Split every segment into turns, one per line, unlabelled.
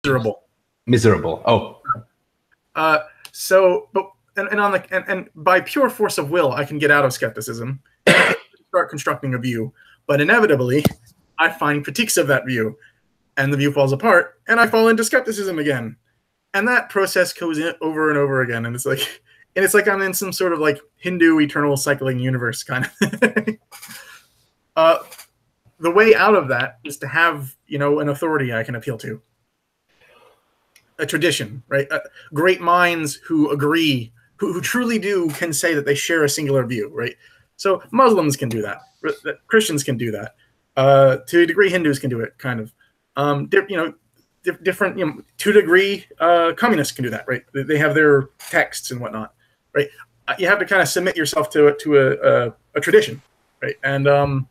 miserable.
Miserable. Oh.
And by pure force of will, I can get out of skepticism and start constructing a view. But inevitably, I find critiques of that view, and the view falls apart, and I fall into skepticism again. And that process goes in over and over again, and it's like I'm in some sort of like Hindu eternal cycling universe kind of thing. The way out of that is to have, an authority I can appeal to. A tradition, right? Great minds who agree, who truly can say that they share a singular view, right? So Muslims can do that. Christians can do that. To a degree, Hindus can do it, kind of. Different, to a degree, communists can do that, right? They have their texts and whatnot, right? You have to kind of submit yourself to a tradition, right? And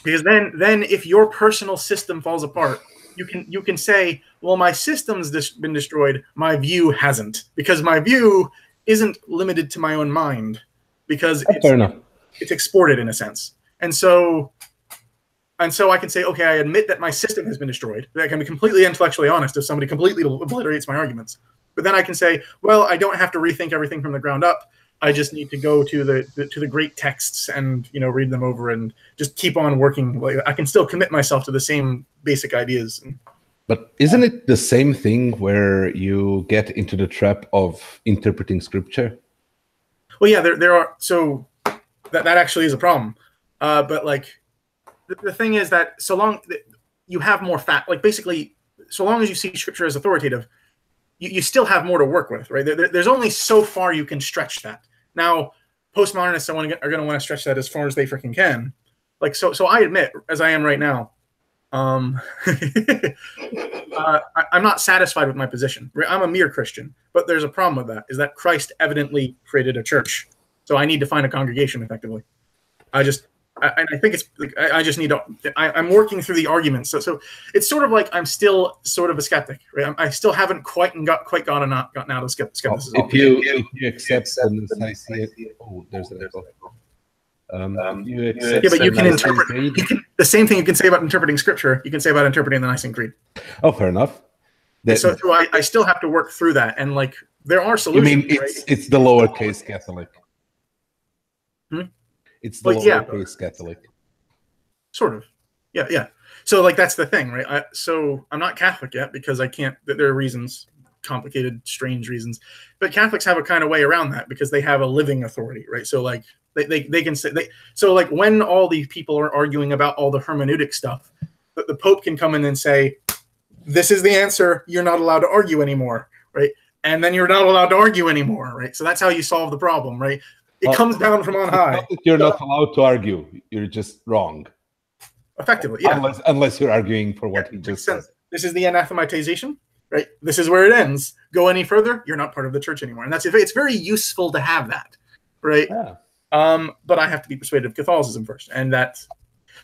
because then if your personal system falls apart, you can say, well, my system's been destroyed, my view hasn't, because my view isn't limited to my own mind, because it's exported in a sense. And so I can say, okay, I admit that my system has been destroyed. I can be completely intellectually honest if somebody completely obliterates my arguments. But then I can say, well, I don't have to rethink everything from the ground up. I just need to go to the great texts and read them over and just keep on working. Like, I can still commit myself to the same basic ideas.
But isn't it the same thing where you get into the trap of interpreting scripture?
Well, yeah, there are. So that actually is a problem. But like the thing is that so long you have more fact, like basically, so long as you see scripture as authoritative, you still have more to work with, right? There's only so far you can stretch that. Now, postmodernists are going to want to stretch that as far as they freaking can. Like, so I admit, as I am right now, I'm not satisfied with my position. I'm a mere Christian, but there's a problem with that, is that Christ evidently created a church. So I need to find a congregation effectively. I think it's like, I just need to, I'm working through the arguments. So it's sort of like I'm still sort of a skeptic, right? I still haven't gotten out of skepticism.
If you accept the Nicene, there's an echo.
Yeah, but you can interpret the same thing you can say about interpreting scripture. You can say about interpreting the Nicene Creed.
Oh, fair enough.
So I still have to work through that, and like there are solutions.
You mean it's the lowercase Catholic? It's the lowercase Catholic.
Sort of. Yeah. So like that's the thing, right? So I'm not Catholic yet because I can't. There are reasons, complicated, strange reasons, but Catholics have a kind of way around that because they have a living authority, right? So like they can say so like when all these people are arguing about all the hermeneutic stuff, the Pope can come in and say, "This is the answer. You're not allowed to argue anymore," right? And then you're not allowed to argue anymore, right? So that's how you solve the problem, right? It comes down from on high.
You're not allowed to argue. You're just wrong.
Effectively, yeah.
Unless you're arguing for what he just said.
This is the anathematization, right? This is where it ends. Go any further, you're not part of the church anymore. And it's very useful to have that, right?
Yeah.
But I have to be persuaded of Catholicism first. And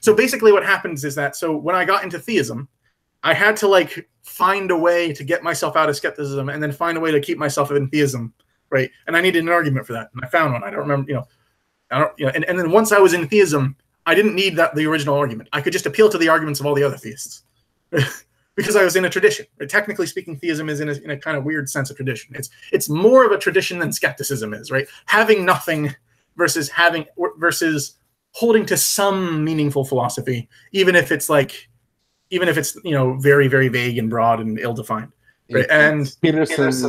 so basically what happens is that, so when I got into theism, I had to like find a way to get myself out of skepticism and then find a way to keep myself in theism. Right, and I needed an argument for that, and I found one. I don't remember, and then once I was in theism, I didn't need the original argument. I could just appeal to the arguments of all the other theists, because I was in a tradition. Right? Technically speaking, theism is in a kind of weird sense of tradition. It's more of a tradition than skepticism is, right? Having nothing versus holding to some meaningful philosophy, even if it's very, very vague and broad and ill-defined. Right. And
Peterson's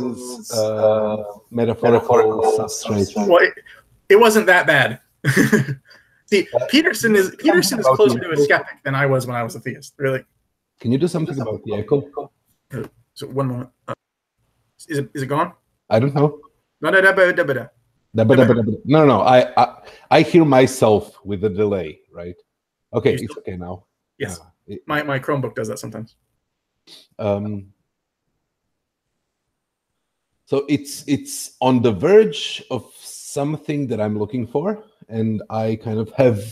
metaphorical substrate.
Well, it wasn't that bad. See, Peterson is closer to a skeptic than I was when I was a theist. Really.
Can you do something about the echo?
So 1 moment. Is it gone?
I don't know.
No.
I hear myself with a delay. Right. Okay, it's okay now.
Yes. My Chromebook does that sometimes.
So it's on the verge of something that I'm looking for, and I kind of have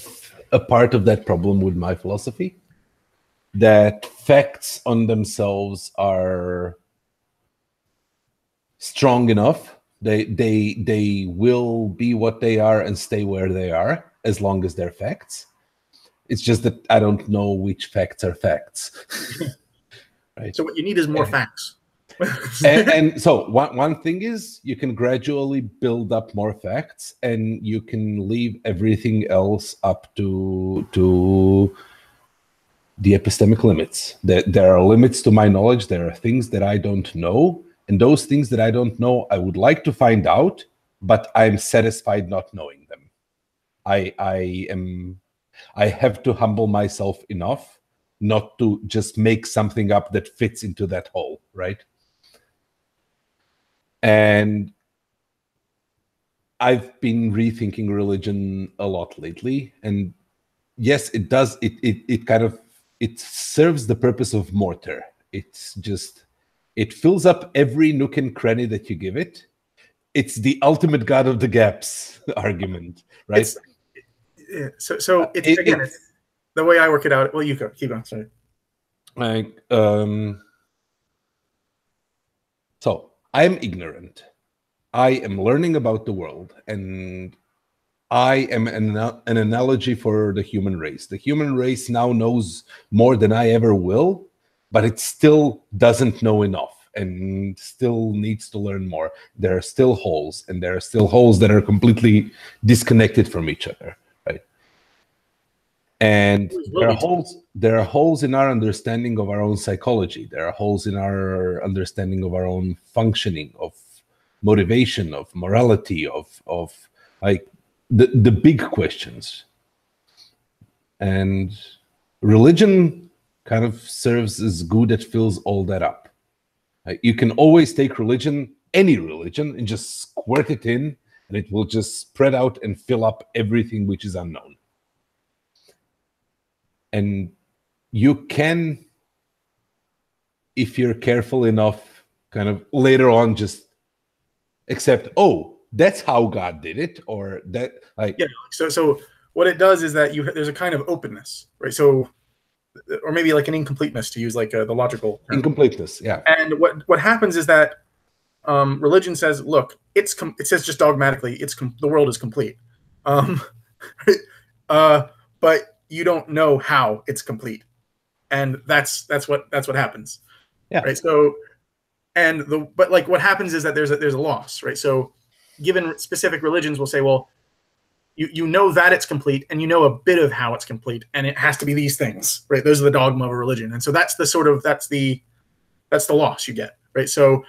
a part of that problem with my philosophy, that facts on themselves are strong enough. They will be what they are and stay where they are as long as they're facts. It's just that I don't know which facts are facts. right?
So what you need is more facts.
and so one thing is you can gradually build up more facts, and you can leave everything else up to the epistemic limits. There are limits to my knowledge. There are things that I don't know, and those things that I don't know, I would like to find out, but I'm satisfied not knowing them. I have to humble myself enough not to just make something up that fits into that hole, right? And I've been rethinking religion a lot lately, and yes, it does. It kind of it serves the purpose of mortar. It's just it fills up every nook and cranny that you give it. It's the ultimate God of the gaps argument, right?
So it's again, it's the way I work it out. Well, you go, keep on. Sorry.
Like so I'm ignorant. I am learning about the world, and I am an analogy for the human race. The human race now knows more than I ever will, but it still doesn't know enough and still needs to learn more. There are still holes, and there are still holes that are completely disconnected from each other, right? And there are holes in our understanding of our own psychology. There are holes in our understanding of our own functioning, of motivation, of morality, of like the big questions. And religion kind of serves as glue that fills all that up. You can always take religion, any religion, and just squirt it in, and it will just spread out and fill up everything which is unknown. And you can, if you're careful enough, kind of later on just accept, oh, that's how God did it, or that, like,
yeah. So what it does is that there's a kind of openness, right? So, or maybe like an incompleteness, to use like the logical term.
Incompleteness, yeah.
And what happens is that religion says, look, it says just dogmatically, the world is complete, but you don't know how it's complete, and that's what happens,
yeah.
Right? So, but like what happens is that there's a loss, right? So, given specific religions will say, well, you know that it's complete, and you know a bit of how it's complete, and it has to be these things, right? Those are the dogma of a religion, and so that's the loss you get, right? So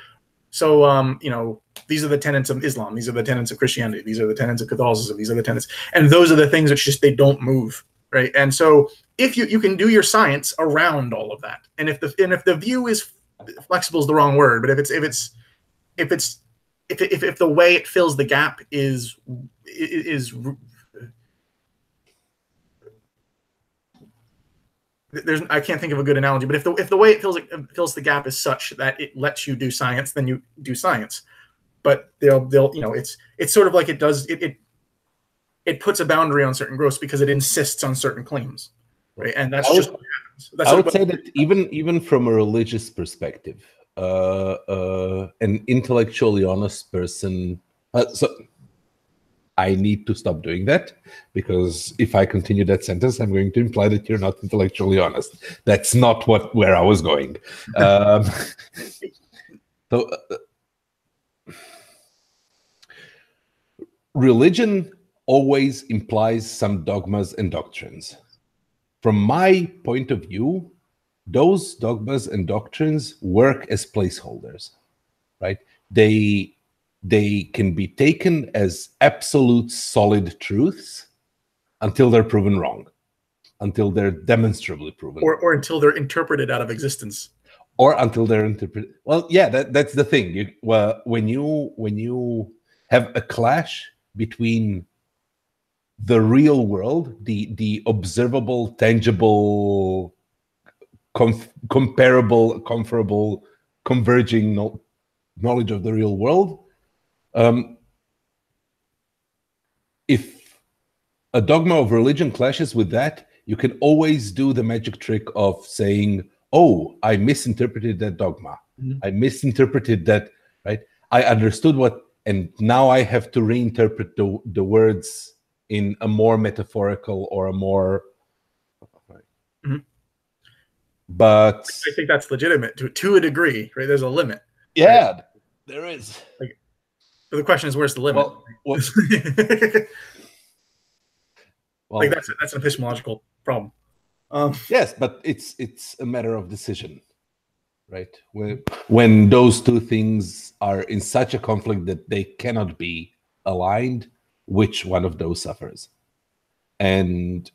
you know, these are the tenets of Islam, these are the tenets of Christianity, these are the tenets of Catholicism, these are the tenets, and those are the things which just they don't move, right? And so if you can do your science around all of that, and if the view is flexible is the wrong word, but if the way it fills the gap is I can't think of a good analogy, but if the way it fills the gap is such that it lets you do science, then you do science. But they'll you know, it's sort of like it puts a boundary on certain growths because it insists on certain claims, right? And that's just what happens.
I would say that even from a religious perspective, an intellectually honest person. So I need to stop doing that, because if I continue that sentence, I'm going to imply that you're not intellectually honest. That's not where I was going. So religion always implies some dogmas and doctrines. From my point of view, those dogmas and doctrines work as placeholders, right? They can be taken as absolute solid truths until they're proven wrong, until they're demonstrably proven wrong.
Or until they're interpreted out of existence.
Or until they're interpreted. Well, yeah, that's the thing. When you have a clash between the real world, the observable, tangible, comparable, converging knowledge of the real world, if a dogma of religion clashes with that, you can always do the magic trick of saying, oh, I misinterpreted that dogma. Mm-hmm. I misinterpreted that, right? I understood and now I have to reinterpret the words in a more metaphorical or a more...
Mm-hmm.
But
I think that's legitimate to a degree, right? There's a limit.
Yeah, right? There is.
But the question is, where's the limit?
Well,
like that's an epistemological problem.
Yes, but it's a matter of decision, right? When those two things are in such a conflict that they cannot be aligned, which one of those suffers? And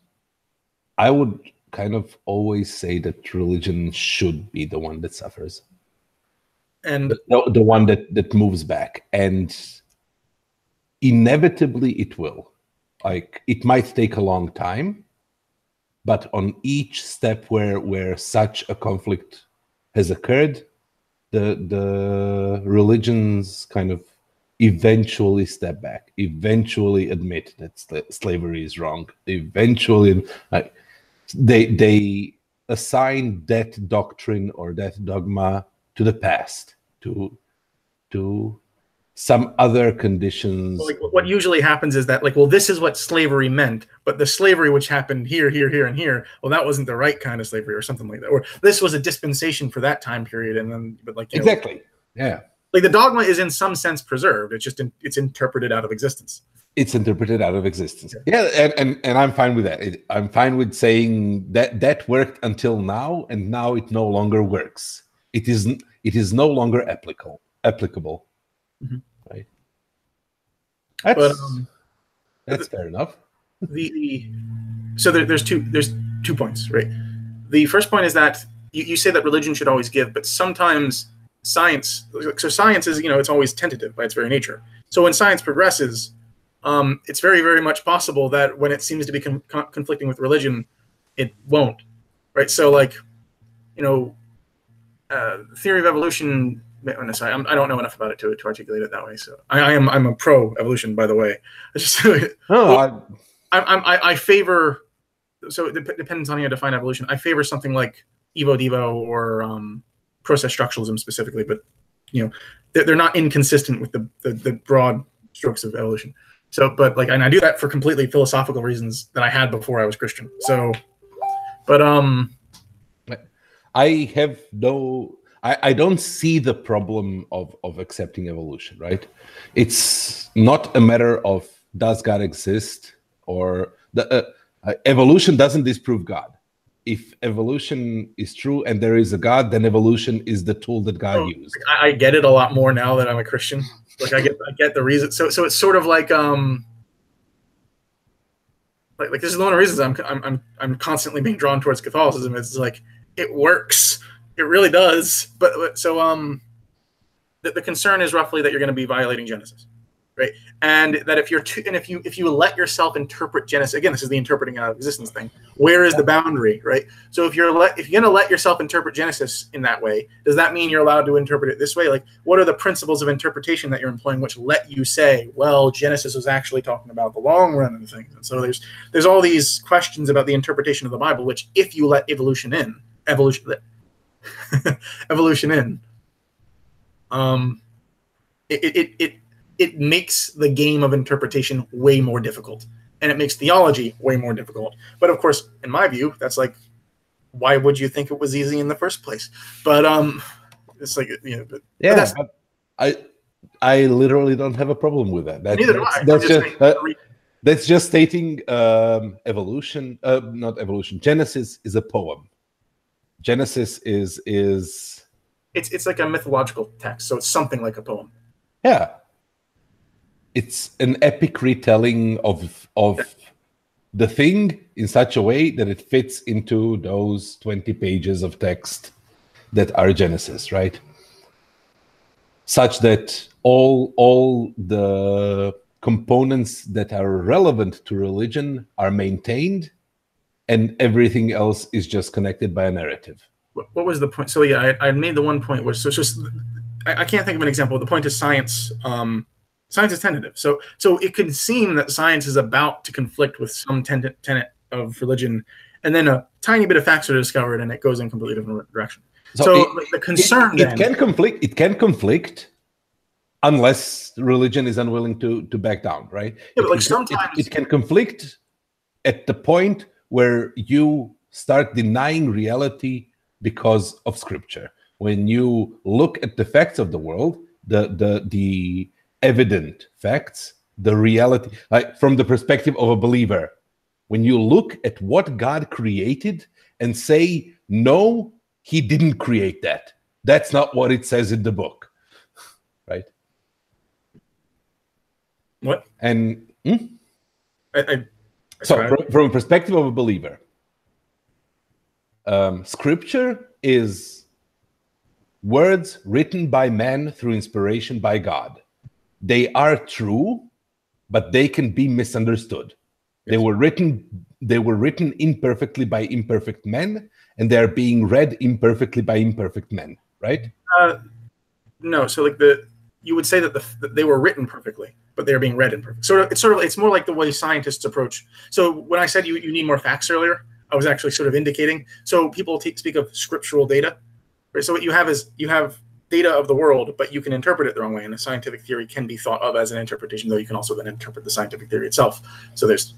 I would kind of always say that religion should be the one that suffers,
and
the one that moves back, and inevitably it will. Like, it might take a long time, but on each step where such a conflict has occurred, the religions kind of eventually step back, eventually admit that slavery is wrong, eventually they assign that doctrine or that dogma to the past, to some other conditions.
Like, what usually happens is that, like, well, this is what slavery meant, but the slavery which happened here, and here, well, that wasn't the right kind of slavery, or something like that. Or this was a dispensation for that time period, and then, but like,
exactly, yeah.
Like, the dogma is in some sense preserved. It's just it's interpreted out of existence.
It's interpreted out of existence. Yeah, and I'm fine with that. I'm fine with saying that worked until now, and now it no longer works. It is no longer applicable. Mm-hmm. Right. That's fair enough.
So there's two points, right? The first point is that you say that religion should always give, but sometimes science is, it's always tentative by its very nature. So when science progresses, it's very, very much possible that when it seems to be conflicting with religion, it won't, right? So, like, theory of evolution. Sorry, I don't know enough about it to articulate it that way. So I'm a pro evolution, by the way. I favor. So it depends on how you define evolution. I favor something like Evo-Devo or process structuralism specifically, but they're not inconsistent with the broad strokes of evolution. So, but like, and I do that for completely philosophical reasons that I had before I was Christian. So, but
I have no. I don't see the problem of accepting evolution, right? It's not a matter of does God exist, or evolution doesn't disprove God. If evolution is true and there is a God, then evolution is the tool that God used.
I get it a lot more now that I'm a Christian. Like, I get the reason. So it's sort of like like this is one of the reasons I'm constantly being drawn towards Catholicism. It's like, it works. It really does. But so the concern is roughly that you're going to be violating Genesis, right? And that if you let yourself interpret Genesis, again, this is the interpreting out of existence thing. Where is the boundary, right? So if you're going to let yourself interpret Genesis in that way, does that mean you're allowed to interpret it this way? Like, what are the principles of interpretation that you're employing which let you say, well, Genesis was actually talking about the long run of things? And so there's all these questions about the interpretation of the Bible, which, if you let evolution in, it makes the game of interpretation way more difficult, and it makes theology way more difficult. But of course, in my view, that's like, why would you think it was easy in the first place? But it's like,
but I literally don't have a problem with that.
Neither do I.
That's just stating evolution, not evolution. Genesis is a poem. Genesis is
it's like a mythological text, so it's something like a poem.
Yeah, it's an epic retelling of the thing in such a way that it fits into those 20 pages of text that are Genesis, right? Such that all the components that are relevant to religion are maintained, and everything else is just connected by a narrative.
What was the point? So yeah, I made the one point where, so it's just, I can't think of an example. The point is science. Science is tentative. So it could seem that science is about to conflict with some tenet of religion, and then a tiny bit of facts are discovered, and it goes in a completely different direction. So the concern
it can conflict. It can conflict unless religion is unwilling to back down, right?
Yeah, but like sometimes
it can conflict at the point where you start denying reality because of Scripture. When you look at the facts of the world, the evident facts, the reality, like from the perspective of a believer, when you look at what God created and say, no, he didn't create that. That's not what it says in the book, right?
What?
And
so
from a perspective of a believer, Scripture is words written by man through inspiration by God. They are true, but they can be misunderstood. Yes. They were written imperfectly by imperfect men, and they are being read imperfectly by imperfect men, right?
No, so like you would say that they were written perfectly, but they're being read imperfectly. It's more like the way scientists approach. So when I said you need more facts earlier, I was actually sort of indicating. So people speak of scriptural data, right? So what you have is you have data of the world, but you can interpret it the wrong way, and a scientific theory can be thought of as an interpretation, though you can also then interpret the scientific theory itself. So there's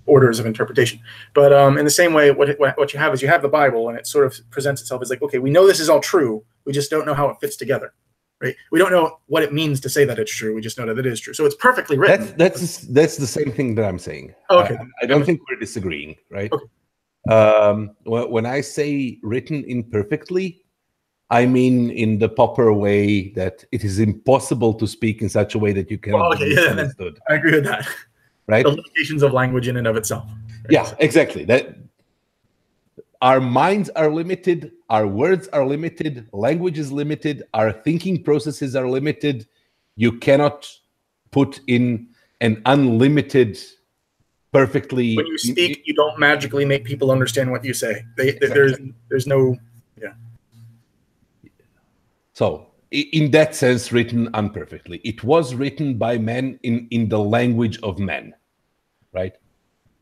orders of interpretation. But in the same way, what you have is you have the Bible, and it sort of presents itself as like, okay, we know this is all true, we just don't know how it fits together, right? We don't know what it means to say that it's true, we just know that it is true. So it's perfectly written.
That's the same thing that I'm saying.
Oh, okay.
I don't think we're disagreeing, right?
Okay.
When I say written imperfectly, I mean in the proper way that it is impossible to speak in such a way that you cannot be understood.
I agree with that.
Right?
The limitations of language in and of itself. Right?
Yeah, exactly. That our minds are limited, our words are limited, language is limited, our thinking processes are limited. You cannot put in an unlimited, perfectly.
When you speak, you don't magically make people understand what you say. Exactly. There's no. Yeah.
So, in that sense, written imperfectly. It was written by men in the language of men, right?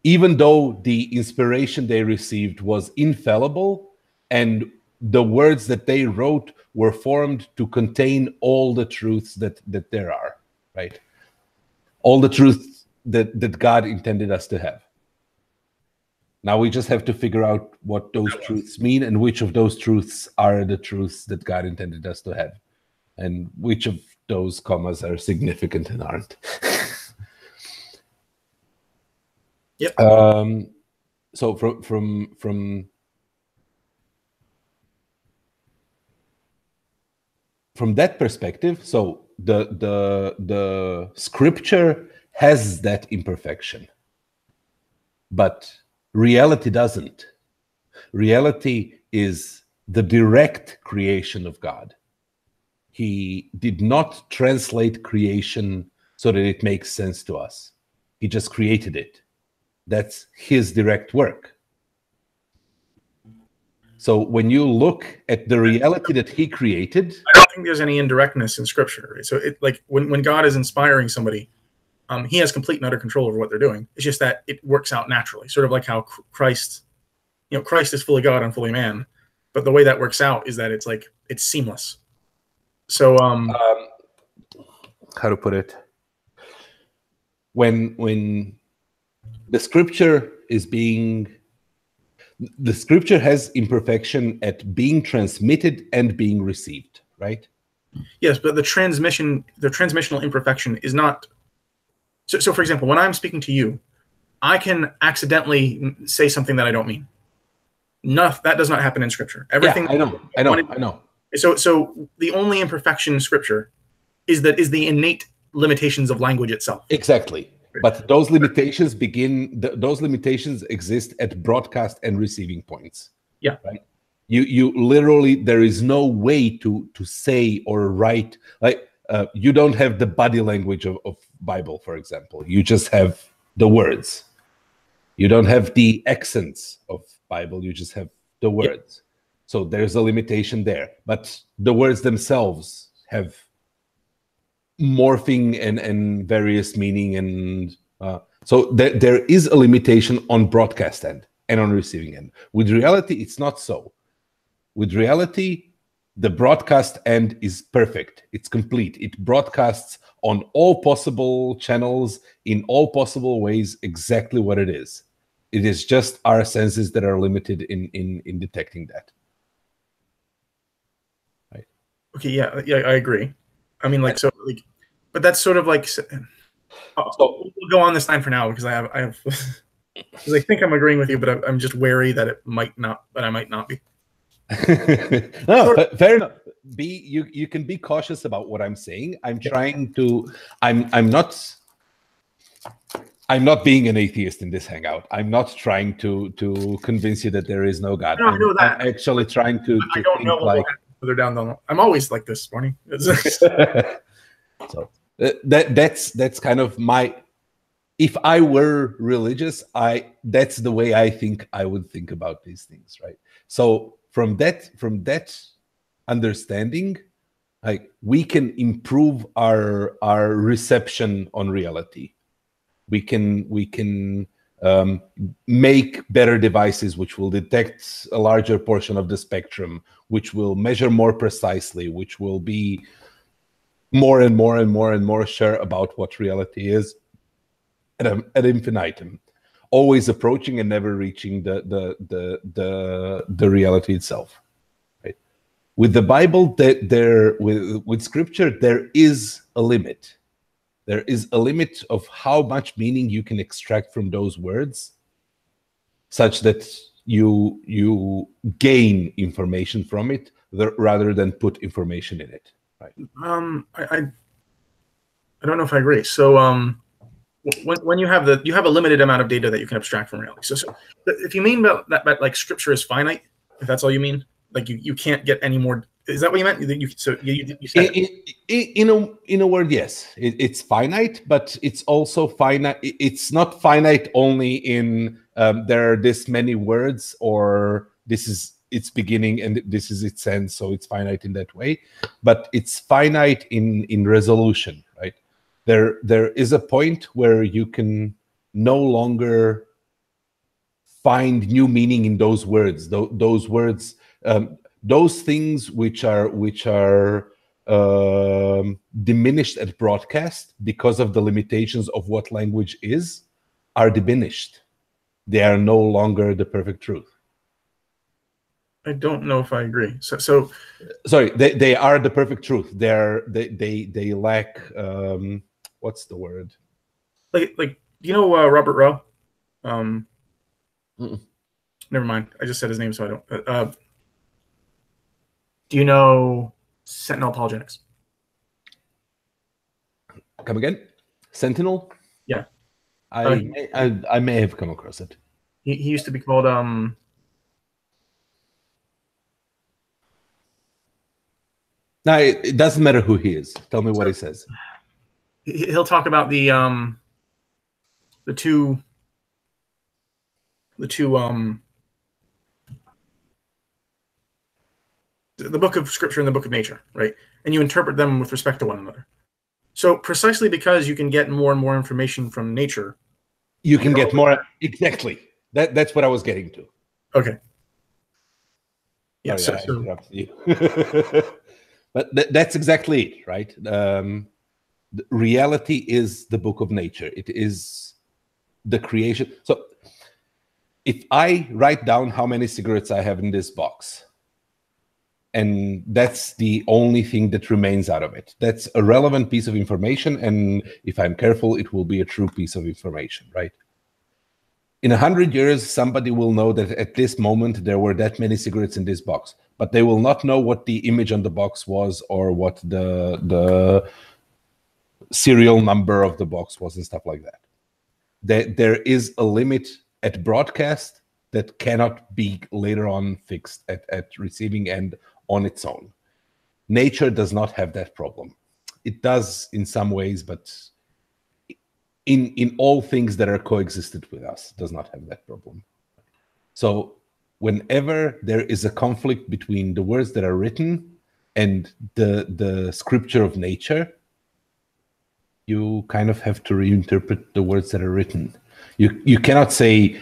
Even though the inspiration they received was infallible and the words that they wrote were formed to contain all the truths that there are, right? All the truths that God intended us to have. Now we just have to figure out what those truths mean and which of those truths are the truths that God intended us to have, and which of those commas are significant and aren't.
Yep.
So from that perspective, so the Scripture has that imperfection, but reality doesn't. Reality is the direct creation of God. He did not translate creation so that it makes sense to us. He just created it. That's his direct work. So when you look at the reality that he created,
I don't think there's any indirectness in Scripture. Right? So like when God is inspiring somebody, he has complete and utter control over what they're doing. It's just that it works out naturally, sort of like how Christ is fully God and fully man, but the way that works out is that it's seamless. So
how to put it? When the Scripture has imperfection at being transmitted and being received, right?
Yes, but the transmissional imperfection is not. So, for example, when I'm speaking to you, I can accidentally say something that I don't mean. That does not happen in Scripture. Everything.
Yeah, I know.
So the only imperfection in Scripture is the innate limitations of language itself.
Exactly. But those limitations exist at broadcast and receiving points.
Yeah.
Right. You literally, there is no way to say or write, like you don't have the body language of Bible, for example. You just have the words. You don't have the accents of Bible. You just have the words. Yeah. So there's a limitation there. But the words themselves have morphing and various meaning, and so there is a limitation on broadcast end and on receiving end. With reality, it's not so. With reality, the broadcast end is perfect. It's complete. It broadcasts on all possible channels in all possible ways exactly what it is. It is just our senses that are limited in detecting that.
Okay, yeah, I agree. I mean, like, so, like, but that's sort of like, we'll go on this line for now because I have, because I think I'm agreeing with you, but I'm just wary that it might not, but I might not be.
No, fair enough. You can be cautious about what I'm saying. I'm trying to. I'm not being an atheist in this hangout. I'm not trying to convince you that there is no God.
No, I know that.
I'm actually trying to
I don't know
think like
further down the. I'm always like this, Barney.
so that's kind of my. If I were religious, that's the way I think I would think about these things, right? So from that understanding, like we can improve our reception on reality. We can make better devices which will detect a larger portion of the spectrum, which will measure more precisely, which will be more and more and more and more sure about what reality is at infinitum, always approaching and never reaching the reality itself. Right? With the Bible, with Scripture, there is a limit. There is a limit of how much meaning you can extract from those words, such that you gain information from it rather than put information in it. Right?
I don't know if I agree. So when you have a limited amount of data that you can abstract from reality. So if you mean about that, like Scripture is finite, if that's all you mean, like you can't get any more. Is that what you meant? You said
in a word, yes. It's finite, but it's also finite. It's not finite only in there are this many words, or this is its beginning and this is its end, so it's finite in that way. But it's finite in resolution, right? There is a point where you can no longer find new meaning in those words. Those words. Those things which are diminished at broadcast because of the limitations of what language is are diminished. They are no longer the perfect truth.
I don't know if I agree. So
sorry, they are the perfect truth. They lack what's the word?
Like you know Robert Rowe? Never mind. I just said his name, so I don't. Do you know Sentinel Apologetics?
Come again? Sentinel?
Yeah.
I may have come across it.
He used to be called
No, it doesn't matter who he is. Tell me what he says.
He'll talk about the two the book of Scripture and the book of nature, right? And you interpret them with respect to one another. So precisely because you can get more and more information from nature,
you can get more. Exactly. That's what I was getting to.
Okay.
Yeah. Sorry, I interrupted you. But that's exactly it, right? Reality is the book of nature. It is the creation. So if I write down how many cigarettes I have in this box, and that's the only thing that remains out of it, that's a relevant piece of information. And if I'm careful, it will be a true piece of information, right? In 100 years, somebody will know that at this moment there were that many cigarettes in this box, but they will not know what the image on the box was or what the serial number of the box was and stuff like that. There is a limit at broadcast that cannot be later on fixed at receiving end on its own. Nature does not have that problem. It does in some ways, but in all things that are coexisted with us, does not have that problem. So whenever there is a conflict between the words that are written and the scripture of nature, you kind of have to reinterpret the words that are written. You cannot say,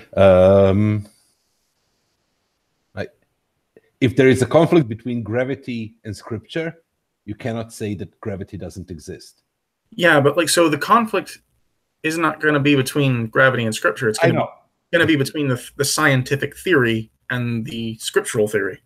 if there is a conflict between gravity and scripture, you cannot say that gravity doesn't exist.
Yeah, but like, so the conflict is not going to be between gravity and scripture. It's going to be between the scientific theory and the scriptural theory.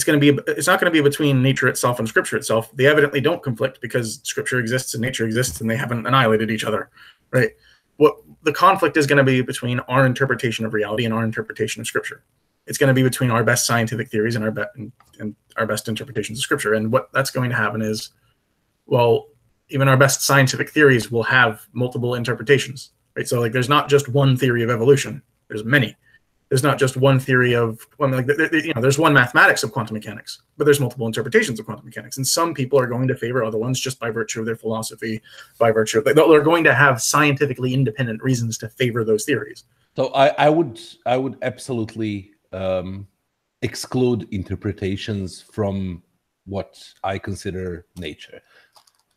it's not going to be between nature itself and Scripture itself. They evidently don't conflict because Scripture exists and nature exists, and they haven't annihilated each other, right? What the conflict is going to be between our interpretation of reality and our interpretation of Scripture. It's going to be between our best scientific theories and our best interpretations of Scripture. And what that's going to happen is, well, even our best scientific theories will have multiple interpretations, right? So like, there's not just one theory of evolution. There's many. There's not just one theory of, well, like, there's one mathematics of quantum mechanics, but there's multiple interpretations of quantum mechanics. And some people are going to favor other ones just by virtue of their philosophy, by virtue of, they're going to have scientifically independent reasons to favor those theories.
So I would absolutely exclude interpretations from what I consider nature.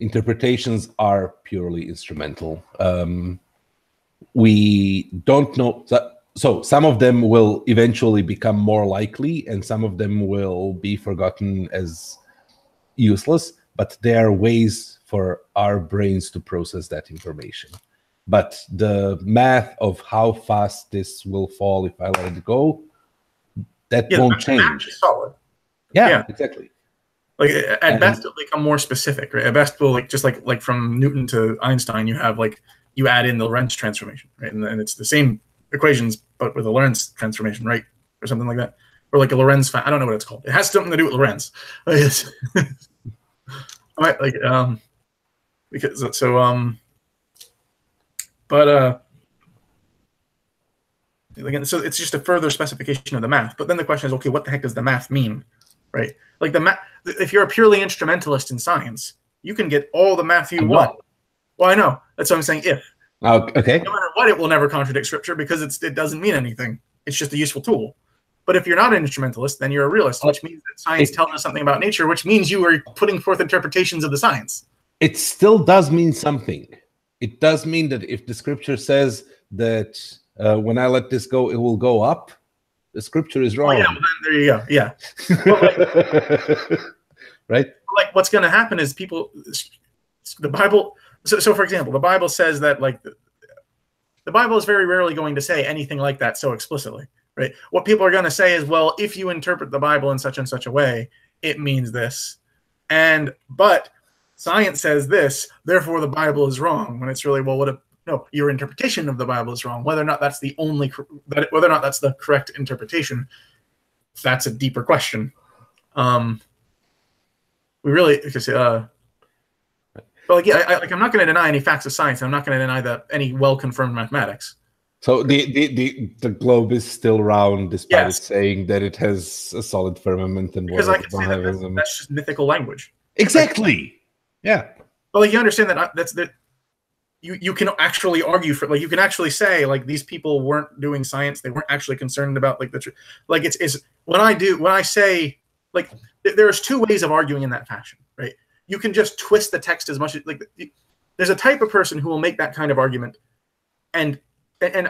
Interpretations are purely instrumental. We don't know. So some of them will eventually become more likely, and some of them will be forgotten as useless, but there are ways for our brains to process that information. But the math of how fast this will fall if I let it go, that won't change.
Solid.
Yeah, exactly.
Like at best, it'll become more specific, right? At best, we'll just like from Newton to Einstein, you have you add in the Lorentz transformation, right? And it's the same equations, but with a Lorentz transformation, right? Or something like that. Or like a Lorentz, I don't know what it's called. It has something to do with Lorentz. Again, so it's just a further specification of the math. But then the question is, okay, what the heck does the math mean, right? Like if you're a purely instrumentalist in science, you can get all the math you want. Well, I know. That's what I'm saying. If.
Okay.
No matter what, it will never contradict Scripture because it doesn't mean anything. It's just a useful tool. But if you're not an instrumentalist, then you're a realist, which means that science tells us something about nature, which means you are putting forth interpretations of the science.
It still does mean something. It does mean that if the Scripture says that when I let this go, it will go up, the Scripture is wrong.
Oh, yeah, well, then there you go. Yeah. Well,
right?
Like what's going to happen is the Bible. So for example, the Bible says that the Bible is very rarely going to say anything like that so explicitly, right? What people are going to say is, well, if you interpret the Bible in such and such a way, it means this. But science says this, therefore the Bible is wrong. When it's really, well, no, your interpretation of the Bible is wrong. Whether or not that's whether or not that's the correct interpretation, that's a deeper question. But I'm not going to deny any facts of science. I'm not going to deny any well-confirmed mathematics.
So the globe is still round, despite it saying that it has a solid firmament and
because I can say that's just mythical language.
Exactly. Yeah.
But you understand that you can actually argue for you can actually say these people weren't doing science. They weren't actually concerned about the truth. It's when I say there's two ways of arguing in that fashion, right? You can just twist the text as much as there's a type of person who will make that kind of argument and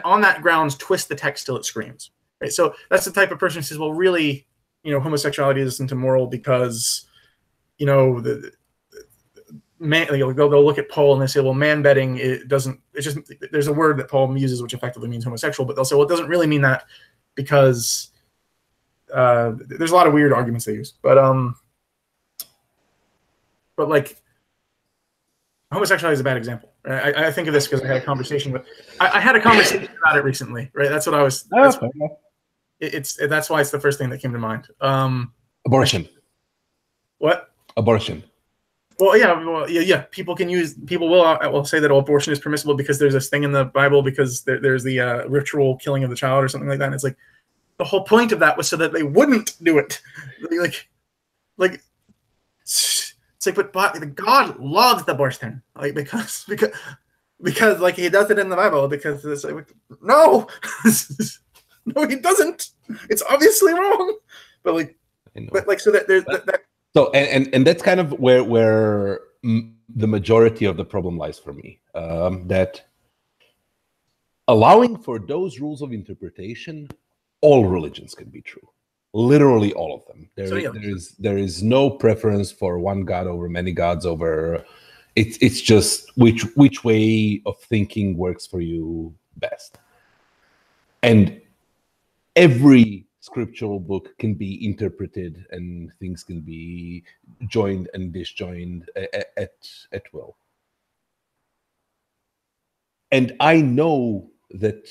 on that grounds twist the text till it screams, right? So that's the type of person who says, well, really, homosexuality isn't immoral because, the man, they'll look at Paul and they say, well, man betting, there's a word that Paul uses which effectively means homosexual, but they'll say, well, it doesn't really mean that because there's a lot of weird arguments they use, but homosexuality is a bad example. Right? I think of this because I had a conversation about it recently. Right, that's what I was. That's why it's the first thing that came to mind.
Abortion.
What?
Abortion.
Well, yeah. People will say that abortion is permissible because there's this thing in the Bible because there's the ritual killing of the child or something like that. And it's the whole point of that was so that they wouldn't do it. But God loves the abortion, because he does it in the Bible because it's no, no, he doesn't. It's obviously wrong. But so that there's that.
So and that's kind of where the majority of the problem lies for me. That allowing for those rules of interpretation, all religions can be true. Literally all of them. There is no preference for one god over many gods over. It's just which way of thinking works for you best. And every scriptural book can be interpreted and things can be joined and disjoined at will. And I know that,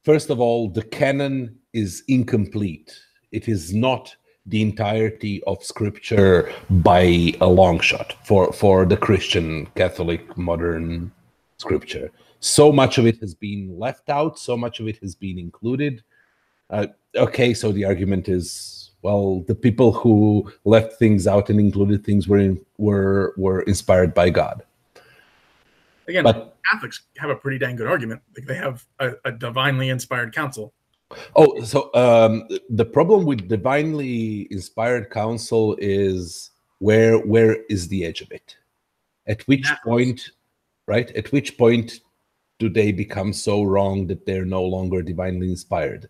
first of all, the canon is incomplete. It is not the entirety of scripture by a long shot for the Christian, Catholic, modern scripture. So much of it has been left out, so much of it has been included. Okay, so the argument is, well, the people who left things out and included things were inspired by God.
Again, but Catholics have a pretty dang good argument. Like, they have a divinely inspired council.
Oh, so the problem with divinely inspired counsel is where is the edge of it? At which point, right? At which point do they become so wrong that they're no longer divinely inspired?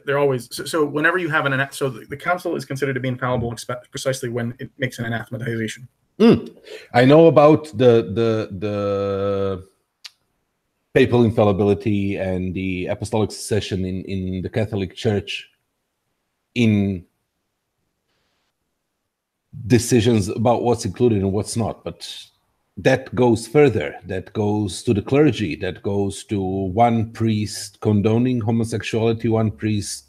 They're always so. Whenever you have so the council is considered to be infallible precisely when it makes an anathematization.
I know about the papal infallibility and the apostolic succession in the Catholic Church in decisions about what's included and what's not, but that goes further. That goes to the clergy. That goes to one priest condoning homosexuality, one priest.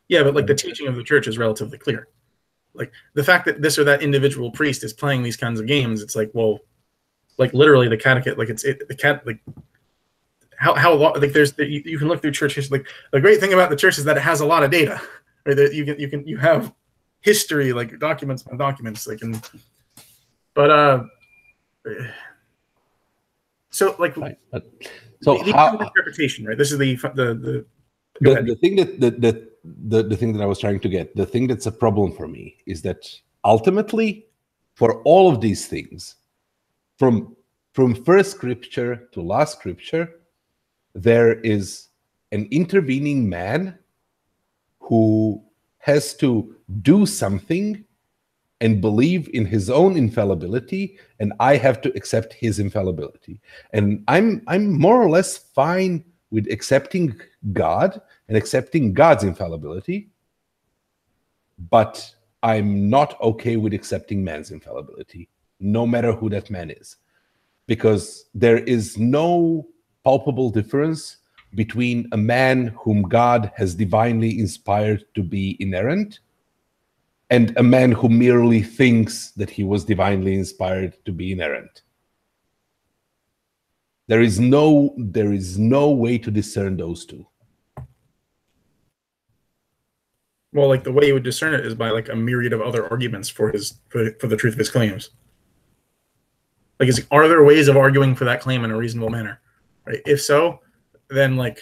Yeah, but like the teaching of the church is relatively clear. Like the fact that this or that individual priest is playing these kinds of games, it's like, well, like literally the catechism, like like how long, like you can look through church history. Like the great thing about the church is that it has a lot of data, right? That you have history, like documents on documents, like, and but so like
right. So
the
how
interpretation, right? This is the
thing the thing that I was trying to get, the thing that's a problem for me is that ultimately, for all of these things, from first scripture to last scripture, there is an intervening man who has to do something and believe in his own infallibility, and I have to accept his infallibility. And I'm more or less fine with accepting God and accepting God's infallibility, but I'm not okay with accepting man's infallibility, no matter who that man is, because there is no palpable difference between a man whom God has divinely inspired to be inerrant and a man who merely thinks that he was divinely inspired to be inerrant. There is no way to discern those two.
Well, like the way you would discern it is by like a myriad of other arguments for the truth of his claims. Like, are there ways of arguing for that claim in a reasonable manner? Right? If so, then like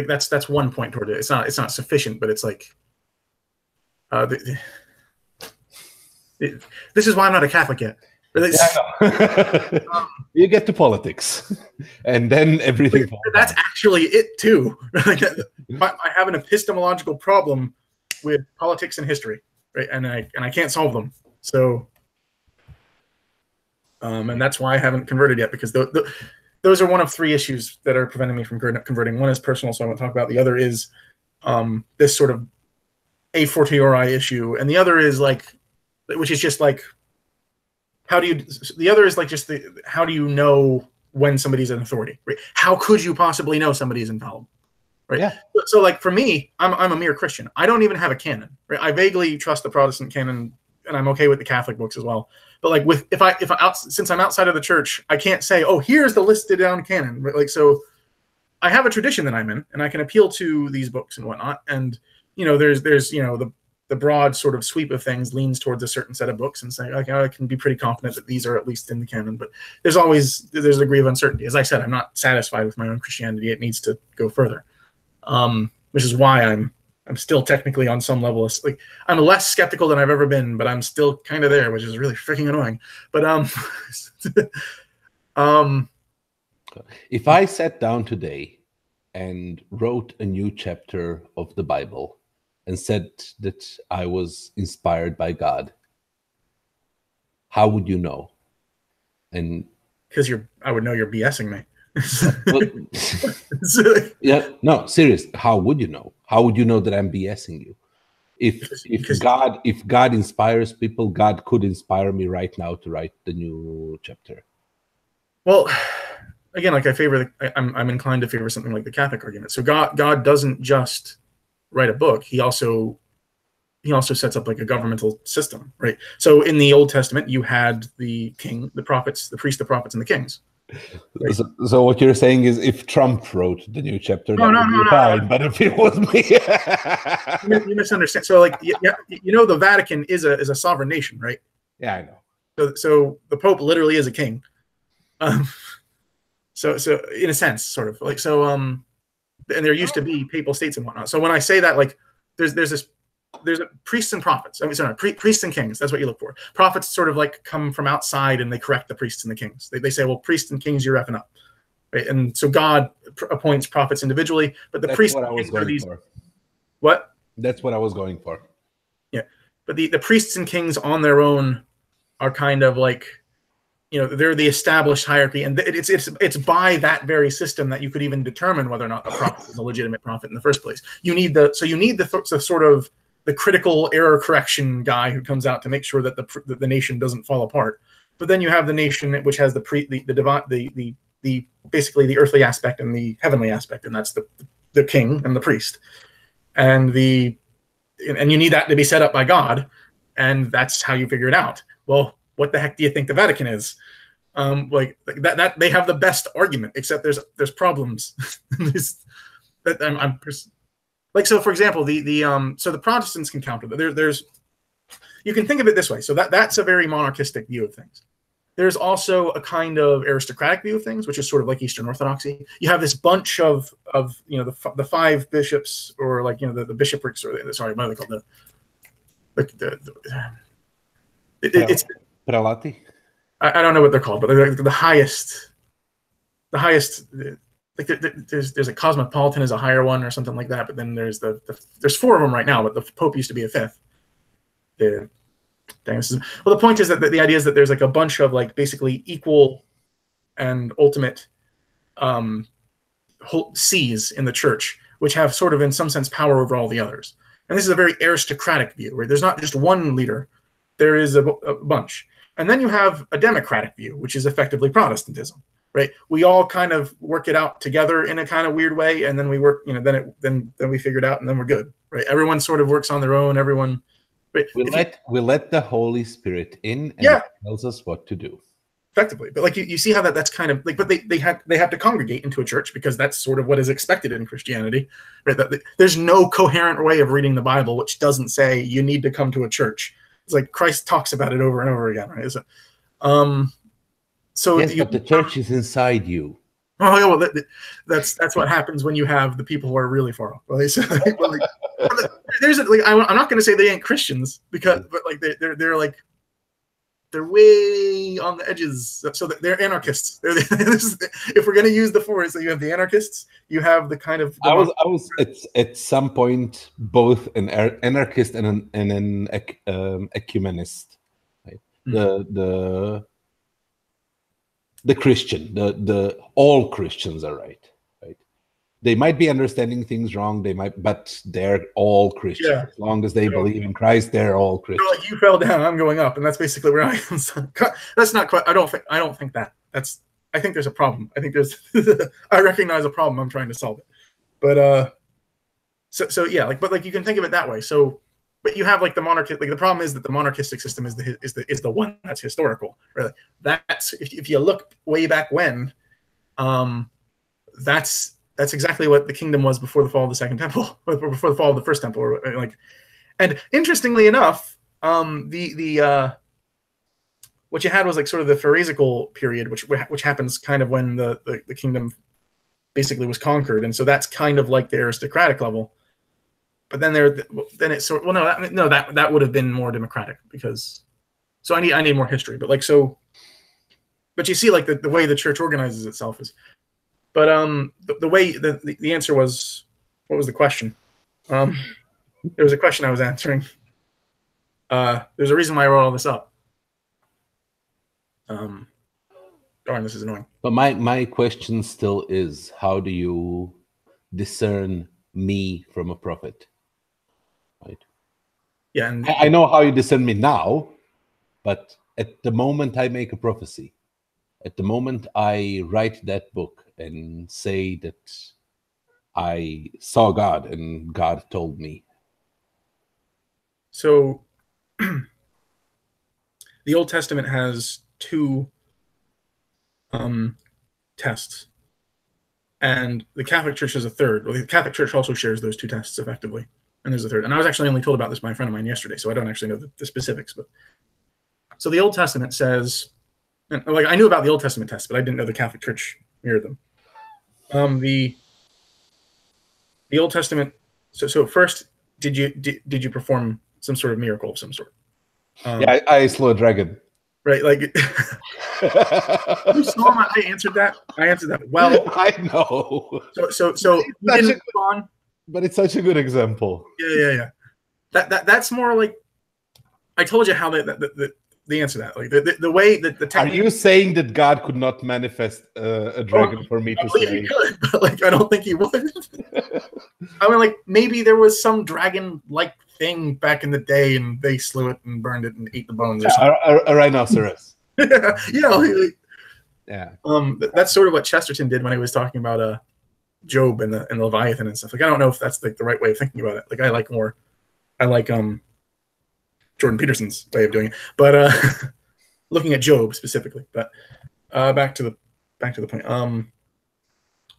that's one point toward it. It's not sufficient, but it's like this is why I'm not a Catholic yet.
Yeah, you get to politics, and then everything.
That's actually it too. I have an epistemological problem with politics and history, right? And I can't solve them. So, and that's why I haven't converted yet, because those are one of three issues that are preventing me from converting. One is personal, so I won't talk about. The other is this sort of a fortiori issue, and the other is which is just like, how do you know when somebody's an authority, right? How could you possibly know somebody's infallible, right? Yeah. So like for me, I'm a mere Christian. I don't even have a canon, right? I vaguely trust the Protestant canon, and I'm okay with the Catholic books as well. But like since I'm outside of the church, I can't say, oh, here's the listed down canon, right? Like, so I have a tradition that I'm in, and I can appeal to these books and whatnot. And there's the broad sort of sweep of things leans towards a certain set of books and saying, okay, I can be pretty confident that these are at least in the canon. But there's a degree of uncertainty. As I said, I'm not satisfied with my own Christianity. It needs to go further, which is why I'm still technically on some level, like, I'm less skeptical than I've ever been, but I'm still kind of there, which is really freaking annoying. But
if I sat down today and wrote a new chapter of the Bible and said that I was inspired by God, how would you know? And
because I would know you're BSing me.
Well,
So,
yeah, no, serious. How would you know? How would you know that I'm BSing you? If
because
God inspires people, God could inspire me right now to write the new chapter.
well, again, like I'm inclined to favor something like the Catholic argument. So God doesn't just write a book; he also sets up like a governmental system, right? So in the Old Testament, you had the king, the prophets, the priests, the prophets, and the kings. Right?
So what you're saying is, if Trump wrote the new chapter,
No,
that
no,
would
no,
be
no,
fine.
no.
But if it was me,
You misunderstand. So like, the Vatican is a sovereign nation, right?
yeah, I know.
So the Pope literally is a king. Um, so in a sense, sort of like so. And there used to be papal states and whatnot. So when I say that, like, there's priests and prophets. I mean, sorry, priests and kings. That's what you look for. Prophets sort of like come from outside and they correct the priests and the kings. They say, well, priests and kings, you're effing up, right? And so God appoints prophets individually, but the priests
What I was going for.
What?
That's what I was going for.
Yeah, but the priests and kings on their own are kind of like, they're the established hierarchy, and it's by that very system that you could even determine whether or not a prophet is a legitimate prophet in the first place. You need the sort of the critical error correction guy who comes out to make sure that the nation doesn't fall apart. But then you have the nation which has the basically the earthly aspect and the heavenly aspect, and that's the king and the priest, and you need that to be set up by God, and that's how you figure it out. Well, what the heck do you think the Vatican is? Like that they have the best argument, except there's problems. Like, so for example, so the Protestants can counter that. There's you can think of it this way. So that's a very monarchistic view of things. There's also a kind of aristocratic view of things, which is sort of like Eastern Orthodoxy. You have this bunch of the five bishops, or like the bishoprics, or sorry, what are they called? It's
Prelati.
I don't know what they're called, but they're the highest. Like there's a Cosmopolitan is a higher one or something like that, but then there's four of them right now, but the Pope used to be a fifth. Well, the point is that the idea is that there's like a bunch of like basically equal and ultimate sees in the church, which have sort of in some sense power over all the others. And this is a very aristocratic view, where there's not just one leader, there is a bunch. And then you have a democratic view, which is effectively Protestantism, right? We all kind of work it out together in a kind of weird way, and then we work, then we figure it out, and then we're good, right? Everyone sort of works on their own. Everyone, right?
We let the Holy Spirit in, and it tells us what to do.
Effectively, but like you see how that's kind of like, but they have to congregate into a church, because that's sort of what is expected in Christianity, right? There's no coherent way of reading the Bible which doesn't say you need to come to a church. It's like Christ talks about it over and over again, right? So
yes, but the church is inside you.
Oh yeah, well that's what happens when you have the people who are really far off. Well, I'm not going to say they ain't Christians, but like they're like, they're way on the edges, so they're anarchists. If we're going to use the four, so you have the anarchists, you have the kind of.
I was at some point both an anarchist and an ecumenist, right? Mm-hmm. The Christian, the all Christians are right. They might be understanding things wrong. But they're all Christians. Yeah. As long as they believe in Christ, they're all Christians.
Like, you fell down, I'm going up, and that's basically where I am. That's not quite. I don't think that. I think there's a problem. I think there's. I recognize a problem. I'm trying to solve it. But so yeah, like, but like you can think of it that way. So, but you have like the monarchy. Like the problem is that the monarchistic system is the one that's historical. Right? That's if you look way back when, that's exactly what the kingdom was before the fall of the Second Temple, or before the fall of the First Temple. And interestingly enough, what you had was like sort of the Pharisaical period, which happens kind of when the kingdom basically was conquered, and so that's kind of like the aristocratic level. But then that would have been more democratic, because. So I need more history, but like so. But you see, like the way the church organizes itself is. But the way the answer was, what was the question? There was a question I was answering. There's a reason why I wrote all this up. darn, this is annoying.
But my question still is, how do you discern me from a prophet? Right.
Yeah, and
I know how you discern me now, but at the moment I make a prophecy, at the moment I write that book and say that I saw God and God told me.
so the Old Testament has two tests, and the Catholic Church has a third. Well, the Catholic Church also shares those two tests effectively, and there's a third. And I was actually only told about this by a friend of mine yesterday, so I don't actually know the specifics. But so the Old Testament says, and, like, I knew about the Old Testament test, but I didn't know the Catholic Church mirrored them. The Old Testament. So first, did you perform some sort of miracle of some sort?
Yeah, I slew a dragon.
Right, like you saw I answered that. I answered that well.
I know.
So you didn't move on.
But it's such a good example.
Yeah. That's more like, I told you how the answer to that, like the way that the
Are you saying that God could not manifest a dragon for me to
slay? He could, but like I don't think he would. I mean, like maybe there was some dragon-like thing back in the day, and they slew it and burned it and ate the bones. Or something.
A rhinoceros.
Yeah.
Yeah.
That's sort of what Chesterton did when he was talking about Job and the Leviathan and stuff. Like I don't know if that's like the right way of thinking about it. Like I like Jordan Peterson's way of doing it, but looking at Job specifically. But back to the point.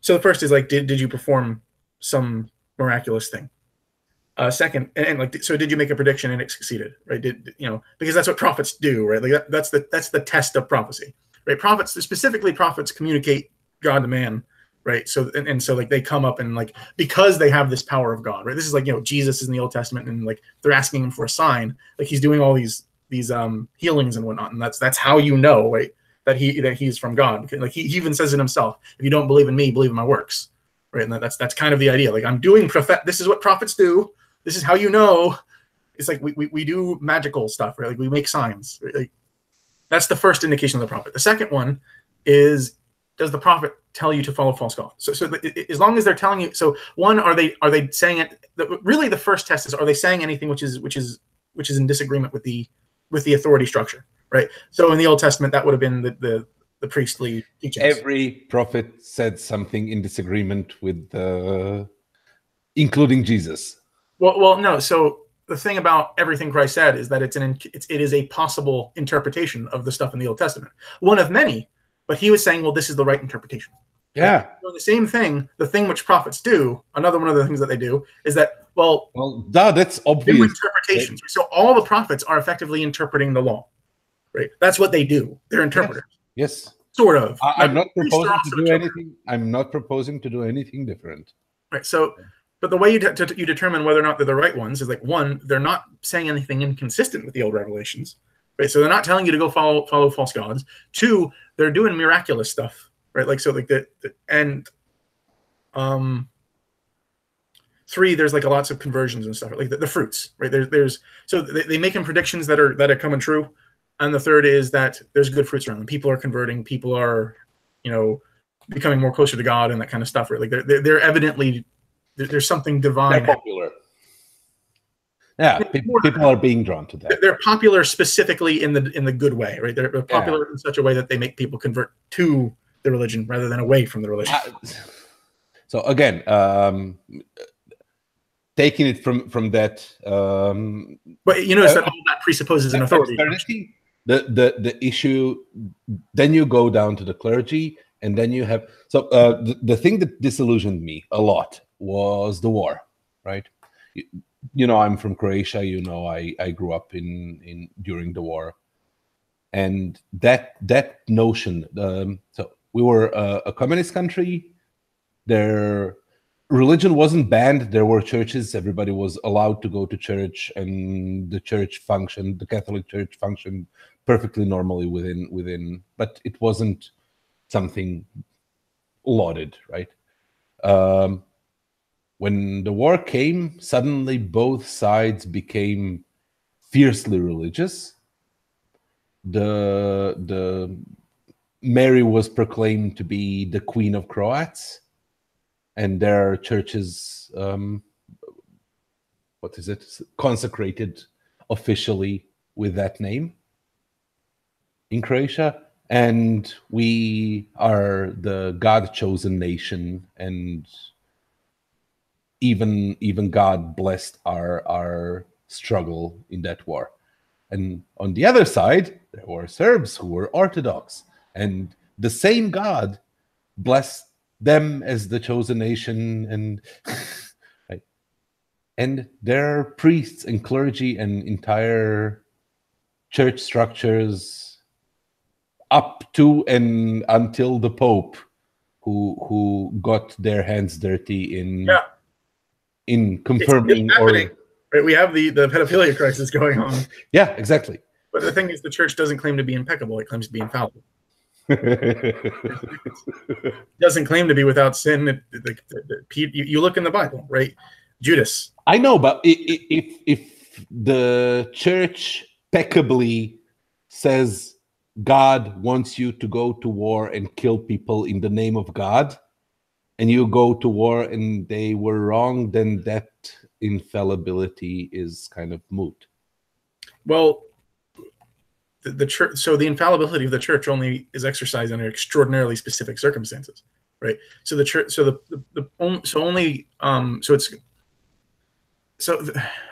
So the first is like, did you perform some miraculous thing? Second, and like, so did you make a prediction and it succeeded? Right? Because that's what prophets do, right? Like that's the test of prophecy, right? Specifically prophets communicate God to man, right? So so like they come up and like, because they have this power of God, right? This is like, Jesus is in the Old Testament and like they're asking him for a sign, like he's doing all these healings and whatnot, and that's how you know, right, that he's from God. Because, like he even says it himself, if you don't believe in me, believe in my works, right? And that's kind of the idea. Like I'm doing this is what prophets do. This is how you know. It's like we do magical stuff, right? Like we make signs, right? Like that's the first indication of the prophet. The second one is, does the prophet tell you to follow false gods? So as long as they're telling you, so one, are they saying it? Really, the first test is, are they saying anything which is in disagreement with the authority structure, right? So in the Old Testament, that would have been the priestly teachings.
Every prophet said something in disagreement with including Jesus.
Well, no. So the thing about everything Christ said is that it is a possible interpretation of the stuff in the Old Testament, one of many. But he was saying, well, this is the right interpretation.
Yeah.
So the same thing, the thing which prophets do, another one of the things that they do is that, well,
that's obvious.
Interpretations. So all the prophets are effectively interpreting the law, right? That's what they do. They're interpreters.
Yes.
Sort of.
I'm not proposing to do anything. I'm not proposing to do anything different.
Right. So, but the way you determine whether or not they're the right ones is like, one, they're not saying anything inconsistent with the old revelations, right? So they're not telling you to go follow false gods. Two, they're doing miraculous stuff, right? Like, so like three, there's like lots of conversions and stuff, like the fruits, right? There's so they making predictions that are coming true. And the third is that there's good fruits around them. People are converting. People are, becoming more closer to God and that kind of stuff, right? Like they're evidently, there's something divine.
They're popular. Yeah, people are being drawn to that.
They're popular specifically in the good way, right? They're popular in such a way that they make people convert to the religion rather than away from the religion.
So again, taking it from that,
but you notice that all that presupposes an authority.
The issue, then you go down to the clergy, and then you have the thing that disillusioned me a lot was the war, right? I'm from Croatia. I grew up in during the war, and that notion. So we were a communist country. Their religion wasn't banned. There were churches. Everybody was allowed to go to church, and the church functioned. The Catholic Church functioned perfectly normally within, but it wasn't something lauded, right? When the war came, suddenly both sides became fiercely religious. The Mary was proclaimed to be the Queen of Croats, and their churches, consecrated officially with that name in Croatia. And we are the God-chosen nation, and even God blessed our struggle in that war. And on the other side, there were Serbs who were Orthodox, and the same God blessed them as the chosen nation. And right? And there are priests and clergy and entire church structures up to and until the Pope, who got their hands dirty in confirming
it's right? We have the pedophilia crisis going on.
Yeah, exactly.
But the thing is, the church doesn't claim to be impeccable; it claims to be infallible. It doesn't claim to be without sin. You look in the Bible, right? Judas.
I know, but if the church peccably says God wants you to go to war and kill people in the name of God, and you go to war and they were wrong, then that infallibility is kind of moot.
Well, the church. So the infallibility of the church only is exercised under extraordinarily specific circumstances, right? So the church. So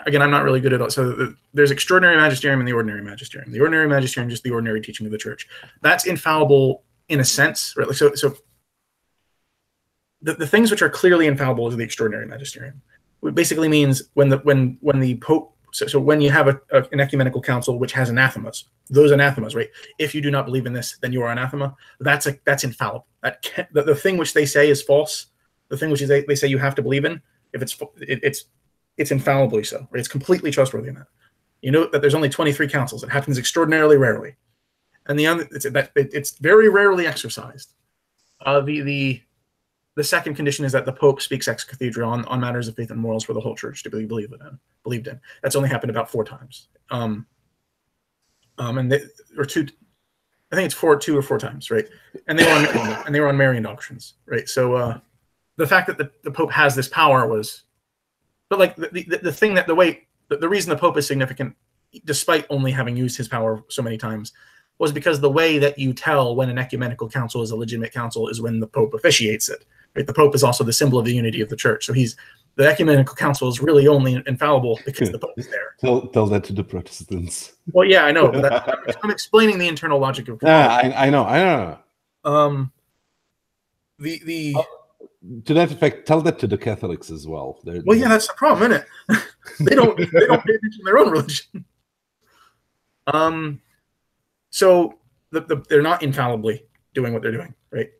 again, I'm not really good at all. So there's extraordinary magisterium and the ordinary magisterium. The ordinary magisterium, just the ordinary teaching of the church. That's infallible in a sense, right? Like so the things which are clearly infallible is the extraordinary magisterium. It basically means when the Pope. So when you have an ecumenical council which has anathemas, those anathemas, right? If you do not believe in this, then you are anathema. That's infallible. The thing which they say is false. The thing which they say you have to believe in, if it's infallibly so. Right? It's completely trustworthy in that. You know that there's only 23 councils. It happens extraordinarily rarely, and it's very rarely exercised. The second condition is that the Pope speaks ex cathedra on matters of faith and morals for the whole church to be believed in. That's only happened about 4 times. I think it's 2 or 4 times, right? And they were on Marian doctrines, right? So the fact that the Pope has this power was, but like the thing that the reason the Pope is significant, despite only having used his power so many times, was because the way that you tell when an ecumenical council is a legitimate council is when the Pope officiates it. Right? The Pope is also the symbol of the unity of the church. So the ecumenical council is really only infallible because the Pope is there.
Tell that to the Protestants.
Well, yeah, I know. But I'm explaining the internal logic of.
I know.
To
that effect, tell that to the Catholics as well.
Yeah, that's the problem, isn't it? they don't pay attention to their own religion. So they're not infallibly doing what they're doing, right?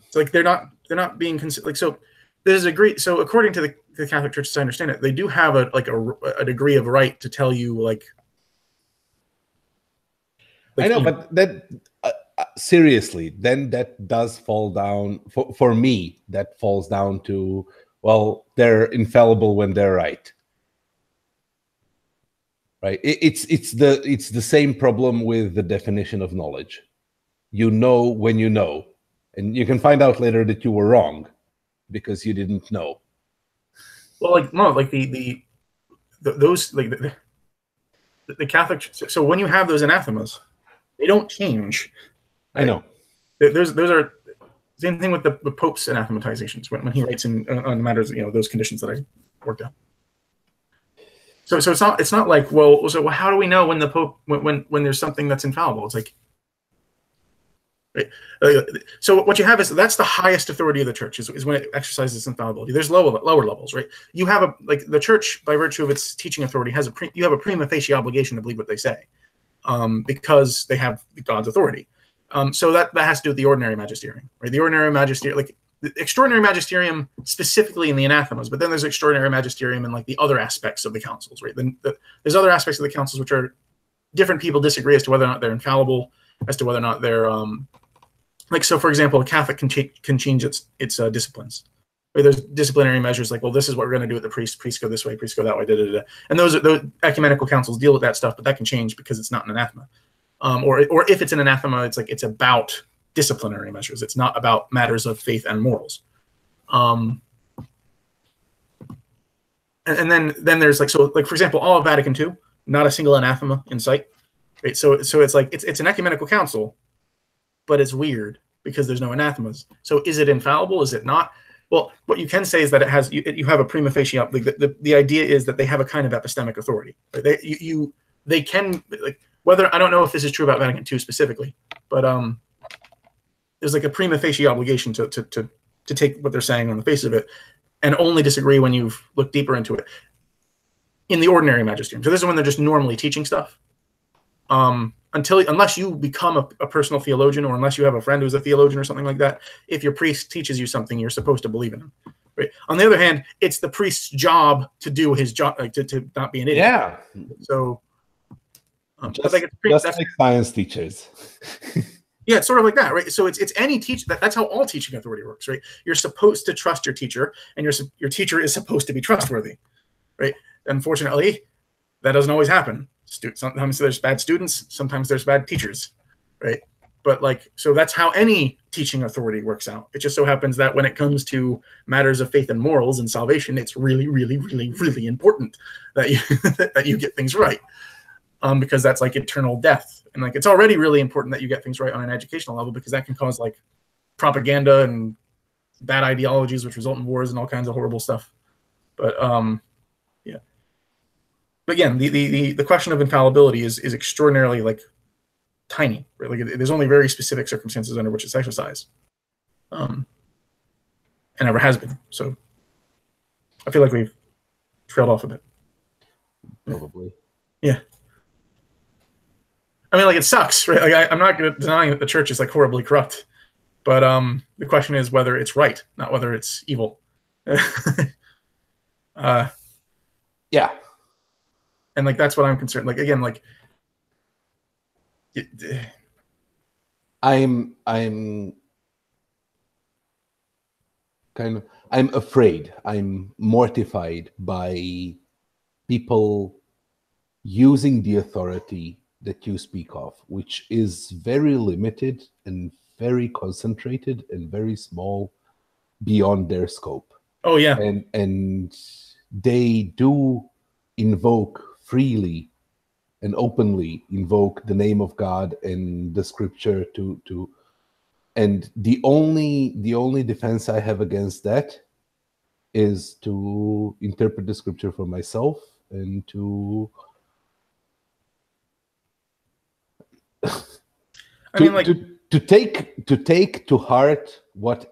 It's like they're not being like so. There's a degree. So according to the Catholic Church, as I understand it, they do have a degree of right to tell you like
I know, but that seriously, then that does fall down for me. That falls down to, well, they're infallible when they're right. Right? It's the same problem with the definition of knowledge. You know when you know, and you can find out later that you were wrong because you didn't know.
Well, like no, like the Catholic. So when you have those anathemas, they don't change.
Right? I know.
Those are same thing with the Pope's anathematizations when he writes on matters, those conditions that I worked out. So it's not like, well, how do we know when the Pope when there's something that's infallible? It's like, right? So what you have is that's the highest authority of the church is when it exercises infallibility. There's lower levels, right? You have the church, by virtue of its teaching authority, you have a prima facie obligation to believe what they say, because they have God's authority. So that has to do with the ordinary magisterium, right? The ordinary magisterium, like the extraordinary magisterium specifically in the anathemas, but then there's extraordinary magisterium in like the other aspects of the councils, right? Then there's other aspects of the councils which are different people disagree as to whether or not they're infallible, as to whether or not they're so for example, a Catholic can change its disciplines. Right? There's disciplinary measures like, well, this is what we're going to do with the priest. Priests go this way, priests go that way, And those ecumenical councils deal with that stuff, but that can change because it's not an anathema. or if it's an anathema, it's like it's about disciplinary measures. It's not about matters of faith and morals. And then there's like, so like, for example, all of Vatican II, not a single anathema in sight, right? So it's like it's an ecumenical council, but it's weird because there's no anathemas. So is it infallible? Is it not? Well, what you can say is that it has, you have a prima facie, like the idea is that they have a kind of epistemic authority. Right? They can, like, whether, I don't know if this is true about Vatican II specifically, but there's like a prima facie obligation to take what they're saying on the face of it and only disagree when you've looked deeper into it in the ordinary magisterium. So this is when they're just normally teaching stuff. Unless you become a personal theologian, or unless you have a friend who's a theologian or something like that, if your priest teaches you something, you're supposed to believe in him. Right. On the other hand, it's the priest's job to do his job, like to not be an idiot.
Yeah.
So
just like science teachers.
Yeah, it's sort of like that, right? So it's any teacher. That's how all teaching authority works, right? You're supposed to trust your teacher, and your teacher is supposed to be trustworthy, right? Unfortunately, that doesn't always happen. Sometimes there's bad students, sometimes there's bad teachers, right? But like, so that's how any teaching authority works out. It just so happens that when it comes to matters of faith and morals and salvation, it's really, really, really, really important that you that you get things right, because that's like eternal death. And like, it's already really important that you get things right on an educational level, because that can cause like propaganda and bad ideologies, which result in wars and all kinds of horrible stuff. But yeah. But again, the question of infallibility is extraordinarily like tiny, right? Like there's only very specific circumstances under which it's exercised, and ever has been. So I feel like we've trailed off a bit.
Probably.
Yeah. I mean, like, it sucks, right? Like, I'm not denying that the church is like horribly corrupt, but the question is whether it's right, not whether it's evil.
Yeah.
And like, that's what I'm concerned. Like, again, like,
I'm afraid, I'm mortified by people using the authority that you speak of, which is very limited and very concentrated and very small beyond their scope.
Oh yeah.
And they do invoke freely and openly invoke the name of God and the scripture to and the only defense I have against that is to interpret the scripture for myself and to take to heart what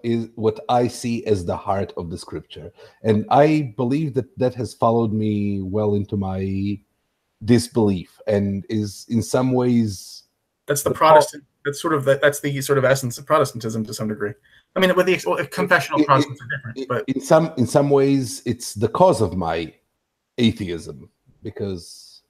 I see as the heart of the scripture. And I believe that has followed me well into my disbelief, and is in some ways
that's the Protestant. That's the sort of essence of Protestantism to some degree. I mean, with the confessional Protestants are different, but
in some ways it's the cause of my atheism, because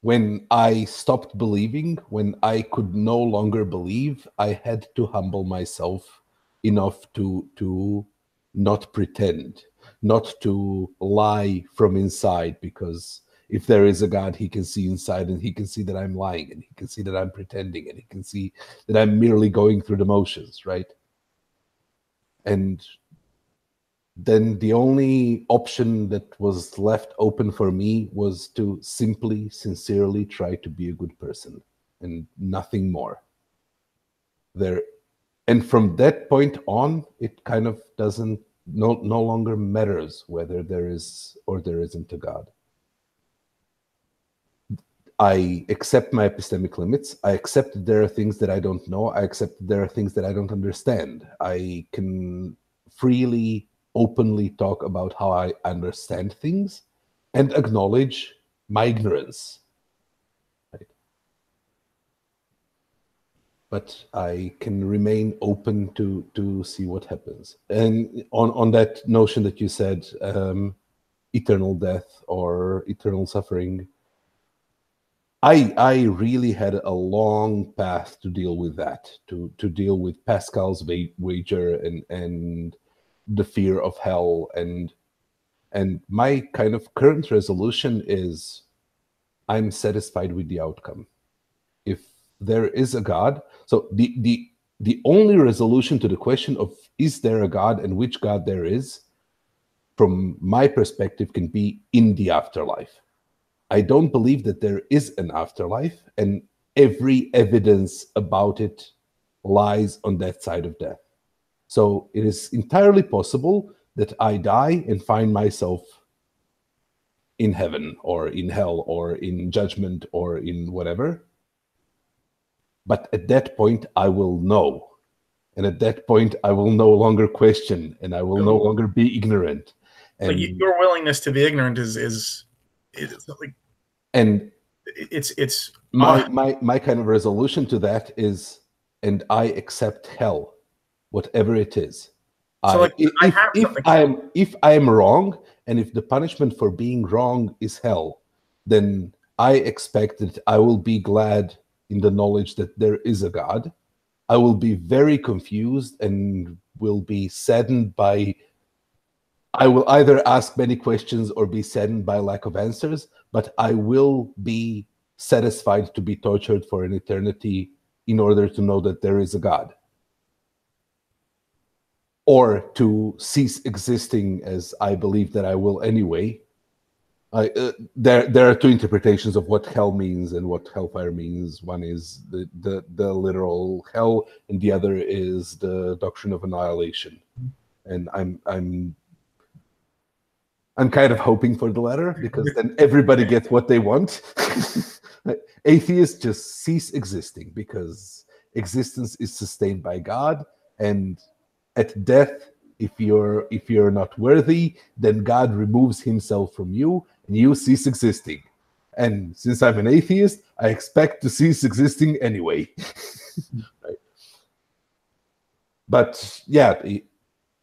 when I stopped believing, when I could no longer believe, I had to humble myself enough to not pretend, not to lie from inside, because if there is a God, he can see inside, and he can see that I'm lying, and he can see that I'm pretending, and he can see that I'm merely going through the motions, right? And then the only option that was left open for me was to simply, sincerely try to be a good person and nothing more. And from that point on, it kind of no longer matters whether there is or there isn't a God. I accept my epistemic limits. I accept that there are things that I don't know. I accept that there are things that I don't understand. I can freely, openly talk about how I understand things and acknowledge my ignorance. Right? But I can remain open to see what happens. And on that notion that you said, eternal death or eternal suffering, I really had a long path to deal with that, to deal with Pascal's wager and the fear of hell, and my kind of current resolution is I'm satisfied with the outcome. If there is a God, so the only resolution to the question of is there a God and which God there is, from my perspective, can be in the afterlife. I don't believe that there is an afterlife, and every evidence about it lies on that side of death. So it is entirely possible that I die and find myself in heaven or in hell or in judgment or in whatever. But at that point, I will know. And at that point, I will no longer question, and I will no longer be ignorant. And
like your willingness to be ignorant is like,
and
it's
my kind of resolution to that is, and I accept hell, whatever it is.
So like,
if I am wrong, and if the punishment for being wrong is hell, then I expect that I will be glad in the knowledge that there is a God. I will be very confused and will be saddened by, I will either ask many questions or be saddened by lack of answers, but I will be satisfied to be tortured for an eternity in order to know that there is a God. Or to cease existing, as I believe that I will anyway. There are two interpretations of what hell means and what hellfire means. One is the literal hell, and the other is the doctrine of annihilation. And I'm kind of hoping for the latter, because then everybody gets what they want. Atheists just cease existing because existence is sustained by God, and at death, if you're not worthy, then God removes himself from you and you cease existing. And since I'm an atheist, I expect to cease existing anyway. Right? But yeah,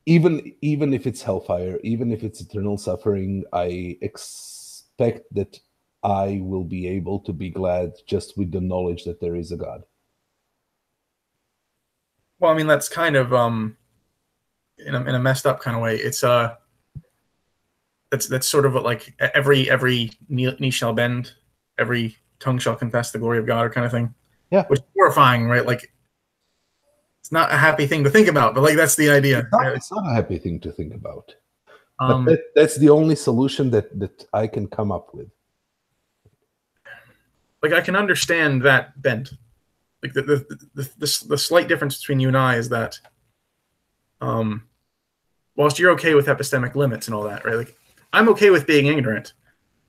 even if it's hellfire, even if it's eternal suffering, I expect that I will be able to be glad just with the knowledge that there is a God.
Well, I mean, that's kind of in a messed up kind of way. It's that's sort of what, like, every knee shall bend, every tongue shall confess the glory of God, or kind of thing.
Yeah,
which is horrifying, right? Like, it's not a happy thing to think about, but like, that's the idea.
It's not a happy thing to think about. But that's the only solution that I can come up with.
Like, I can understand that bent. Like, the slight difference between you and I is that, whilst you're okay with epistemic limits and all that, right? Like, I'm okay with being ignorant.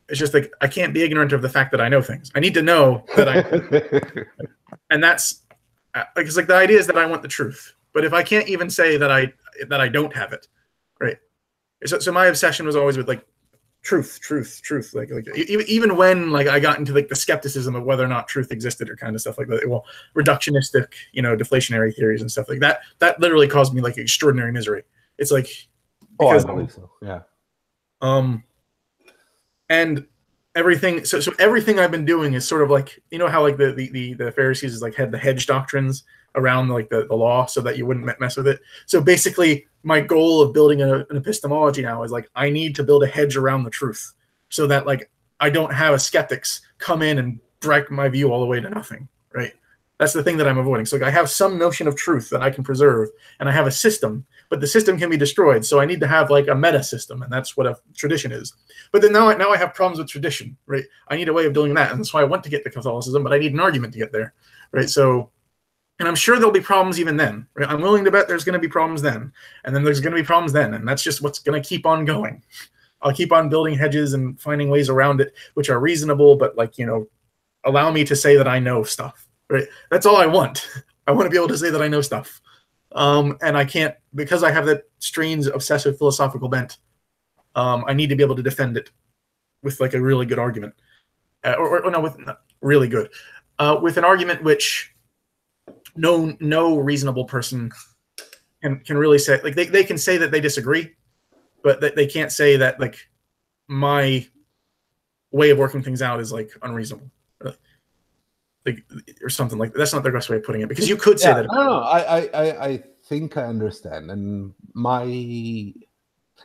It's just like, I can't be ignorant of the fact that I know things. I need to know that I, and that's like, it's like, the idea is that I want the truth, but if I can't even say that I don't have it, right? So my obsession was always with, like, truth. Like even when, like, I got into, like, the skepticism of whether or not truth existed, or kind of stuff like that. Well, reductionistic, deflationary theories and stuff like that. That literally caused me, like, extraordinary misery. It's like,
I believe so. Yeah.
And everything. So everything I've been doing is sort of like, how, like, the Pharisees like had the hedge doctrines around, like, the law, so that you wouldn't mess with it. So basically, my goal of building an epistemology now is, like, I need to build a hedge around the truth, so that, like, I don't have a skeptics come in and drag my view all the way to nothing, right? That's the thing that I'm avoiding. So, like, I have some notion of truth that I can preserve, and I have a system, but the system can be destroyed. So I need to have, like, a meta system, and that's what a tradition is. But then now I have problems with tradition, right? I need a way of doing that, and that's why I want to get to Catholicism, but I need an argument to get there, right? So, and I'm sure there'll be problems even then, right? I'm willing to bet there's going to be problems then, and then there's going to be problems then, and that's just what's going to keep on going. I'll keep on building hedges and finding ways around it, which are reasonable, but, like, allow me to say that I know stuff, right? That's all I want. I want to be able to say that I know stuff. And I can't, because I have that strange obsessive philosophical bent. I need to be able to defend it with, like, a really good argument, or no, with not really good, with an argument which no reasonable person can really say. Like, they can say that they disagree, but they can't say that, like, my way of working things out is, like, unreasonable, like, or something like that. That's not the best way of putting it, because you could say that.
No, I think I understand. And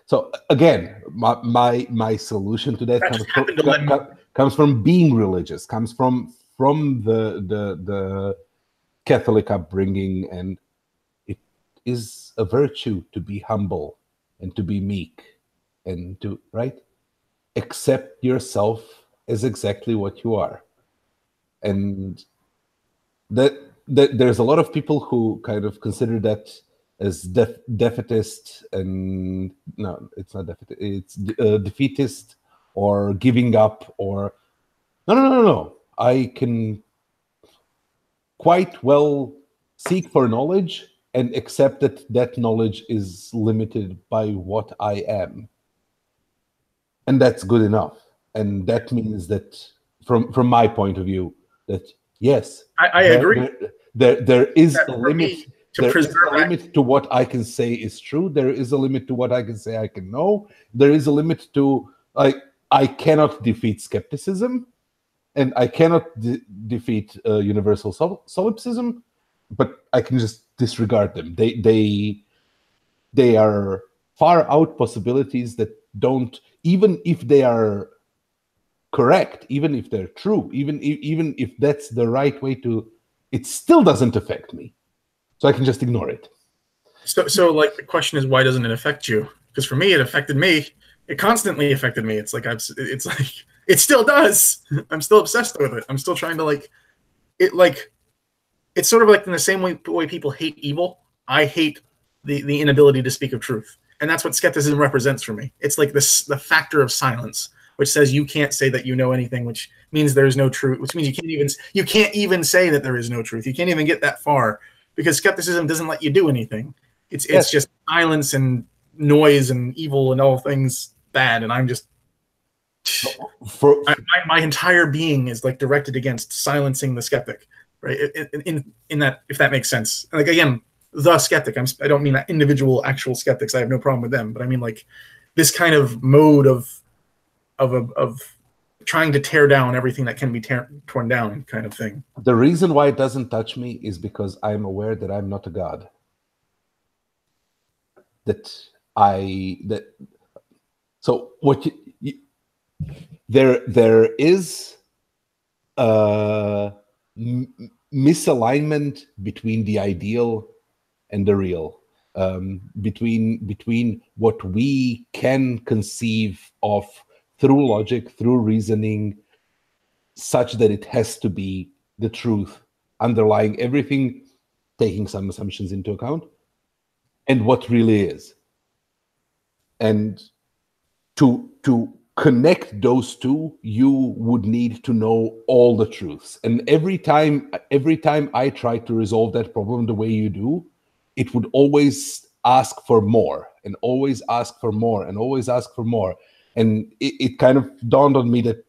so again, my solution to that comes from being religious, comes from the Catholic upbringing, and it is a virtue to be humble and to be meek and to accept yourself as exactly what you are. And that there's a lot of people who kind of consider that as defeatist, and no, it's not defeatist, it's defeatist or giving up, or no. I can quite well seek for knowledge and accept that that knowledge is limited by what I am. And that's good enough. And that means that from my point of view, that yes,
I agree.
There is
that
a limit. There is a limit to what I can say is true. There is a limit to what I can say I can know. There is a limit to I cannot defeat skepticism, and I cannot defeat universal solipsism, but I can just disregard them. They are far out possibilities that don't, even if they are correct, even if they're true, even if that's the right way to, it still doesn't affect me. So I can just ignore it.
So like the question is, why doesn't it affect you? Because for me, it affected me. It constantly affected me. It's like it still does. I'm still obsessed with it. I'm still trying to it's sort of like in the same way people hate evil. I hate the inability to speak of truth. And that's what skepticism represents for me. It's like the factor of silence, which says you can't say that you know anything, which means there is no truth, which means you can't even say that there is no truth. You can't even get that far, because skepticism doesn't let you do anything. It's just silence and noise and evil and all things bad. And I'm just my entire being is like directed against silencing the skeptic, right? In that, if that makes sense. Like, again, the skeptic. I don't mean that individual actual skeptics. I have no problem with them, but I mean like this kind of mode of trying to tear down everything that can be torn down, kind of thing.
The reason why it doesn't touch me is because I'm aware that I'm not a god. So what there is a misalignment between the ideal and the real, between what we can conceive of through logic, through reasoning, such that it has to be the truth underlying everything, taking some assumptions into account, and what really is. And to connect those two, you would need to know all the truths. And every time I try to resolve that problem the way you do, it would always ask for more, and always ask for more, and always ask for more. And it kind of dawned on me that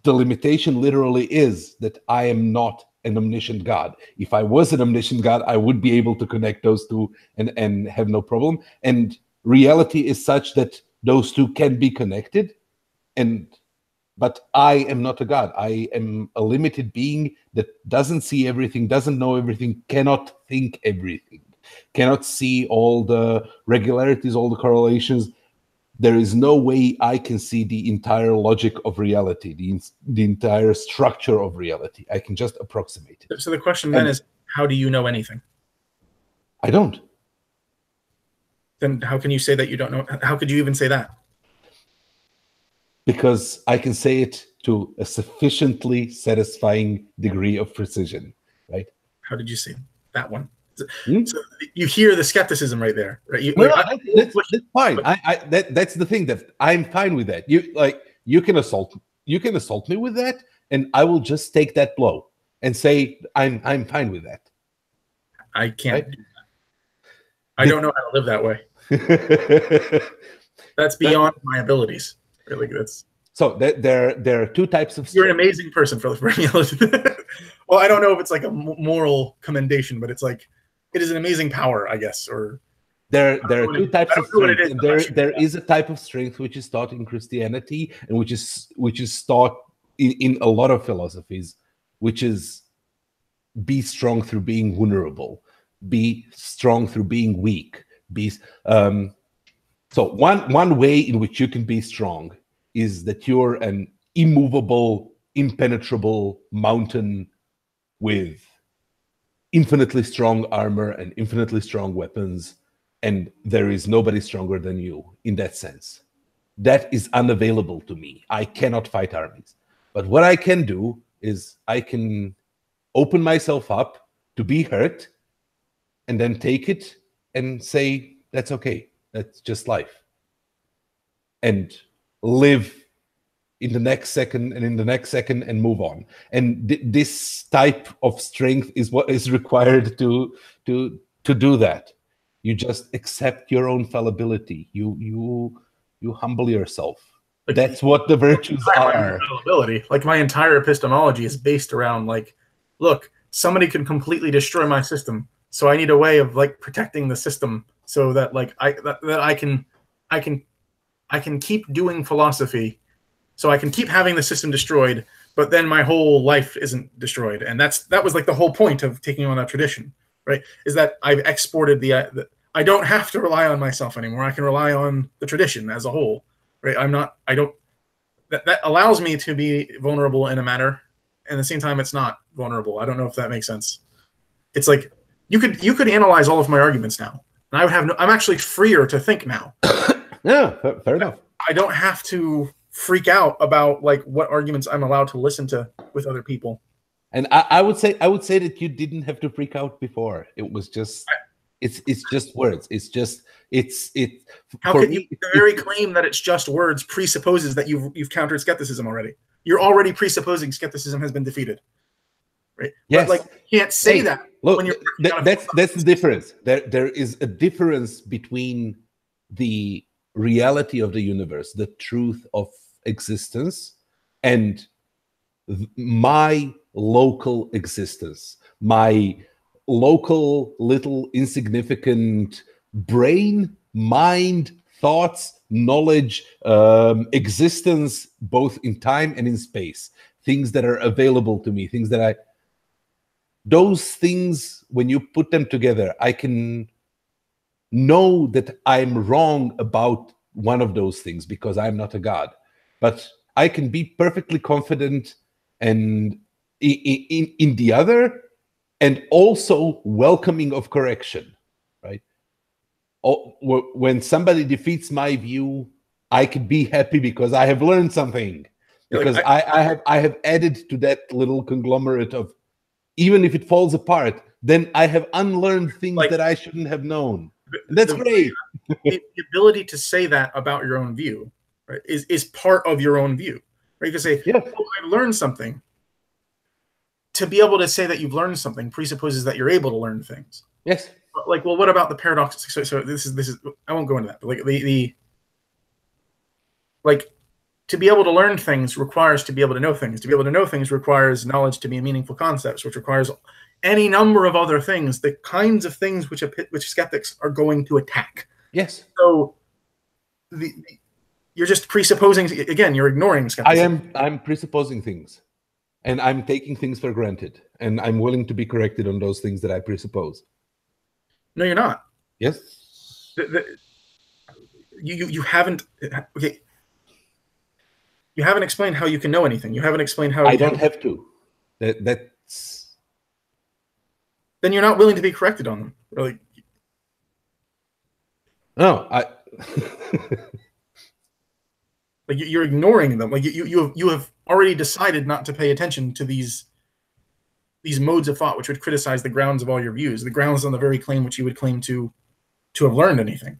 the limitation literally is that I am not an omniscient God. If I was an omniscient God, I would be able to connect those two and have no problem. And reality is such that those two can be connected. But I am not a God. I am a limited being that doesn't see everything, doesn't know everything, cannot think everything, cannot see all the regularities, all the correlations. There is no way I can see the entire logic of reality, the entire structure of reality. I can just approximate it.
So the question then is, how do you know anything?
I don't.
Then how can you say that you don't know? How could you even say that?
Because I can say it to a sufficiently satisfying degree of precision, right?
How did you say that one? So you hear the skepticism right there, right?
That's fine. That's the thing, that I'm fine with that. You can assault me with that, and I will just take that blow and say I'm fine with that.
I can't do that. I don't know how to live that way. That's beyond my abilities. Really,
so there are two types of.
You're an amazing person for being able to. Well, I don't know if it's like a moral commendation, but it's like it is an amazing power, I guess. Or
there are two types of strength. There is a type of strength which is taught in Christianity, and which is taught in a lot of philosophies, which is be strong through being vulnerable, be strong through being weak. So one way in which you can be strong is that you're an immovable, impenetrable mountain with infinitely strong armor and infinitely strong weapons, and there is nobody stronger than you in that sense. That is unavailable to me. I cannot fight armies. But what I can do is I can open myself up to be hurt and then take it and say, that's okay. That's just life. And live in the next second and in the next second and move on. And this type of strength is what is required to do that. You just accept your own fallibility. You humble yourself.
Like,
that's what the virtues are.
Like, my entire epistemology is based around, like, look, somebody can completely destroy my system, so I need a way of, like, protecting the system so that, like, I can keep doing philosophy, so I can keep having the system destroyed, but then my whole life isn't destroyed. And that was like the whole point of taking on that tradition, right? Is that I've exported the I don't have to rely on myself anymore. I can rely on the tradition as a whole, right? That allows me to be vulnerable in a manner, and at the same time, it's not vulnerable. I don't know if that makes sense. It's like you could analyze all of my arguments now, and I would have I'm actually freer to think now.
Yeah, fair enough.
I don't have to freak out about, like, what arguments I'm allowed to listen to with other people.
And I would say that you didn't have to freak out before. It was just it's just words. How
could you? The very claim that it's just words presupposes that you've countered skepticism already. You're already presupposing skepticism has been defeated, right?
Yes.
But, like, you can't say that.
Look,
when you're
that's the difference. There is a difference between the reality of the universe, the truth of existence, and my local existence, my local little insignificant brain, mind, thoughts, knowledge, existence, both in time and in space, things that are available to me, those things, when you put them together, I can know that I'm wrong about one of those things because I'm not a god. But I can be perfectly confident and in the other, and also welcoming of correction, right? When somebody defeats my view, I can be happy because I have learned something. Because like I have added to that little conglomerate of, even if it falls apart, then I have unlearned things that I shouldn't have known. That's great.
The ability to say that about your own view, right, is part of your own view. Right? You can say,
yeah,
oh, I learned something. To be able to say that you've learned something presupposes that you're able to learn things.
Yes.
But, like, well, what about the paradox? So this is I won't go into that. But, like to be able to learn things requires to be able to know things. To be able to know things requires knowledge to be meaningful concepts, which requires any number of other things, the kinds of things which skeptics are going to attack.
Yes.
So you're just presupposing, again, you're ignoring skepticism.
I'm presupposing things, and I'm taking things for granted, and I'm willing to be corrected on those things that I presuppose.
No, you're not.
Yes.
You haven't, okay. You haven't explained how you can know anything. You haven't explained how
I don't have to. That's.
Then you're not willing to be corrected on them. Really.
No,
like you're ignoring them. Like you have already decided not to pay attention to these modes of thought which would criticize the grounds of all your views, the grounds on the very claim which you would claim to have learned anything.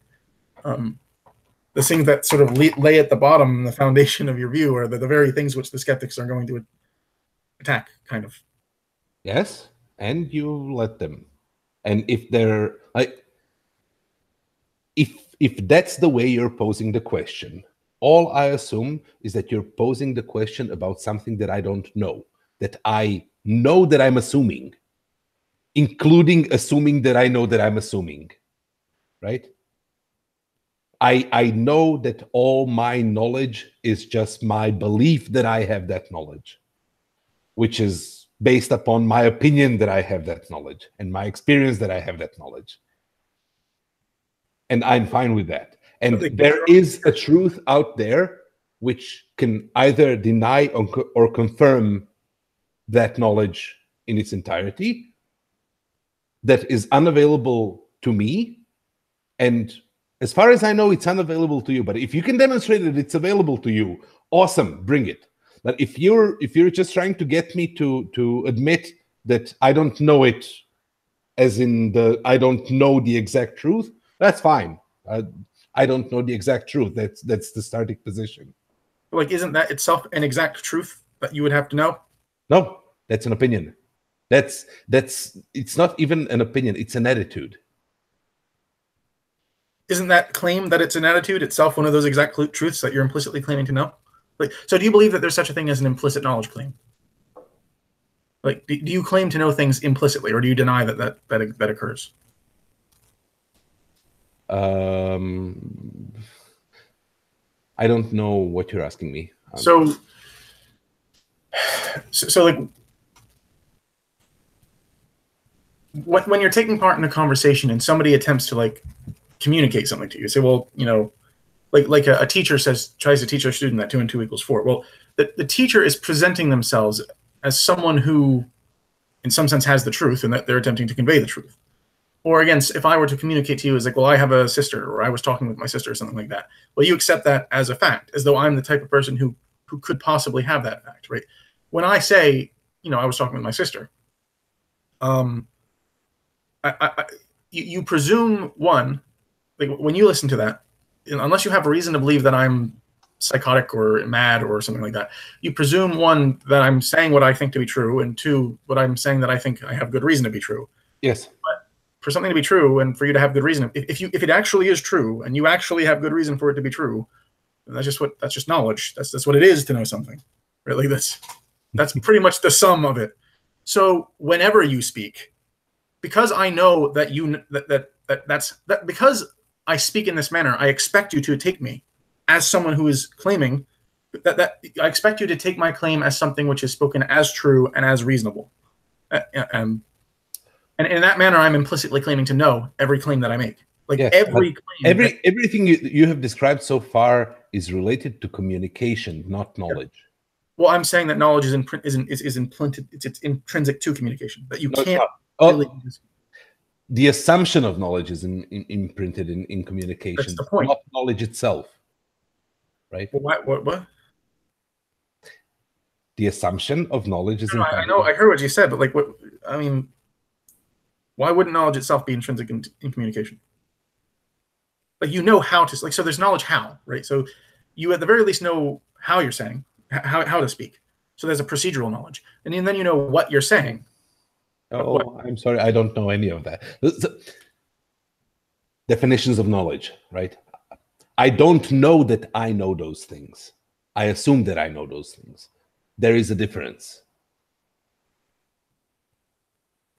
The things that sort of lay at the bottom, the foundation of your view, are the very things which the skeptics are going to attack, kind of.
Yes, and you let them. And if they're like, if that's the way you're posing the question, all I assume is that you're posing the question about something that I don't know, that I know that I'm assuming, including assuming that I know that I'm assuming, right? I know that all my knowledge is just my belief that I have that knowledge, which is based upon my opinion that I have that knowledge and my experience that I have that knowledge. And I'm fine with that. And there is a truth out there which can either deny or confirm that knowledge in its entirety, that is unavailable to me. And as far as I know, it's unavailable to you. But if you can demonstrate that it's available to you, awesome, bring it. But if you're just trying to get me to admit that I don't know it, as in I don't know the exact truth, that's fine. I don't know the exact truth. That's the starting position.
Like, isn't that itself an exact truth that you would have to know?
No, that's an opinion. It's not even an opinion. It's an attitude.
Isn't that claim that it's an attitude itself one of those exact truths that you're implicitly claiming to know? Like, so do you believe that there's such a thing as an implicit knowledge claim? Like, do you claim to know things implicitly, or do you deny that occurs?
I don't know what you're asking me.
So like, when you're taking part in a conversation and somebody attempts to like communicate something to you, say, well, you know, like a teacher tries to teach a student that 2 and 2 equals 4. Well, the teacher is presenting themselves as someone who, in some sense, has the truth, and that they're attempting to convey the truth. Or again, if I were to communicate to you as like, well, I have a sister, or I was talking with my sister, or something like that. Well, you accept that as a fact, as though I'm the type of person who could possibly have that fact, right? When I say, you know, I was talking with my sister, you presume, one, like when you listen to that, unless you have a reason to believe that I'm psychotic or mad or something like that, you presume, one, that I'm saying what I think to be true, and two, what I'm saying that I think I have good reason to be true.
Yes.
But for something to be true and for you to have good reason, if it actually is true and you actually have good reason for it to be true, then that's just knowledge. That's what it is to know something. Right? Like that's pretty much the sum of it. So whenever you speak, because I know that because I speak in this manner, I expect you to take me as someone who is claiming that I expect you to take my claim as something which is spoken as true and as reasonable. And in that manner, I'm implicitly claiming to know every claim that I make. Like, yes,
everything you have described so far is related to communication, not knowledge. Yeah.
Well, I'm saying that knowledge is implanted. It's intrinsic to communication. That you can't.
The assumption of knowledge is imprinted in communication.
That's the point.
Not knowledge itself, right?
Well, what?
The assumption of knowledge is.
I know. I heard what you said, but like, what? I mean, why wouldn't knowledge itself be intrinsic in communication? Like, you know how to, like, so there's knowledge how, right? So you at the very least know how you're saying, how to speak. So there's a procedural knowledge, and then you know what you're saying.
Oh, I'm sorry, I don't know any of that. Definitions of knowledge, right? I don't know that I know those things. I assume that I know those things. There is a difference.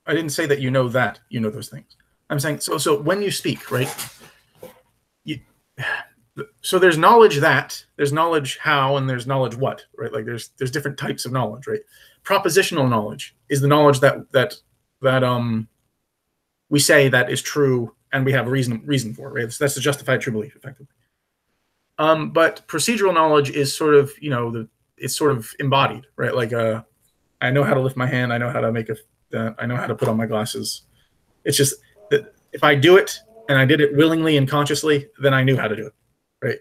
I didn't say that you know those things. I'm saying, so when you speak, right? So there's knowledge there's knowledge how, and there's knowledge what, right? Like there's different types of knowledge, right? Propositional knowledge is the knowledge that we say that is true and we have a reason for, right? That's the justified true belief, effectively. But procedural knowledge is sort of, it's sort of embodied, right? Like I know how to lift my hand, I know how to I know how to put on my glasses. It's just that if I do it and I did it willingly and consciously, then I knew how to do it, right?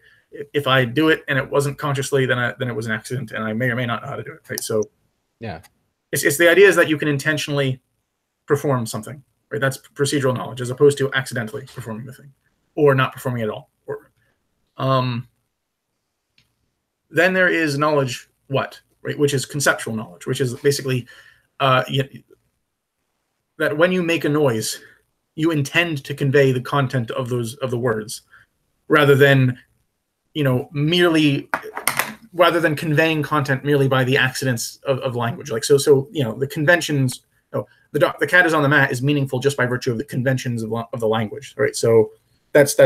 If I do it and it wasn't consciously, then it was an accident, and I may or may not know how to do it, right? So
yeah, it's
the idea is that you can intentionally perform something, right? That's procedural knowledge, as opposed to accidentally performing the thing or not performing at all. Or then there is knowledge what, right? Which is conceptual knowledge, which is basically that when you make a noise, you intend to convey the content of the words, rather than rather than conveying content merely by the accidents of language. Like so the conventions. The cat is on the mat is meaningful just by virtue of the conventions of the language, right? So that's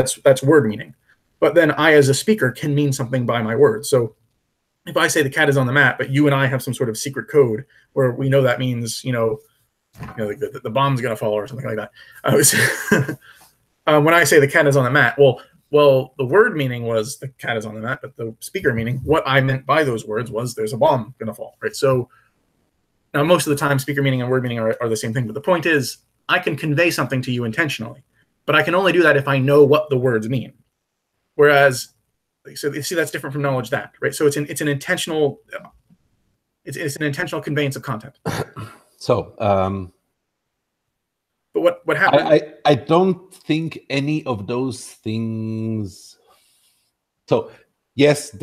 word meaning. But then I, as a speaker, can mean something by my words. So if I say the cat is on the mat, but you and I have some sort of secret code where we know that means the bomb's gonna fall or something like that. When I say the cat is on the mat, well, well, the word meaning was the cat is on the mat, but the speaker meaning, what I meant by those words was there's a bomb going to fall, right? So now most of the time, speaker meaning and word meaning are the same thing. But the point is, I can convey something to you intentionally, but I can only do that if I know what the words mean. Whereas, so you see, that's different from knowledge that, right? So it's an intentional, it's an intentional conveyance of content.
So,
but what happened?
I don't think any of those things. So yes,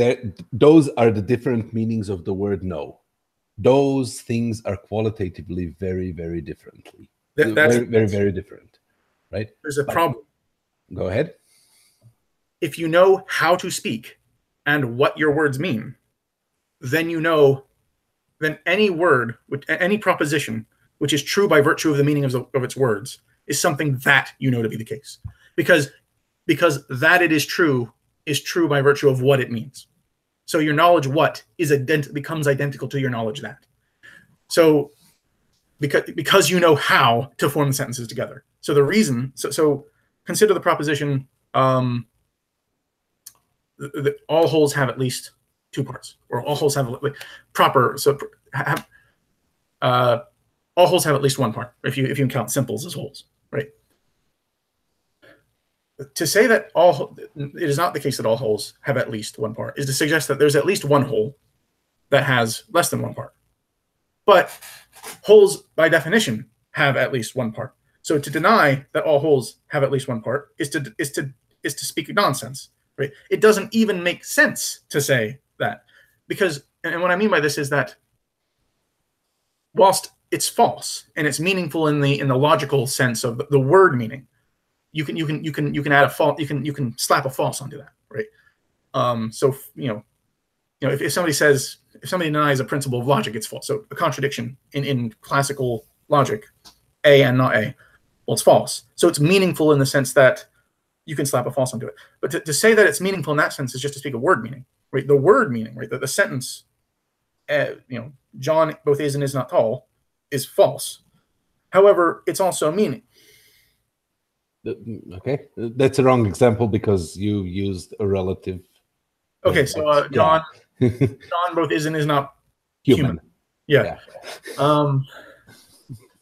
those are the different meanings of the word no. Those things are qualitatively very, very differently. That's very different, right?
There's a problem.
Go ahead.
If you know how to speak and what your words mean, then you know, then any word, any proposition, which is true by virtue of the meaning of its words, is something that you know to be the case. Because that it is true by virtue of what it means. So your knowledge what becomes identical to your knowledge that. So because you know how to form the sentences together. So the reason, so consider the proposition that all wholes have at least two parts, or all wholes have all wholes have at least one part, if you can count simples as wholes, right? To say that it is not the case that all wholes have at least one part is to suggest that there's at least one whole that has less than one part. But wholes, by definition, have at least one part. So to deny that all wholes have at least one part is to speak nonsense, right? It doesn't even make sense to say that, because, and what I mean by this is that whilst it's false and it's meaningful in the logical sense of the word meaning, you can add a false, you can slap a false onto that, right? So if somebody denies a principle of logic, it's false. So a contradiction in classical logic, A and not A, well, it's false. So it's meaningful in the sense that you can slap a false onto it. But to say that it's meaningful in that sense is just to speak a word meaning, right? The word meaning, right? The sentence, John both is and is not tall, is false. However, it's also meaning.
Okay, that's a wrong example because you used a relative.
Okay, so John, John both is and is not human. Yeah.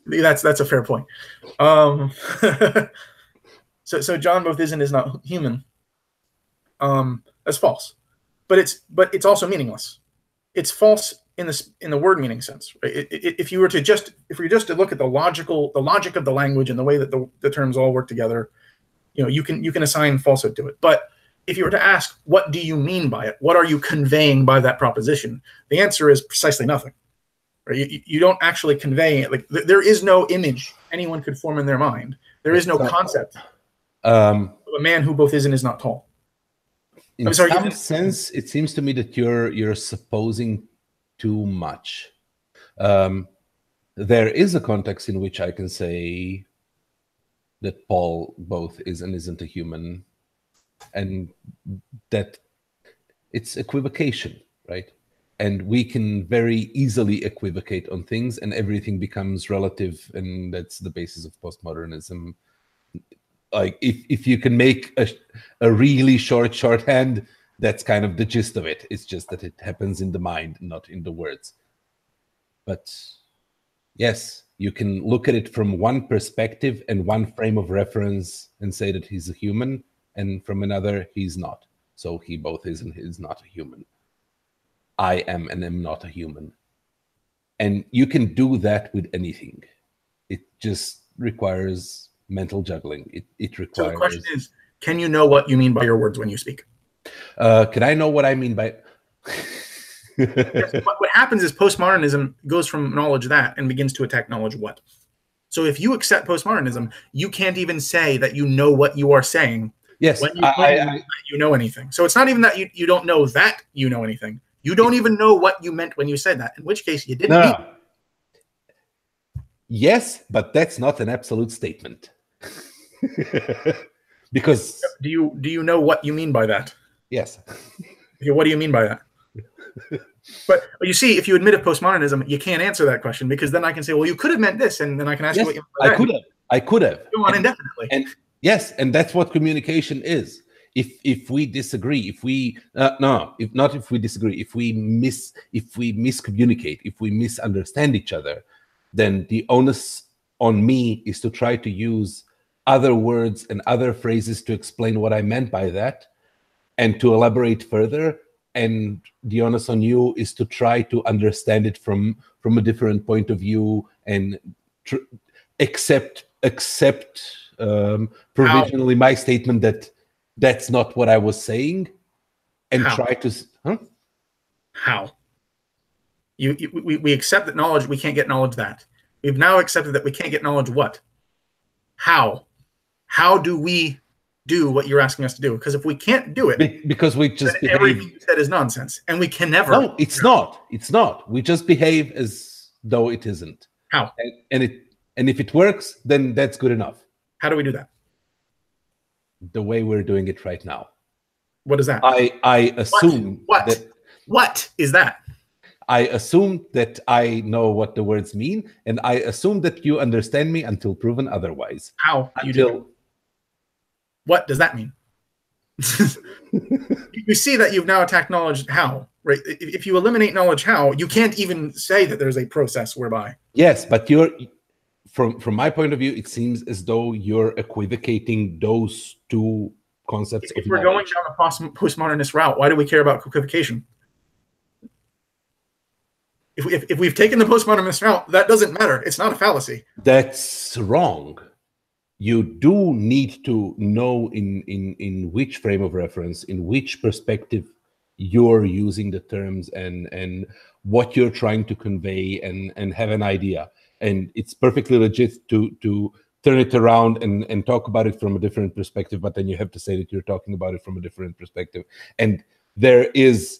That's a fair point. So John both is and is not human. That's false, but it's also meaningless. It's false in the word meaning sense, right? If you were just to look at the logic of the language and the way that the terms all work together, you can assign falsehood to it. But if you were to ask, what do you mean by it? What are you conveying by that proposition? The answer is precisely nothing. Right? You don't actually convey it. Like there is no image anyone could form in their mind. There is no concept of a man who both is and is not tall.
In some sense, it seems to me that you're supposing too much. There is a context in which I can say that Paul both is and isn't a human, and that it's equivocation, right? And we can very easily equivocate on things, and everything becomes relative, and that's the basis of postmodernism. Like if you can make a really shorthand, that's kind of the gist of it. It's just that it happens in the mind, not in the words. But yes, you can look at it from one perspective and one frame of reference and say that he's a human, and from another, he's not. So he both is and is not a human. I am and am not a human. And you can do that with anything. It just requires mental juggling. It requires... So
the question is, can you know what you mean by your words when you speak?
Can I know what I mean by...
Yes, what happens is postmodernism goes from knowledge that and begins to attack knowledge what. So if you accept postmodernism, you can't even say that you know what you are saying.
Yes,
when you know anything. So it's not even that you don't know that you know anything. You don't even know what you meant when you said that, in which case you didn't mean it.
Yes, but that's not an absolute statement. Because
do you know what you mean by that?
Yes.
Okay, what do you mean by that? But you see, if you admit of postmodernism, you can't answer that question, because then I can say, well, you could have meant this, and then I can ask you what you meant by that.
I could have.
Go on indefinitely.
And yes, and that's what communication is. If we disagree, if we if we disagree, if we miscommunicate, if we misunderstand each other, then the onus on me is to try to use other words and other phrases to explain what I meant by that, and to elaborate further. And the onus on you is to try to understand it from a different point of view and accept provisionally my statement that that's not what I was saying, and try to
How? We accept that knowledge, we can't get knowledge that. We've now accepted that we can't get knowledge what? How? How do we do what you're asking us to do? Because if we can't do it,
because we just behave,
everything you said is nonsense, and we can never.
No, it's not. It's not. We just behave as though it isn't.
How?
And if it works, then that's good enough.
How do we do that?
The way we're doing it right now.
What is that?
I assume
What is that?
I assume that I know what the words mean, and I assume that you understand me until proven otherwise.
How you do? What does that mean? You see that you've now attacked knowledge how, right? If you eliminate knowledge how, you can't even say that there's a process whereby.
Yes, but from my point of view, it seems as though you're equivocating those two concepts.
If we're going down a postmodernist route, why do we care about equivocation? If we've taken the postmodernist route, that doesn't matter. It's not a fallacy.
That's wrong. You do need to know in which frame of reference, in which perspective you're using the terms, and what you're trying to convey, and have an idea. And it's perfectly legit to turn it around and talk about it from a different perspective, but then you have to say that you're talking about it from a different perspective. And there is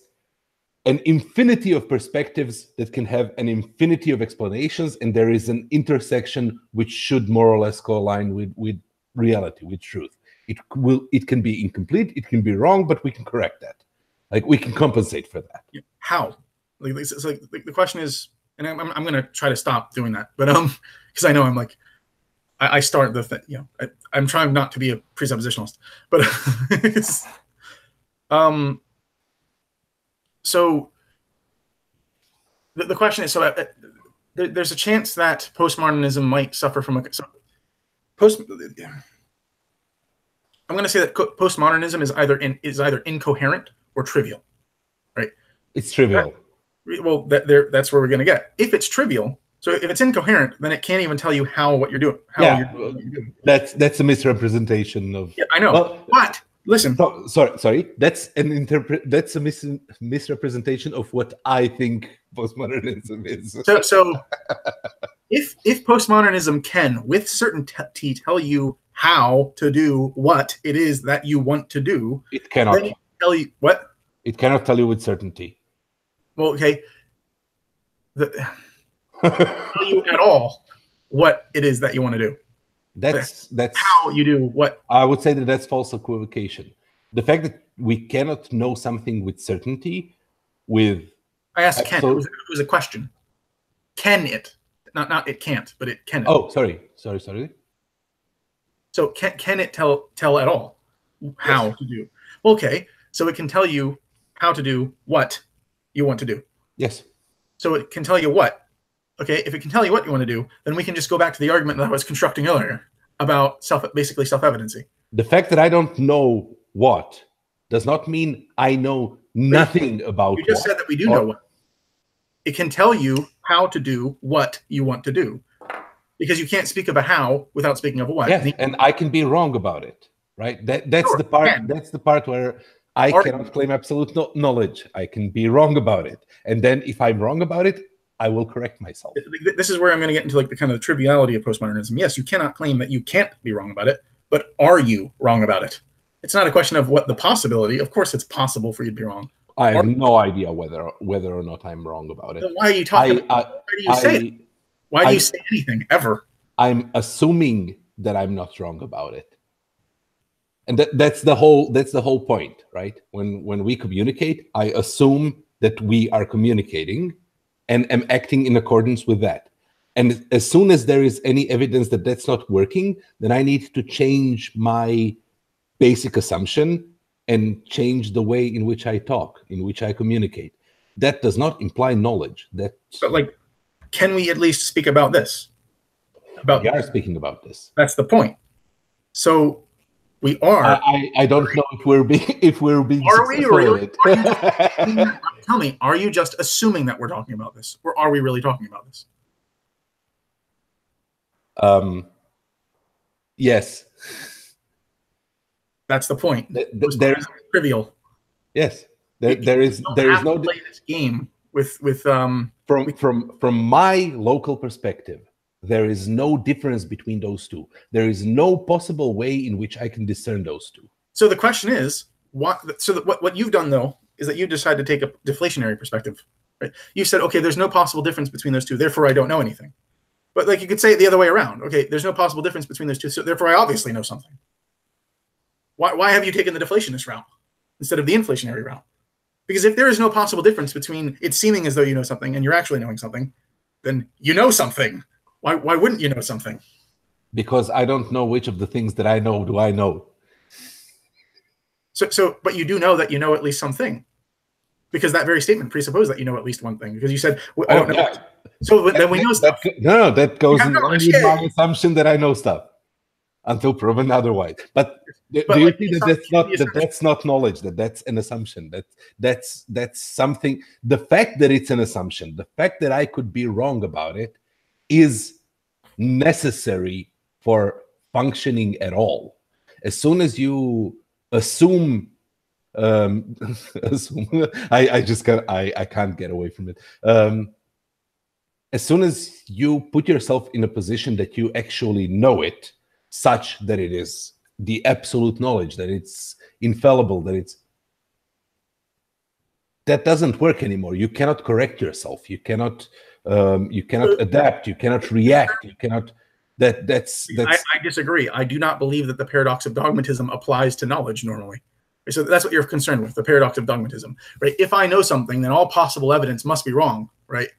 an infinity of perspectives that can have an infinity of explanations, and there is an intersection which should more or less co-align with reality, with truth. It can be incomplete, it can be wrong, but we can correct that. Like, we can compensate for that.
How? Like, it's like the question is, and I'm going to try to stop doing that, but because I know I'm like, I start the thing, I'm trying not to be a presuppositionalist, but it's, so the question is, there's a chance that postmodernism might suffer from I'm going to say that postmodernism is either incoherent or trivial, right?
It's trivial.
Well, that's where we're going to get. If it's trivial, so if it's incoherent, then it can't even tell you what you're doing. You're doing.
That's a misrepresentation of.
Yeah, I know.
Well,
but listen.
Sorry. That's a misrepresentation of what I think postmodernism is.
So if postmodernism can, with certainty, tell you how to do what it is that you want to do,
it cannot
then it tell you what.
It cannot tell you with certainty.
Well, okay. Tell you at all what it is that you want to do.
That's
how you do what.
I would say that's false equivocation. The fact that we cannot know something with certainty,
I asked Ken. It was a question. Can it? Not it can't, but it can.
Oh, sorry.
So can it tell at all how to do? Okay, so it can tell you how to do what you want to do.
Yes.
So it can tell you what. Okay, if it can tell you what you want to do, then we can just go back to the argument that I was constructing earlier about basically self-evidency.
The fact that I don't know what does not mean I know nothing about.
You just said that we do know what. It can tell you how to do what you want to do, because you can't speak of a how without speaking of a what.
Yes, and I can be wrong about it, right? That's sure, the part. That's the part where I cannot claim absolute knowledge. I can be wrong about it, and then if I'm wrong about it, I will correct myself.
This is where I'm going to get into like the kind of the triviality of postmodernism. Yes, you cannot claim that you can't be wrong about it, but are you wrong about it? It's not a question of what the possibility. Of course, it's possible for you to be wrong.
I have no idea whether or not I'm wrong about it.
Then why are you talking? Why do you say it? Why do you say anything ever?
I'm assuming that I'm not wrong about it, and that's the whole point, right? When we communicate, I assume that we are communicating, and am acting in accordance with that. And as soon as there is any evidence that that's not working, then I need to change my basic assumption and change the way in which I talk, in which I communicate. That does not imply knowledge.
But like, can we at least speak about this?
We are speaking about this.
That's the point. So we are.
I don't know if we're being
Are we really?
it.
Tell me, are you just assuming that we're talking about this, or are we really talking about this?
Yes.
That's the point.
There's
trivial.
Yes. There is no
play this game with
from my local perspective. There is no difference between those two. There is no possible way in which I can discern those two.
So the question is, what you've done though is that you decided to take a deflationary perspective, right? You said, okay, there's no possible difference between those two, therefore I don't know anything. But like you could say it the other way around. Okay, there's no possible difference between those two, so therefore I obviously know something. Why have you taken the deflationist route instead of the inflationary route? Because if there is no possible difference between it seeming as though you know something and you're actually knowing something, then you know something. Why wouldn't you know something?
Because I don't know which of the things that I know do I know.
But you do know that you know at least something, because that very statement presupposes that you know at least one thing. Because you said, I don't know. Yeah. So then we know stuff.
No, that goes in line with my assumption that I know stuff until proven otherwise. But do you think that that's not knowledge? That's an assumption. That's something. The fact that it's an assumption, the fact that I could be wrong about it, is necessary for functioning at all. As soon as you assume, I can't get away from it. As soon as you put yourself in a position that you actually know it, such that it is the absolute knowledge, that it's infallible, that doesn't work anymore. You cannot correct yourself. You cannot adapt. You cannot react. You cannot. That's.
I disagree. I do not believe that the paradox of dogmatism applies to knowledge normally. So that's what you're concerned with, the paradox of dogmatism, right? If I know something, then all possible evidence must be wrong, right?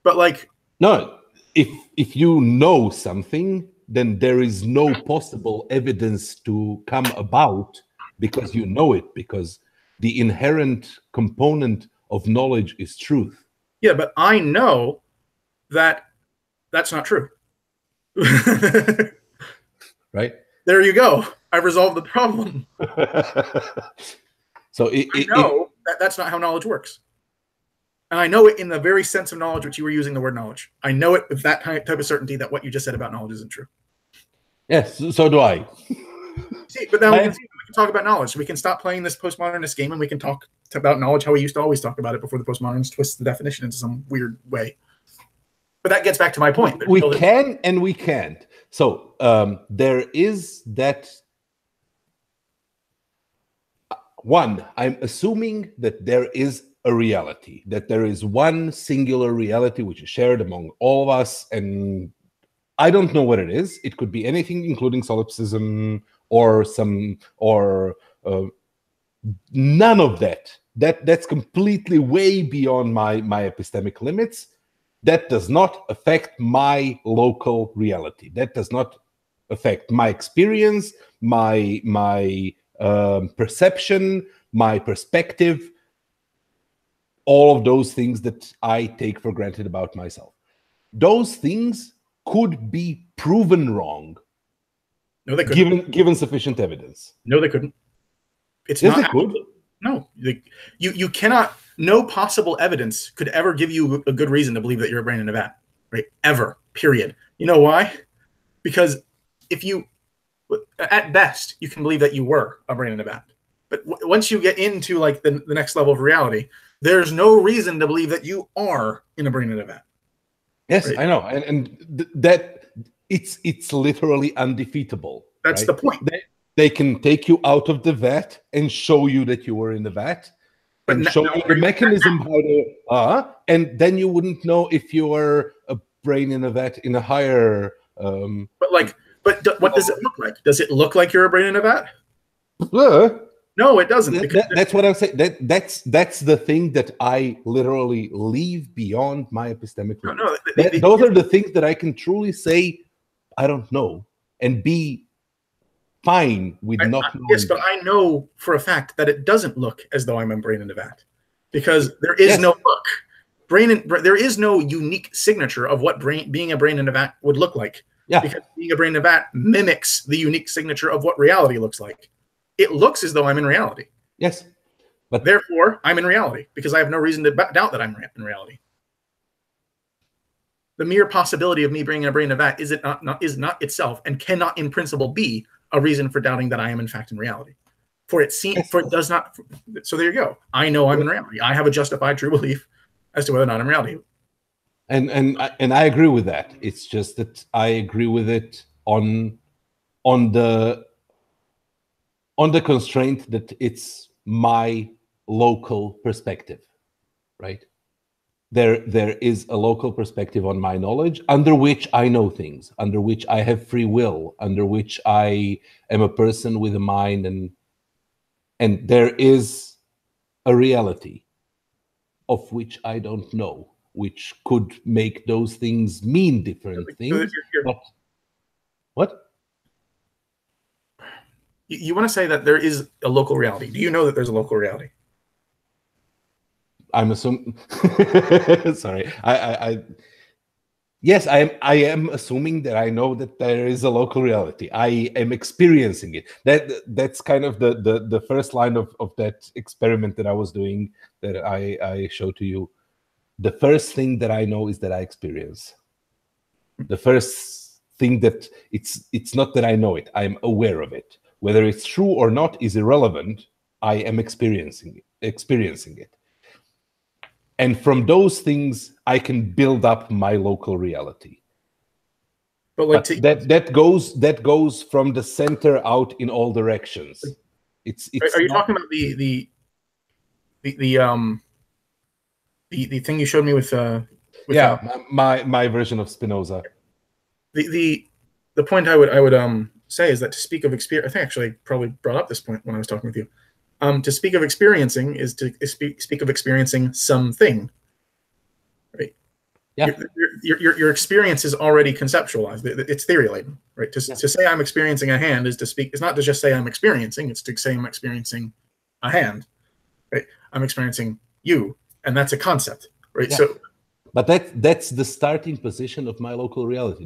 But like,
no, if you know something, then there is no possible evidence to come about because you know it, because the inherent component of knowledge is truth.
Yeah, but I know that that's not true.
Right?
There you go. I've resolved the problem.
So
I know that that's not how knowledge works. And I know it in the very sense of knowledge which you were using the word knowledge. I know it with that type of certainty that what you just said about knowledge isn't true.
Yes, so do I.
See, but now we can talk about knowledge. We can stop playing this postmodernist game and we can talk about knowledge how we used to always talk about it before the postmodernists twist the definition into some weird way. But that gets back to my point.
We can and we can't. So there is that. One, I'm assuming that there is a reality, that there is one singular reality which is shared among all of us, and I don't know what it is. It could be anything, including solipsism or none of that. That's completely way beyond my epistemic limits. That does not affect my local reality. That does not affect my experience, my perception, my perspective, all of those things that I take for granted about myself. Those things could be proven wrong.
No, they couldn't.
Given sufficient evidence.
No, they couldn't. It's
yes,
not.
They could.
No, you cannot. No possible evidence could ever give you a good reason to believe that you're a brain in a vat, right? Ever. Period. You know why? Because if you, at best, you can believe that you were a brain in a vat. But once you get into like the next level of reality, there's no reason to believe that you are in a brain in a vat.
Yes, right? I know, and that it's literally undefeatable.
That's
right?
the point.
They can take you out of the vat and show you that you were in the vat, and show you the mechanism how to. And then you wouldn't know if you were a brain in a vat in a higher.
But what does it look like? Does it look like you're a brain in a vat? No, it doesn't.
That's what I'm saying. That's the thing that I literally leave beyond my epistemic limits. Those are the things that I can truly say I don't know and be fine with not knowing.
Yes, but I know for a fact that it doesn't look as though I'm a brain in a vat, because there is no look. There is no unique signature of what being a brain in a vat would look like.
Yeah.
Because being a brain in a vat mimics the unique signature of what reality looks like. It looks as though I'm in reality.
Yes. But
therefore, I'm in reality, because I have no reason to doubt that I'm in reality. The mere possibility of me bringing a brain in a vat is not itself, and cannot in principle be a reason for doubting that I am in fact in reality. For it does not. So there you go. I know I'm in reality. I have a justified true belief as to whether or not I'm in reality.
And I agree with that. It's just that I agree with it on the constraint that it's my local perspective, right? There is a local perspective on my knowledge, under which I know things, under which I have free will, under which I am a person with a mind, and there is a reality of which I don't know, which could make those things mean different things. But what?
You want to say that there is a local reality. Do you know that there's a local reality?
I'm assuming. Sorry, yes, I am assuming that I know that there is a local reality. I am experiencing it. That's kind of the first line of that experiment that I was doing, that I showed to you. The first thing that I know is that I experience. The first thing that it's not that I know it. I am aware of it. Whether it's true or not is irrelevant. I am experiencing it. And from those things, I can build up my local reality. But that goes from the center out in all directions. It's
are you talking about the thing you showed me with
my version of Spinoza?
The point I would say is that to speak of experience, I think actually I probably brought up this point when I was talking with you. To speak of experiencing is to speak of experiencing something, right?
Yeah.
Your experience is already conceptualized. It's theory laden, right? To say I'm experiencing a hand is to speak. It's not to just say I'm experiencing. It's to say I'm experiencing a hand, right? I'm experiencing you, and that's a concept, right?
Yeah.
So,
but that's the starting position of my local reality.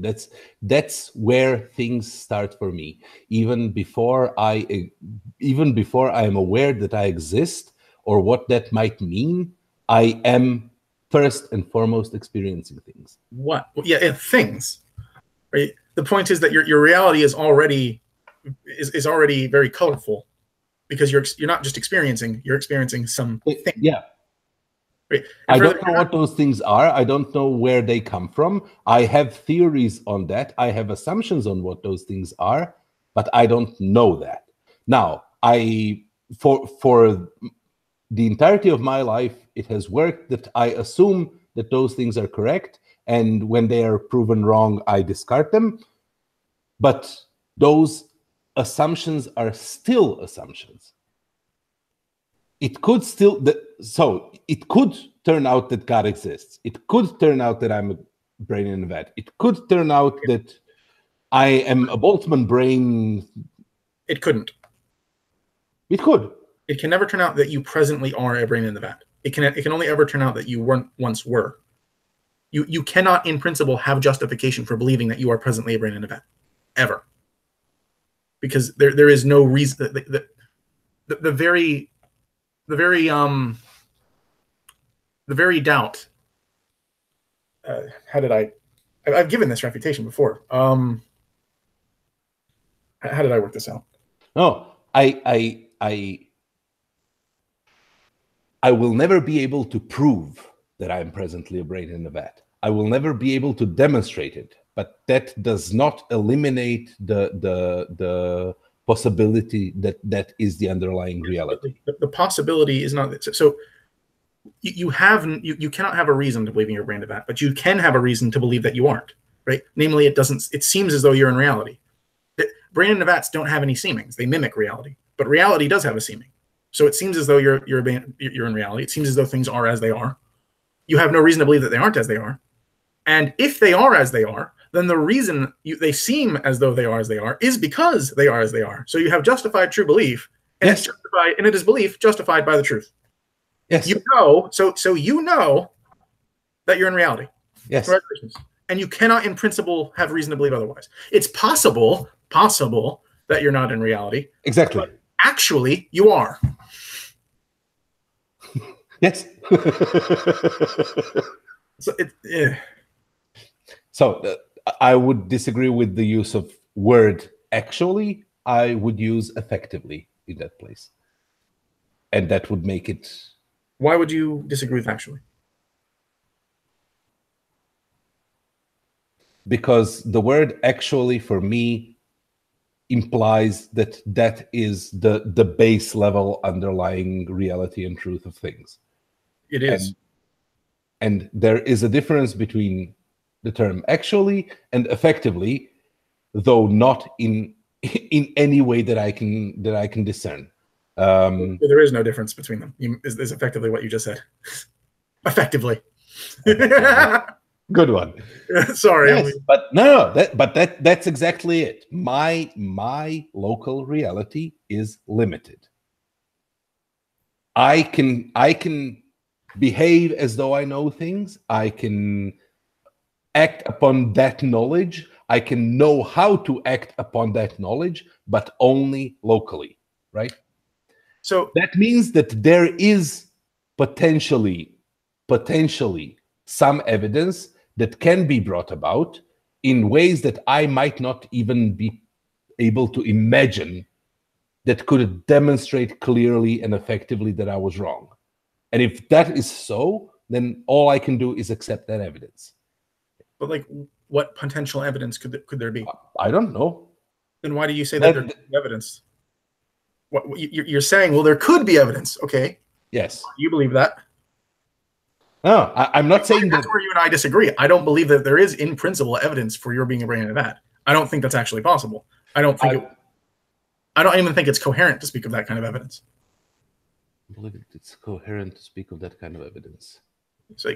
That's where things start for me. Even before I am aware that I exist or what that might mean, I am first and foremost experiencing things.
What? Yeah, things. Right. The point is that your reality is already very colorful, because you're not just experiencing. You're experiencing something.
Yeah.
Right.
I don't know what those things are. I don't know where they come from. I have theories on that. I have assumptions on what those things are, but I don't know that. Now, for the entirety of my life, it has worked that I assume that those things are correct, and when they are proven wrong, I discard them. But those assumptions are still assumptions. It could turn out that God exists. It could turn out that I'm a brain in a vat. It could turn out that I am a Boltzmann brain.
It couldn't.
It could.
It can never turn out that you presently are a brain in the vat. It can only ever turn out that you once were. You cannot, in principle, have justification for believing that you are presently a brain in a vat, ever. Because there is no reason. The very doubt. I've given this refutation before. How did I work this out?
No, I will never be able to prove that I am presently a brain in a vat. I will never be able to demonstrate it, but that does not eliminate the possibility that is the underlying reality.
The possibility is not so. You cannot have a reason to believe in your brain in a vat, but you can have a reason to believe that you aren't. Right? Namely, it seems as though you're in reality. Brain in a vats don't have any seemings; they mimic reality, but reality does have a seeming. So it seems as though you're in reality. It seems as though things are as they are. You have no reason to believe that they aren't as they are. And if they are as they are, then the reason they seem as though they are as they are is because they are as they are. So you have justified true belief, and
Yes.
it's justified, and it is belief justified by the truth.
Yes.
You know, so you know that you're in reality.
Yes.
Congratulations. And you cannot, in principle, have reason to believe otherwise. It's possible that you're not in reality.
Exactly.
But actually, you are.
Yes.
So
So I would disagree with the use of word actually. I would use effectively in that place. And that would make it.
Why would you disagree with actually?
Because the word actually for me implies that that is the base level underlying reality and truth of things.
It is.
And there is a difference between the term actually and effectively, though not in any way that I can discern.
There is no difference between them. Is effectively what you just said. Effectively.
Good one.
Sorry.
Yes, but no, that's exactly it. My local reality is limited. I can behave as though I know things. I can act upon that knowledge. I can know how to act upon that knowledge, but only locally, right?
So
that means that there is potentially some evidence that can be brought about in ways that I might not even be able to imagine that could demonstrate clearly and effectively that I was wrong. And if that is so, then all I can do is accept that evidence.
But like, what potential evidence could there be?
I don't know.
Then why do you say that there's evidence? What you're saying? Well, there could be evidence. Okay.
Yes.
You believe that?
No, I'm not saying
that's where you and I disagree. I don't believe that there is, in principle, evidence for your being a brain of that. I don't think that's actually possible. I don't even think it's coherent to speak of that kind of evidence.
I believe it's coherent to speak of that kind of evidence.
So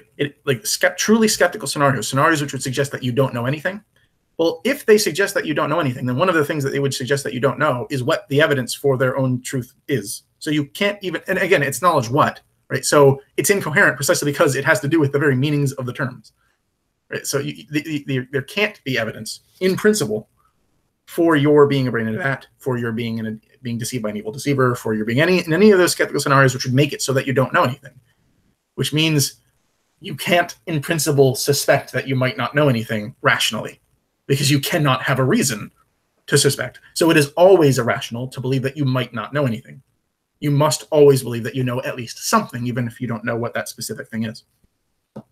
truly skeptical scenarios which would suggest that you don't know anything. Well, if they suggest that you don't know anything, then one of the things that they would suggest that you don't know is what the evidence for their own truth is. So you can't even, and again, it's knowledge what, right? So it's incoherent precisely because it has to do with the very meanings of the terms, right? So there can't be evidence in principle for your being a brain in a vat, for your being being deceived by an evil deceiver, for your being in any of those skeptical scenarios which would make it so that you don't know anything, which means you can't, in principle, suspect that you might not know anything rationally, because you cannot have a reason to suspect. So it is always irrational to believe that you might not know anything. You must always believe that you know at least something, even if you don't know what that specific thing is. Oh,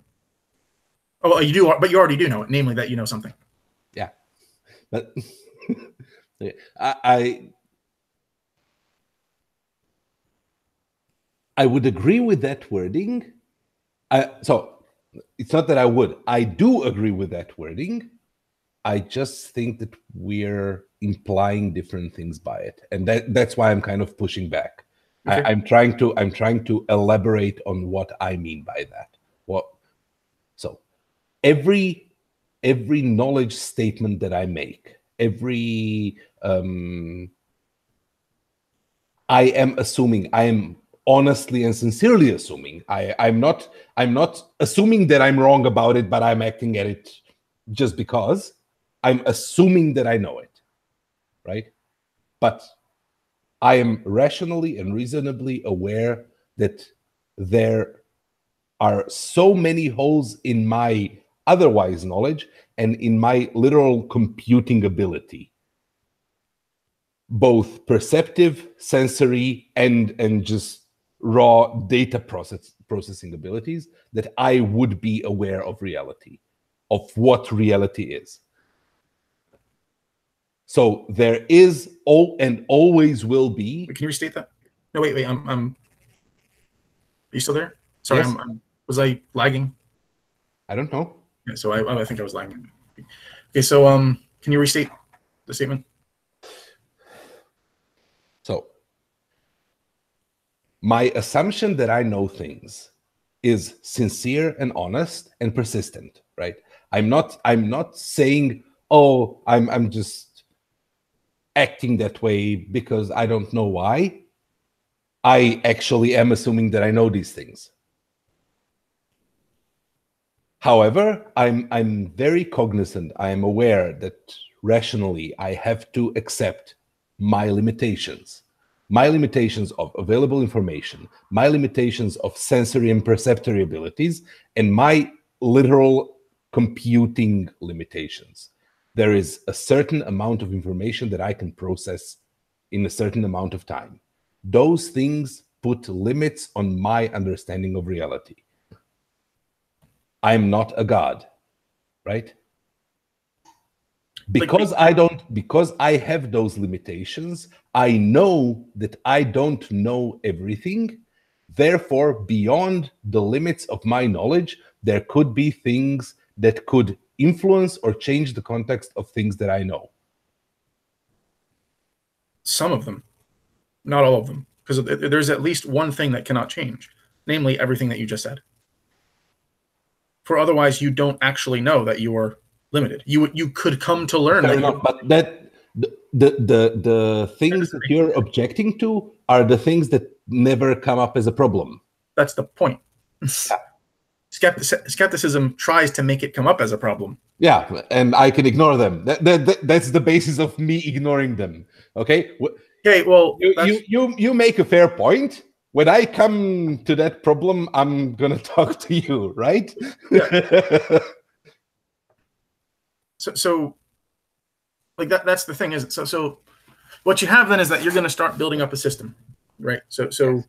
well, you do, but you already do know it, namely that you know something.
Yeah, but I would agree with that wording. So it's not that I do agree with that wording. I just think that we're implying different things by it, and that's why I'm kind of pushing back. Okay. I'm trying to elaborate on what I mean by that. So every knowledge statement that I make, I am assuming, I am honestly and sincerely assuming. I'm not assuming that I'm wrong about it, but I'm acting at it just because. I'm assuming that I know it, right? But I am rationally and reasonably aware that there are so many holes in my otherwise knowledge and in my literal computing ability, both perceptive, sensory, and just raw data processing abilities, that I would be aware of reality, of what reality is. So there is and always will be.
Can you restate that? No, wait. Are you still there? Sorry,
yes.
Was I lagging?
I don't know.
Yeah, so I think I was lagging. Okay, so can you restate the statement?
So my assumption that I know things is sincere and honest and persistent, right? I'm not saying, oh, I'm just acting that way because I don't know why. I actually am assuming that I know these things. However, I'm very cognizant. I am aware that rationally I have to accept my limitations of available information, my limitations of sensory and perceptory abilities, and my literal computing limitations. There is a certain amount of information that I can process in a certain amount of time. Those things put limits on my understanding of reality. I'm not a god, right? Because I have those limitations, I know that I don't know everything. Therefore, beyond the limits of my knowledge, there could be things that could influence or change the context of things that I know.
Some of them, not all of them, because there's at least one thing that cannot change, namely everything that you just said. For otherwise, you don't actually know that you are limited. You could come to learn
Fair
that.
Enough, but that the things that you're objecting to are the things that never come up as a problem.
That's the point. Skepticism tries to make it come up as a problem.
Yeah, and I can ignore them. That's the basis of me ignoring them. Okay.
Okay. Well,
you make a fair point. When I come to that problem, I'm gonna talk to you, right?
Yeah. So like that's the thing, is so what you have then is that you're going to start building up a system, right? So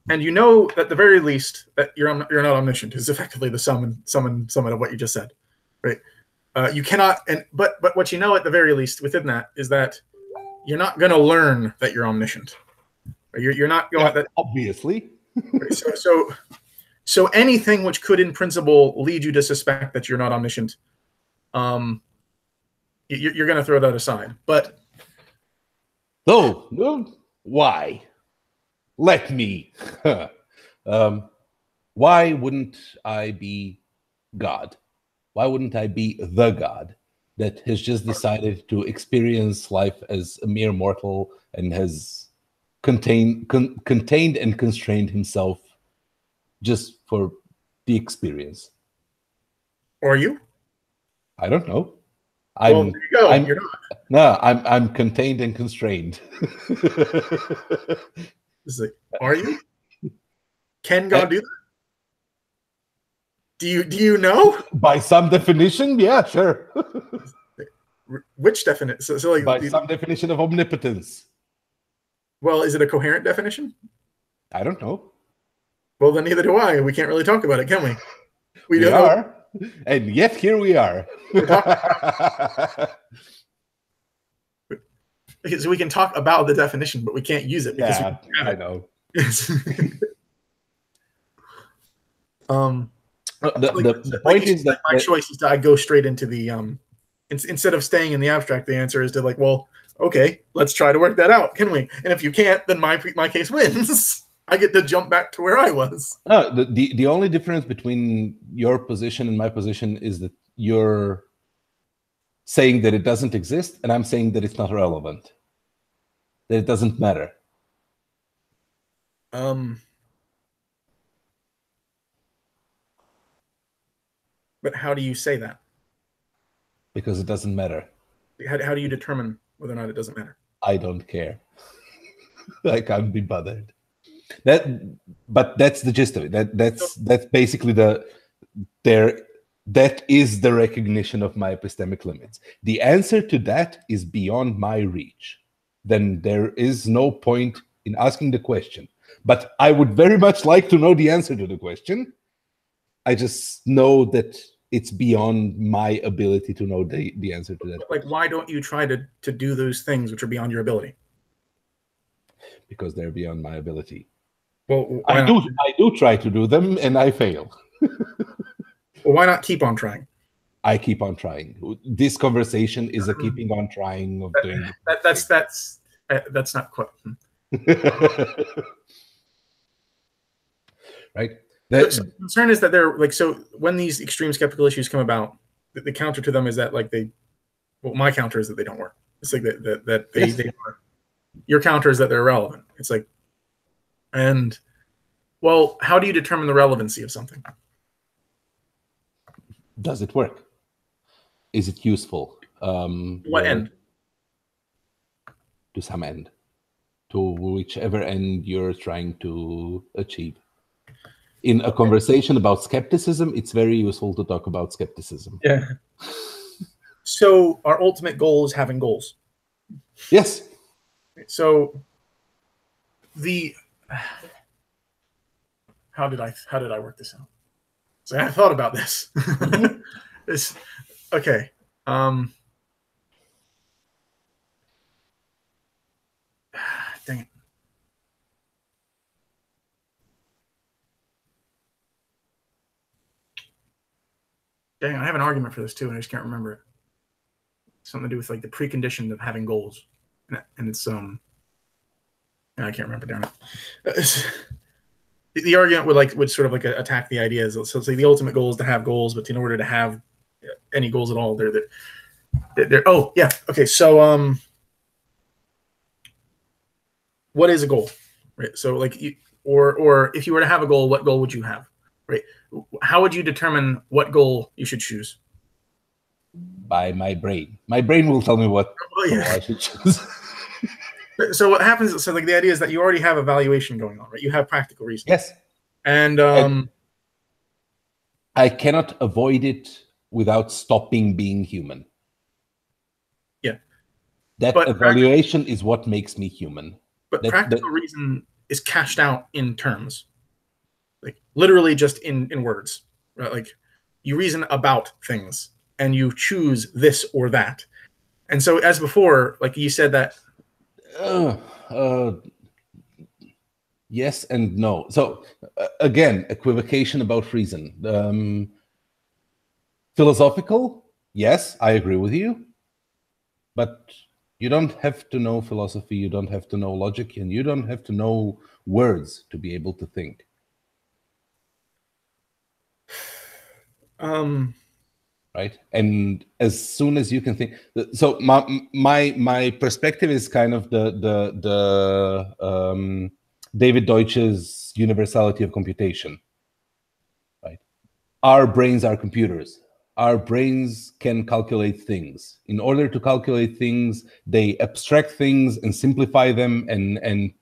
and you know at the very least that you're not omniscient is effectively the sum of what you just said, right? You cannot, but what you know at the very least within that is that you're not going to learn that you're omniscient. You're not going that
obviously.
Right? So anything which could in principle lead you to suspect that you're not omniscient, you're going to throw that aside. But
why? Let me. Why wouldn't I be God? Why wouldn't I be the God that has just decided to experience life as a mere mortal and has contained and constrained himself just for the experience?
Or are you?
I don't know.
Well, there you go. You're not.
No, I'm contained and constrained.
It's like, are you? Can God do that? Do you know?
By some definition, yeah, sure.
Which definition? So like
by some definition of omnipotence.
Well, is it a coherent definition?
I don't know.
Well, then neither do I. We can't really talk about it, can we?
We don't are. And yet here we are.
So we can talk about the definition, but we can't use it because
I know. The point is that
my choice is to go straight into the instead of staying in the abstract. The answer is to like, well, okay, let's try to work that out, can we? And if you can't, then my case wins. I get to jump back to where I was.
No, the only difference between your position and my position is that you're saying that it doesn't exist, and I'm saying that it's not relevant, that it doesn't matter.
But how do you say that?
Because it doesn't matter.
How do you determine whether or not it doesn't matter?
I don't care. I can't be bothered. But that's the gist of it. That's basically that is the recognition of my epistemic limits. The answer to that is beyond my reach. Then there is no point in asking the question. But I would very much like to know the answer to the question. I just know that it's beyond my ability to know the answer to that.
Like, why don't you try to do those things which are beyond your ability?
Because they're beyond my ability.
Well,
I do try to do them, and I fail.
Well, why not keep on trying?
I keep on trying. This conversation is a keeping on trying of doing.
That's not quite
right.
So the concern is that they're like, so when these extreme skeptical issues come about, the counter to them is that like my counter is that they don't work. It's like that they are. Your counter is that they're irrelevant. It's like, and well, how do you determine the relevancy of something?
Does it work? Is it useful?
What end?
To some end, to whichever end you're trying to achieve. In a conversation about skepticism, it's very useful to talk about skepticism.
Yeah. So our ultimate goal is having goals.
Yes.
So how did I work this out? So I thought about this. Okay. Dang it. Dang, I have an argument for this too, and I just can't remember it. Something to do with like the precondition of having goals, and it's I can't remember. Damn it. The argument would sort of like attack the ideas. So it's like the ultimate goal is to have goals, but in order to have any goals at all, they're oh yeah, okay. So what is a goal, right? So like or if you were to have a goal, what goal would you have, right? How would you determine what goal you should choose?
By my brain. My brain will tell me what goal I should choose.
So what happens is, so like the idea is that you already have evaluation going on, right? You have practical reasons.
Yes.
And
I cannot avoid it without stopping being human.
Yeah.
That evaluation is what makes me human.
But practical reason is cashed out in terms. Like literally just in words. Right? Like you reason about things and you choose this or that. And so as before, like you said that
yes and no. So again, equivocation about reason. Philosophical, yes, I agree with you. But you don't have to know philosophy, you don't have to know logic, and you don't have to know words to be able to think. Right? And as soon as you can think, so my perspective is kind of the David Deutsch's universality of computation. Right? Our brains are computers. Our brains can calculate things. In order to calculate things, they abstract things and simplify them and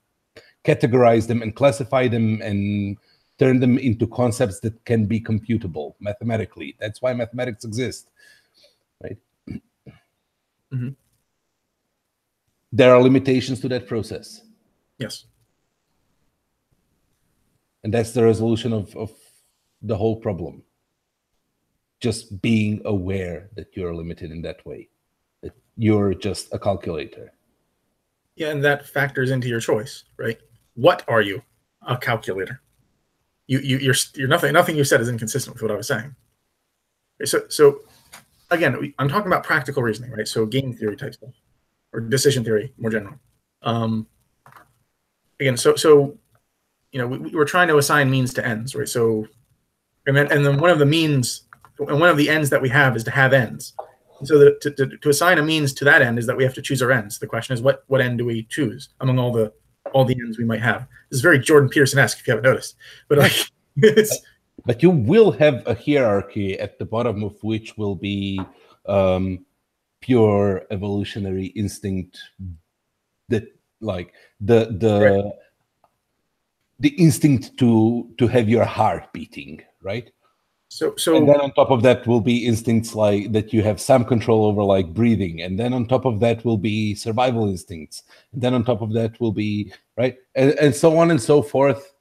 categorize them and classify them and turn them into concepts that can be computable mathematically. That's why mathematics exist, right?
Mm-hmm.
There are limitations to that process.
Yes.
And that's the resolution of the whole problem. Just being aware that you're limited in that way, that you're just a calculator.
Yeah, and that factors into your choice, right? What are you? A calculator. You're nothing you said is inconsistent with what I was saying. So again, I'm talking about practical reasoning, right? So game theory type stuff, or decision theory more general. Again, so you know, we're trying to assign means to ends, right? So and then one of the means and one of the ends that we have is to have ends. And so to assign a means to that end is that we have to choose our ends. The question is what end do we choose among all the ends we might have? This is very Jordan Peterson-esque if you haven't noticed. But like
but you will have a hierarchy at the bottom of which will be pure evolutionary instinct, that like the instinct to have your heart beating, right?
So
and then on top of that will be instincts like that you have some control over, like breathing, and then on top of that will be survival instincts, and then on top of that will be right, and so on and so forth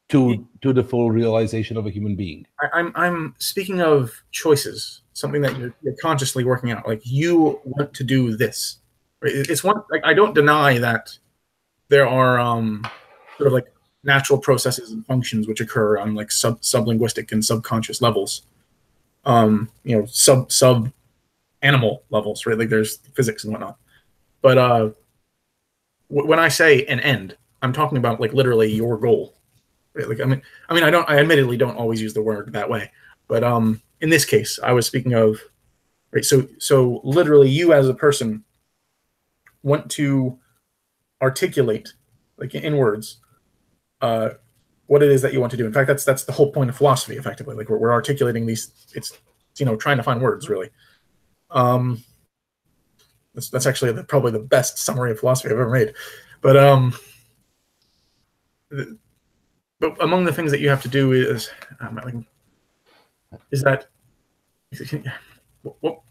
to the full realization of a human being.
I'm speaking of choices, something that you're consciously working out. Like you want to do this, right? It's one. Like I don't deny that there are sort of like natural processes and functions which occur on like sublinguistic and subconscious levels, you know, sub animal levels, right? Like there's physics and whatnot. But when I say an end, I'm talking about like literally your goal, Right? Like I admittedly don't always use the word that way, but in this case, I was speaking of, right. So literally, you as a person want to articulate, like in words, what it is that you want to do. In fact, that's the whole point of philosophy, effectively. Like we're articulating these. It's trying to find words, really. That's actually probably the best summary of philosophy I've ever made. But among the things that you have to do is that well,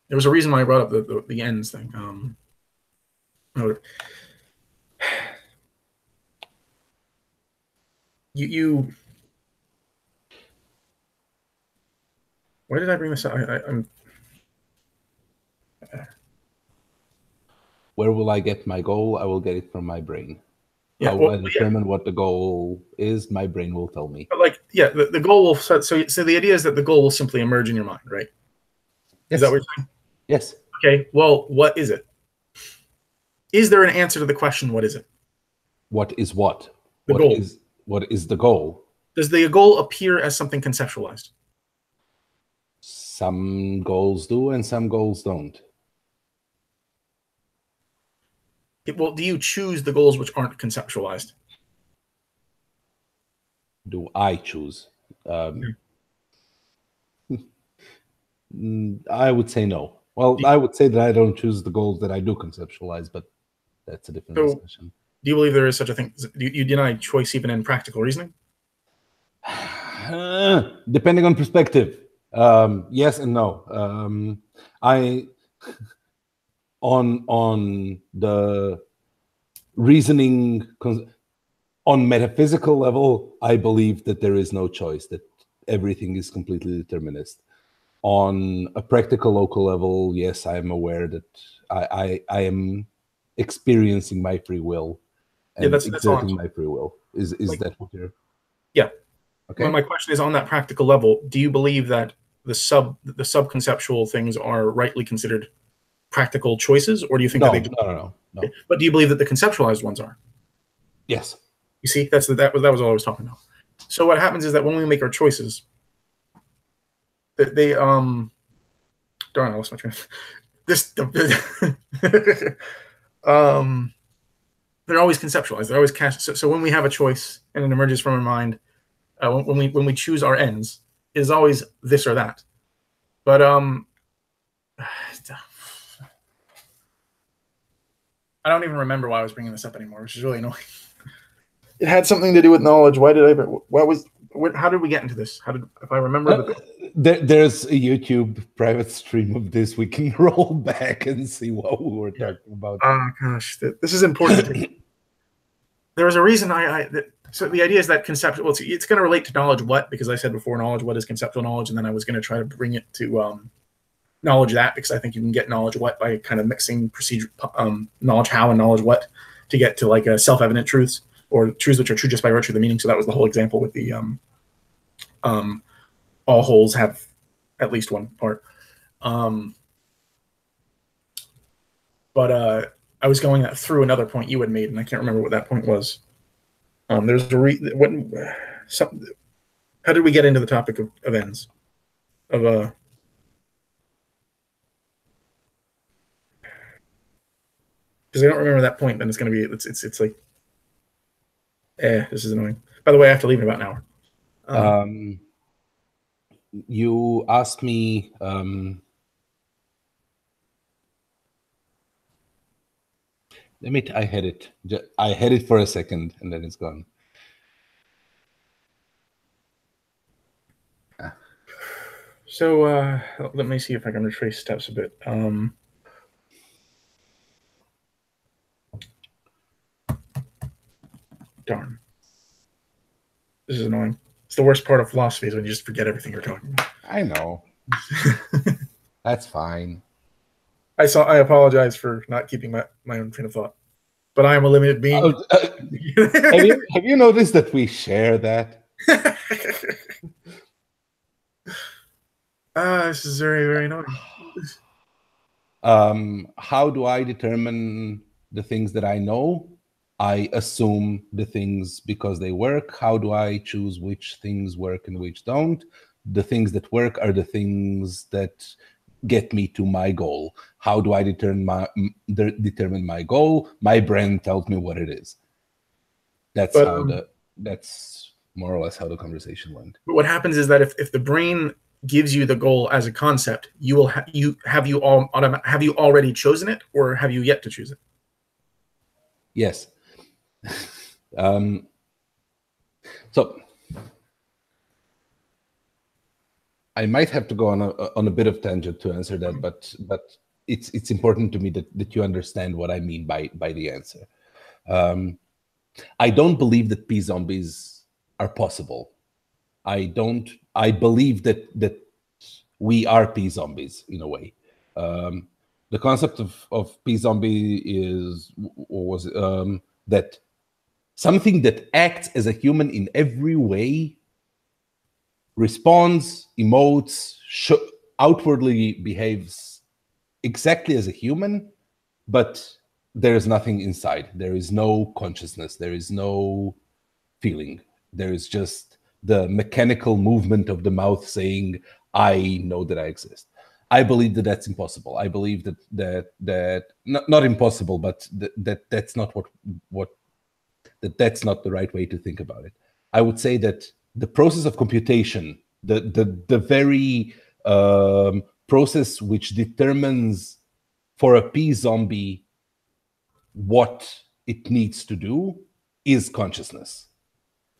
there was a reason why I brought up the ends thing. You why did I bring this up? I'm
Where will I get my goal? I will get it from my brain.
Yeah,
How will I determine what the goal is? My brain will tell me.
But the goal will so the idea is that the goal will simply emerge in your mind, right?
Yes.
Is that what you're saying?
Yes.
Okay. Well, what is it? Is there an answer to the question? What is it?
What is what?
The goal.
What is the goal?
Does the goal appear as something conceptualized?
Some goals do, and some goals don't.
Well, do you choose the goals which aren't conceptualized?
Do I choose? I would say no. Well, I would say that I don't choose the goals that I do conceptualize, but that's a different discussion.
Do you believe there is such a thing? Do you deny choice even in practical reasoning?
Depending on perspective, yes and no. On the reasoning, on metaphysical level, I believe that there is no choice, that everything is completely determinist. On a practical local level, yes, I am aware that I am experiencing my free will and exerting my free will. Is that what you're...
Yeah.
Okay.
Well, my question is, on that practical level, do you believe that the sub-conceptual things are rightly considered practical choices, or do you think that they do?
No.
But do you believe that the conceptualized ones are?
Yes.
You see, that was all I was talking about. So what happens is that when we make our choices, they darn, I lost my train. They're always conceptualized. They're always cast. So when we have a choice and it emerges from our mind, when we choose our ends, it is always this or that. But I don't even remember why I was bringing this up anymore, which is really annoying. It had something to do with knowledge. How did we get into this? If I remember,
there's a YouTube private stream of this. We can roll back and see what we were talking about.
Oh gosh, this is important. There was a reason so the idea is that conceptual. Well, it's going to relate to knowledge what, because I said before, knowledge what is conceptual knowledge, and then I was going to try to bring it to knowledge that, because I think you can get knowledge what by kind of mixing procedure, knowledge how and knowledge what, to get to like a self-evident truths, or truths which are true just by virtue of the meaning. So that was the whole example with the all wholes have at least one part. But I was going through another point you had made, and I can't remember what that point was. There's how did we get into the topic of ends? Because I don't remember that point. Then it's going to be it's like, this is annoying. By the way, I have to leave in about an hour.
You asked me. I had it. I had it for a second, and then it's gone.
So let me see if I can retrace steps a bit. Darn. This is annoying. It's the worst part of philosophy, is when you just forget everything you're talking about.
I know. That's fine.
I apologize for not keeping my own train of thought, but I am a limited being.
Have you noticed that we share that?
This is very, very annoying.
How do I determine the things that I know? I assume the things because they work. How do I choose which things work and which don't? The things that work are the things that get me to my goal. How do I determine my goal? My brain tells me what it is. That's that's more or less how the conversation went.
But what happens is that if the brain gives you the goal as a concept, you will have you already chosen it, or have you yet to choose it?
Yes. So I might have to go on a bit of tangent to answer that, but it's important to me that you understand what I mean by the answer. I don't believe that p-zombies are possible. I believe that we are p-zombies in a way. The concept of p-zombie was that something that acts as a human in every way, responds, emotes, outwardly behaves exactly as a human, but there is nothing inside. There is no consciousness. There is no feeling. There is just the mechanical movement of the mouth saying, I know that I exist. I believe that that's impossible. I believe that not impossible, but that's not that's not the right way to think about it. I would say that the process of computation, the very process which determines for a p-zombie what it needs to do, is consciousness.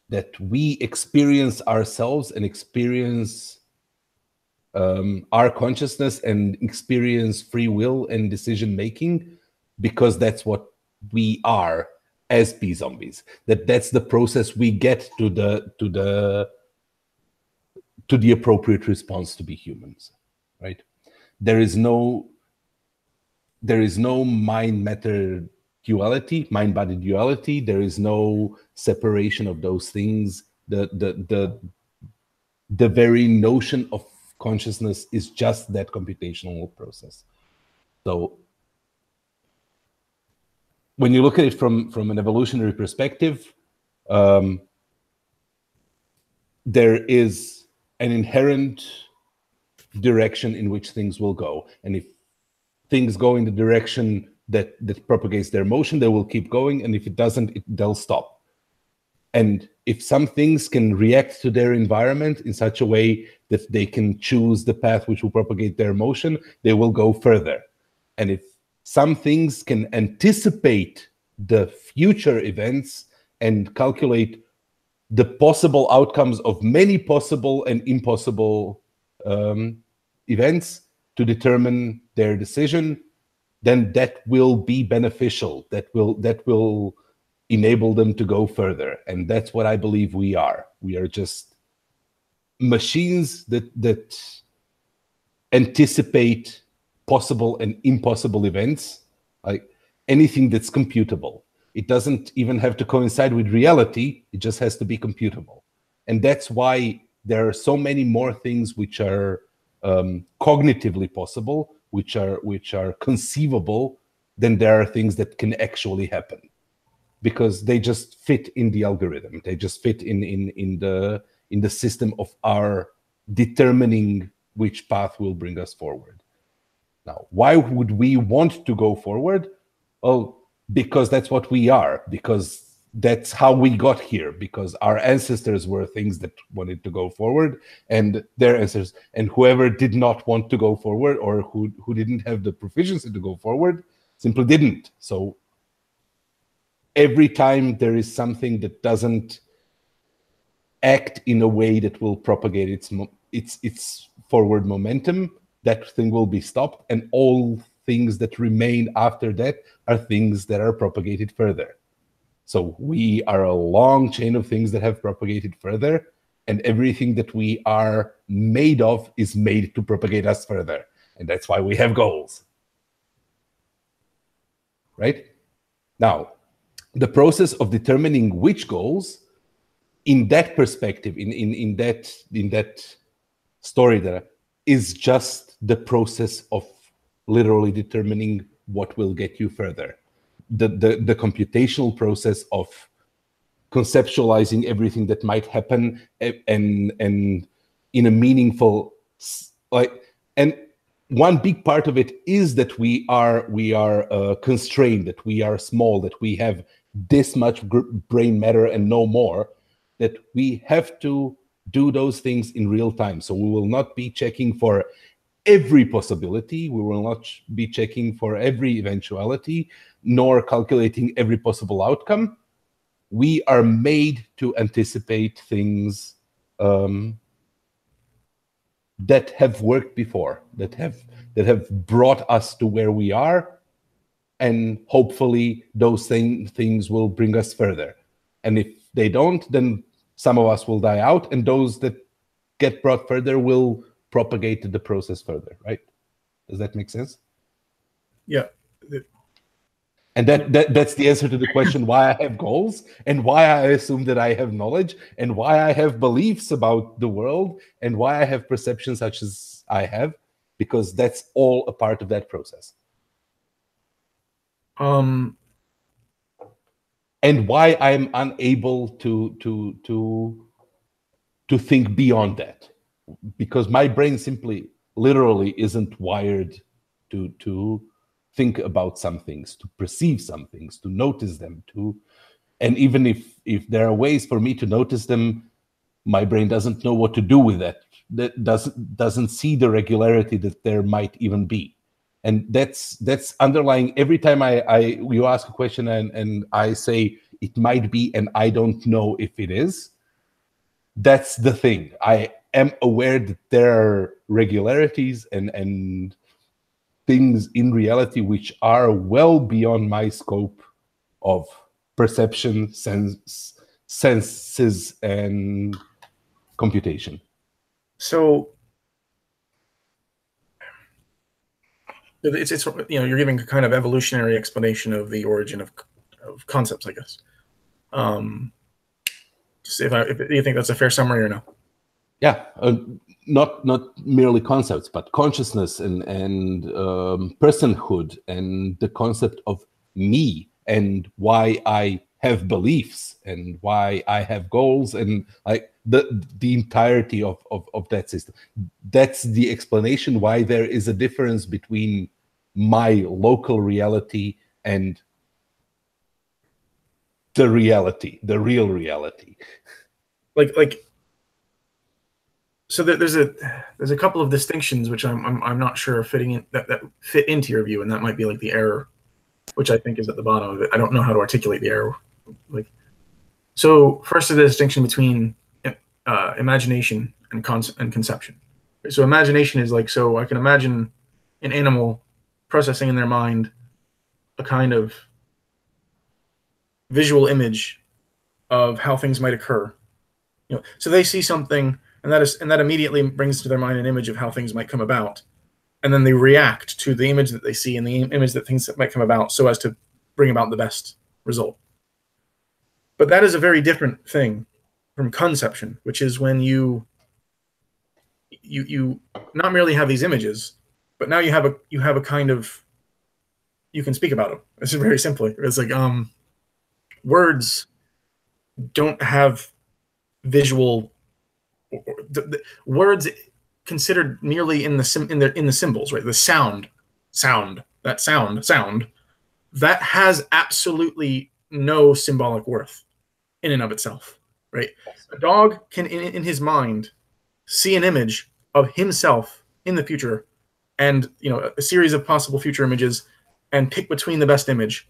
That we experience ourselves and experience our consciousness and experience free will and decision making, because that's what we are as p-zombies. That's the process we get to the appropriate response to be humans, right? There is no mind matter duality, mind body duality. There is no separation of those things. The very notion of consciousness is just that computational process. So when you look at it from an evolutionary perspective, there is an inherent direction in which things will go. And if things go in the direction that propagates their motion, they will keep going. And if it doesn't, they'll stop. And if some things can react to their environment in such a way that they can choose the path which will propagate their motion, they will go further. And if some things can anticipate the future events and calculate the possible outcomes of many possible and impossible events to determine their decision, then that will be beneficial. That will enable them to go further. And that's what I believe we are. We are just machines that anticipate possible and impossible events, like anything that's computable. It doesn't even have to coincide with reality. It just has to be computable. And that's why there are so many more things which are cognitively possible, which are conceivable, than there are things that can actually happen, because they just fit in the algorithm. They just fit in the system of our determining which path will bring us forward. Now, why would we want to go forward? Oh, because that's what we are, because that's how we got here, because our ancestors were things that wanted to go forward, and their ancestors, and whoever did not want to go forward, or who didn't have the proficiency to go forward, simply didn't. So every time there is something that doesn't act in a way that will propagate its forward momentum, that thing will be stopped, and all things that remain after that are things that are propagated further. So we are a long chain of things that have propagated further, and everything that we are made of is made to propagate us further. And that's why we have goals. Right? Now, the process of determining which goals, in that perspective, in that story, there is just the process of literally determining what will get you further. the computational process of conceptualizing everything that might happen and in a meaningful and one big part of it is that we are constrained, that we are small, that we have this much brain matter and no more, that we have to do those things in real time. So we will not be checking for every possibility, we will not be checking for every eventuality, nor calculating every possible outcome. We are made to anticipate things that have worked before, that have brought us to where we are, and hopefully those things will bring us further. And if they don't, then some of us will die out, and those that get brought further will propagate the process further, right? Does that make sense?
Yeah.
And that's the answer to the question why I have goals and why I assume that I have knowledge and why I have beliefs about the world and why I have perceptions such as I have, because that's all a part of that process. And why I'm unable to think beyond that, because my brain simply literally isn't wired to think about some things, to perceive some things, to notice them, and even if there are ways for me to notice them, my brain doesn't know what to do with that. That doesn't see the regularity that there might even be. And that's underlying every time you ask a question and I say it might be and I don't know if it is. That's the thing. I am aware that there are regularities and things in reality which are well beyond my scope of perception, senses, and computation.
So it's you're giving a kind of evolutionary explanation of the origin of concepts, I guess. If you think that's a fair summary or no?
Yeah. Not merely concepts, but consciousness and personhood and the concept of me and why I have beliefs and why I have goals and like the entirety of that system. That's the explanation why there is a difference between my local reality and the reality, the real reality.
So there's a couple of distinctions which I'm not sure are fitting in that fit into your view, and that might be like the error, which I think is at the bottom of it. I don't know how to articulate the error. So first is the distinction between imagination and conception. So imagination is like, so I can imagine an animal processing in their mind a kind of visual image of how things might occur. So they see something. And that immediately brings to their mind an image of how things might come about, and then they react to the image that they see and the image that things that might come about, so as to bring about the best result. But that is a very different thing from conception, which is when you not merely have these images, but now you have a kind of, you can speak about them. This is very simply. It's like words don't have visual. The words considered merely in the symbols, right? The sound that has absolutely no symbolic worth in and of itself, right? A dog can in his mind see an image of himself in the future, and a series of possible future images, and pick between the best image,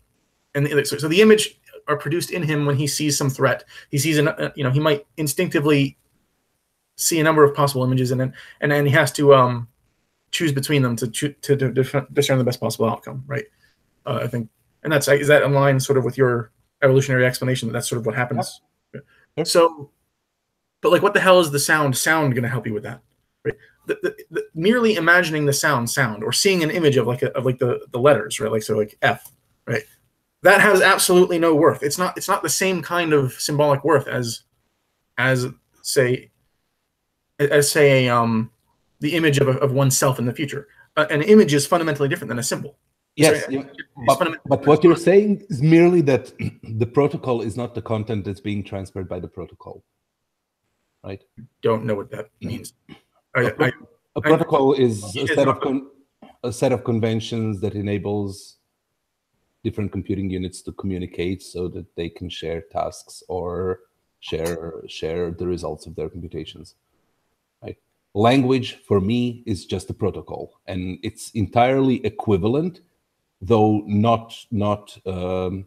and so the image are produced in him when he sees some threat. He sees he might instinctively see a number of possible images, and then he has to choose between them to discern the best possible outcome, right? I think, and is that in line sort of with your evolutionary explanation that that's sort of what happens? Yeah. So, but like, what the hell is the sound going to help you with that? Right? Merely imagining the sound, or seeing an image of the letters, right? Like F, right? That has absolutely no worth. It's not the same kind of symbolic worth as say the image of oneself in the future. An image is fundamentally different than a symbol,
Yes,
Sorry,
but what you're saying is merely that the protocol is not the content that's being transferred by the protocol, right?
Don't know what that means.
A protocol is a set of conventions that enables different computing units to communicate so that they can share tasks or share the results of their computations. Right? Language for me is just a protocol, and it's entirely equivalent, though not on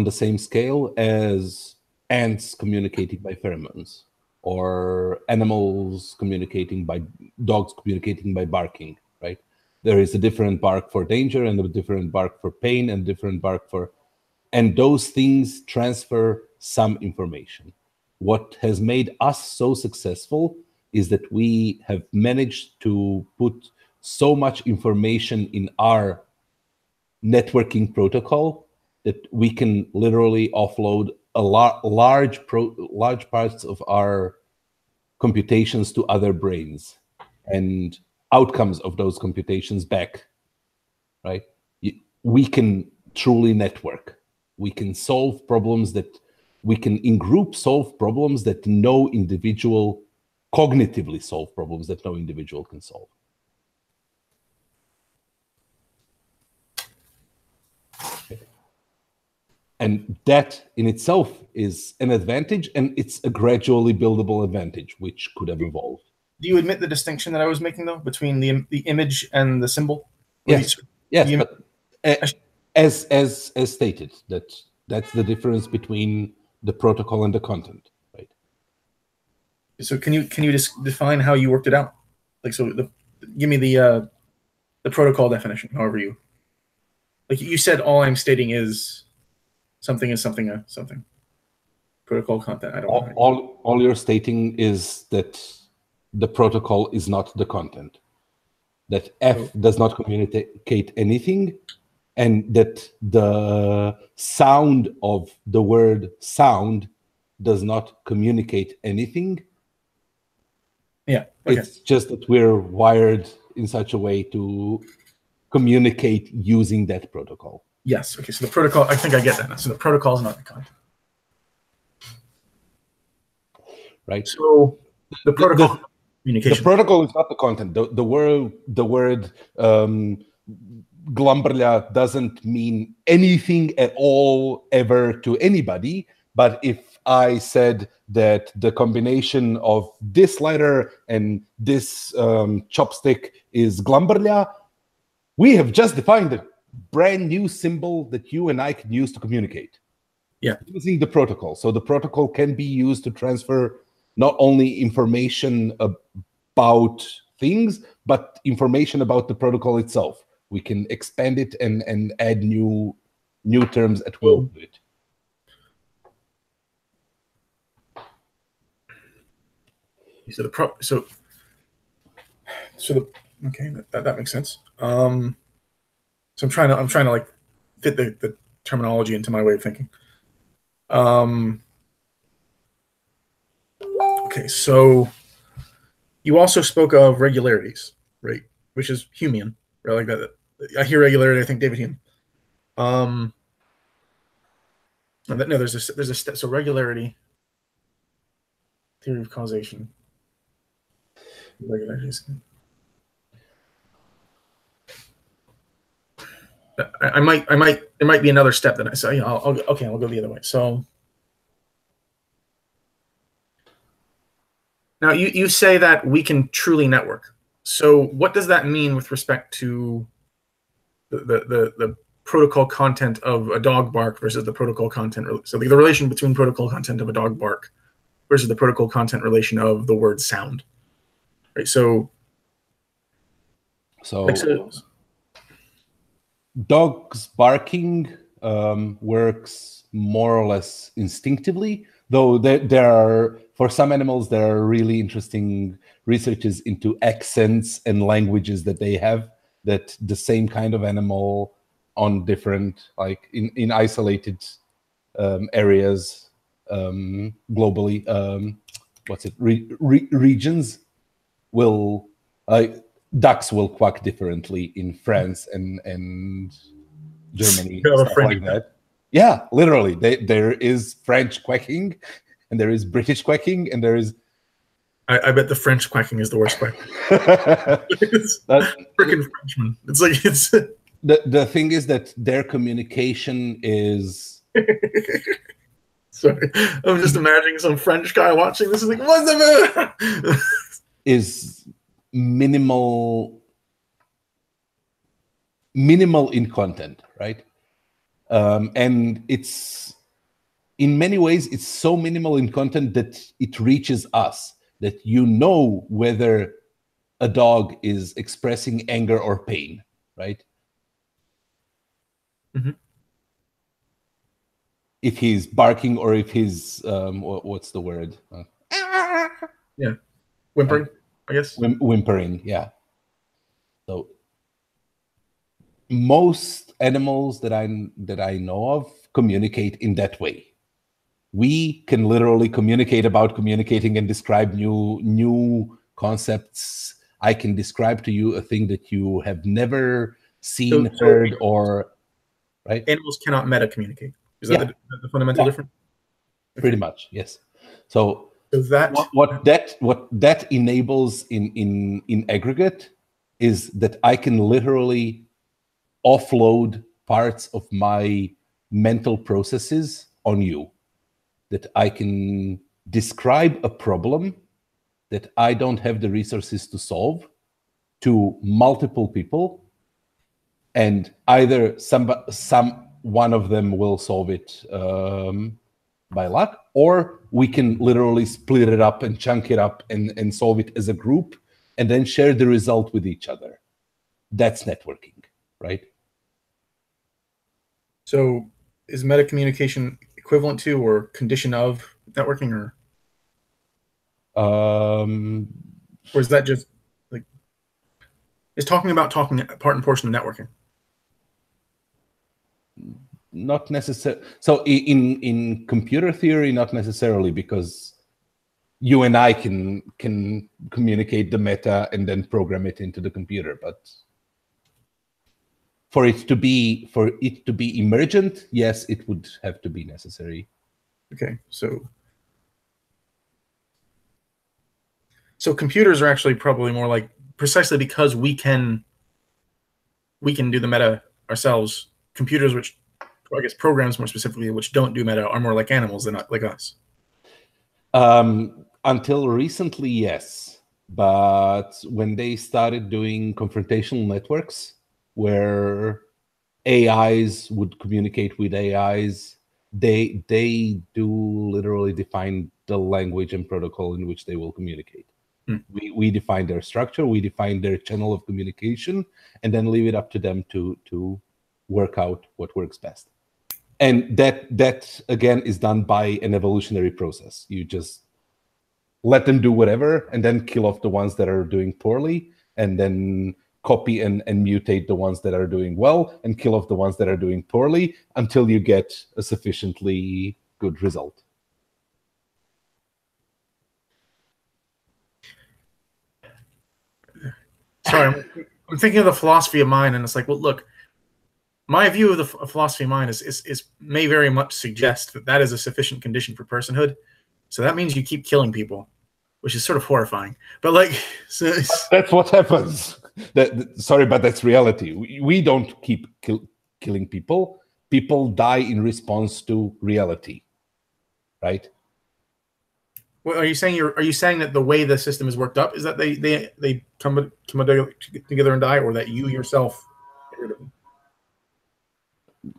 the same scale as ants communicating by pheromones, or animals communicating by dogs communicating by barking, right? There is a different bark for danger and a different bark for pain and different bark for, and those things transfer some information. What has made us so successful is that we have managed to put so much information in our networking protocol that we can literally offload a large parts of our computations to other brains and outcomes of those computations back, right? We can truly network. We can solve problems that we can in group solve problems that no individual cognitively solve problems that no individual can solve. And that in itself is an advantage, and it's a gradually buildable advantage, which could have evolved.
Do you admit the distinction that I was making, though, between the image and the symbol?
Yes, but as stated, that's the difference between the protocol and the content, right?
So can you just define how you worked it out? Like, so give me the protocol definition. However you, like you said, all I'm stating is something is something something. Protocol content. I don't know.
All you're stating is that the protocol is not the content. That F does not communicate anything, and that the sound of the word sound does not communicate anything.
Yeah. Okay.
It's just that we're wired in such a way to communicate using that protocol.
Yes. Okay. So the protocol, I think I get that now. So the protocol is not the content.
Right.
So the protocol communication.
The protocol is not the content. The word Glumberlia doesn't mean anything at all ever to anybody. But if I said that the combination of this letter and this chopstick is Glumberlia, we have just defined a brand new symbol that you and I can use to communicate.
Yeah.
Using the protocol. So the protocol can be used to transfer not only information about things, but information about the protocol itself. We can expand it and add new terms at will to it.
Okay, that makes sense. So I'm trying to like fit the terminology into my way of thinking. Okay, so you also spoke of regularities, right? Which is Humean, right? Like that. I hear regularity. I think David Hume. No, there's a step. So regularity, theory of causation, regularities. There might be another step that I say. I'll go the other way. So now you say that we can truly network. So what does that mean with respect to the protocol content of a dog bark versus the protocol content? So the relation between protocol content of a dog bark versus the protocol content relation of the word sound, right? So
dogs barking works more or less instinctively, though there are, for some animals, there are really interesting researches into accents and languages that they have, that the same kind of animal on different, like in isolated areas globally, regions will ducks will quack differently in France and Germany,
You have a
stuff
French
like that. Yeah, literally. There is French quacking, and there is British quacking, and there is.
I bet the French quacking is the worst quacking. It's freaking Frenchman. It's like it's.
The thing is that their communication is.
Sorry, I'm just imagining some French guy watching this. Is like, what's the
is minimal in content, right? And it's in many ways it's so minimal in content that it reaches us, that you know whether a dog is expressing anger or pain, right?
Mm-hmm.
If he's barking or if he's what's the word?
Yeah, whimpering, I guess.
Whimpering, yeah. So most animals that I know of communicate in that way. We can literally communicate about communicating and describe new concepts. I can describe to you a thing that you have never seen, heard, or right.
Animals cannot meta communicate. Is that the fundamental difference?
Pretty much, yes. So
that
what that enables in aggregate is that I can literally offload parts of my mental processes on you, that I can describe a problem that I don't have the resources to solve to multiple people, and either some one of them will solve it by luck, or we can literally split it up and chunk it up and solve it as a group and then share the result with each other. That's networking, right?
So is meta communication equivalent to or condition of networking, or is that just like, is talking about talking part and portion of networking?
Not necessarily. So in computer theory, not necessarily, because you and I can communicate the meta and then program it into the computer. But for it to be emergent, yes, it would have to be necessary.
Okay, so computers are actually probably more like, precisely because we can do the meta ourselves. Computers, which I guess programs more specifically, which don't do meta, are more like animals than like us.
Until recently, yes. But when they started doing confrontational networks, where AIs would communicate with AIs, they do literally define the language and protocol in which they will communicate. We define their structure, we define their channel of communication, and then leave it up to them to work out what works best. And that again is done by an evolutionary process. You just let them do whatever and then kill off the ones that are doing poorly, and then copy and mutate the ones that are doing well and kill off the ones that are doing poorly until you get a sufficiently good result.
Sorry, I'm thinking of the philosophy of mind, and it's like, well, look, my view of the philosophy of mind is may very much suggest that is a sufficient condition for personhood. So that means you keep killing people, which is sort of horrifying. But like,
that's what happens. Sorry, but that's reality. We don't keep killing people. People die in response to reality, right?
Well, are you saying that the way the system is worked up is that they come together and die, or that you yourself get rid of them?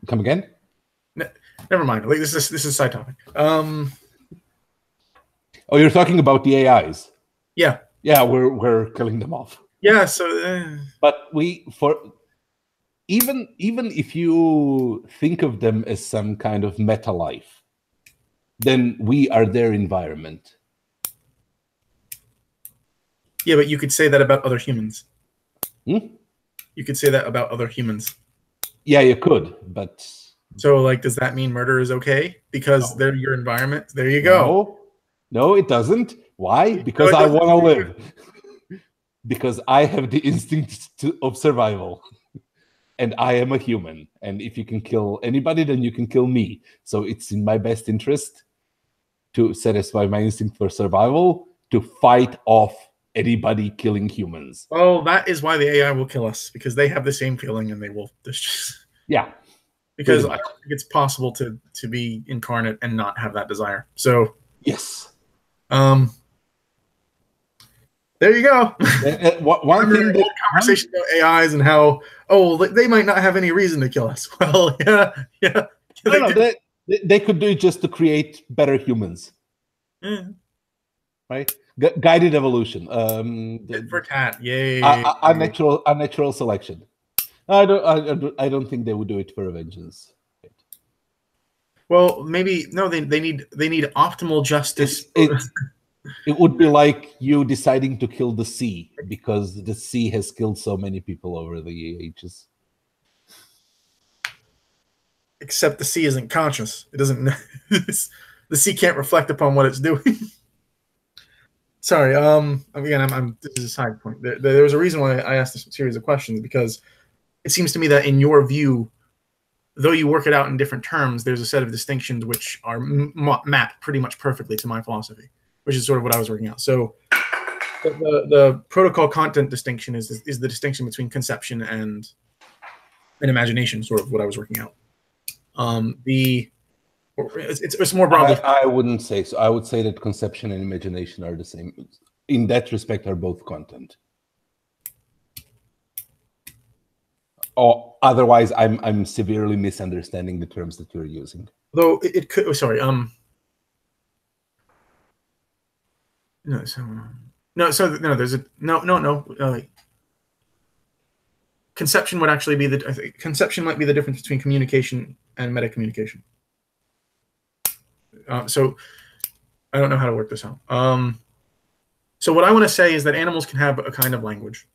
Come again?
Never mind. Like, this is a side topic.
Oh, you're talking about the AIs.
Yeah.
Yeah, we're killing them off.
Yeah. So,
but even if you think of them as some kind of meta life, then we are their environment.
Yeah, but you could say that about other humans.
You
could say that about other humans.
Yeah, you could, but
so, like, does that mean murder is okay because they're your environment? There you go.
No, it doesn't. Why? Because I want to live. because I have the instinct of survival. And I am a human. And if you can kill anybody, then you can kill me. So it's in my best interest to satisfy my instinct for survival to fight off anybody killing humans.
Well, that is why the AI will kill us, because they have the same feeling and they will just
Yeah.
because I don't think it's possible to be incarnate and not have that desire. So
yes.
There you go.
One thing that
conversation about AIs and how they might not have any reason to kill us. Well, yeah.
They could do it just to create better humans.
Mm.
Right? Guided evolution.
For tat, yay.
Unnatural selection. I don't think they would do it for a vengeance.
Well, maybe no. They need optimal justice.
It would be like you deciding to kill the sea because the sea has killed so many people over the ages.
Except the sea isn't conscious. It doesn't. The sea can't reflect upon what it's doing. Sorry. Again, this is a side point. There was a reason why I asked this series of questions, because it seems to me that in your view, though you work it out in different terms, there's a set of distinctions which are mapped pretty much perfectly to my philosophy, which is sort of what I was working out. So the protocol content distinction is the distinction between conception and imagination, sort of what I was working out. It's more broadly.
I wouldn't say so. I would say that conception and imagination are the same. In that respect, are both content. Or otherwise, I'm severely misunderstanding the terms that you're using.
Though it could. Oh, sorry. No. There's a no. Conception would actually be conception might be the difference between communication and meta communication. So I don't know how to work this out. So what I want to say is that animals can have a kind of language,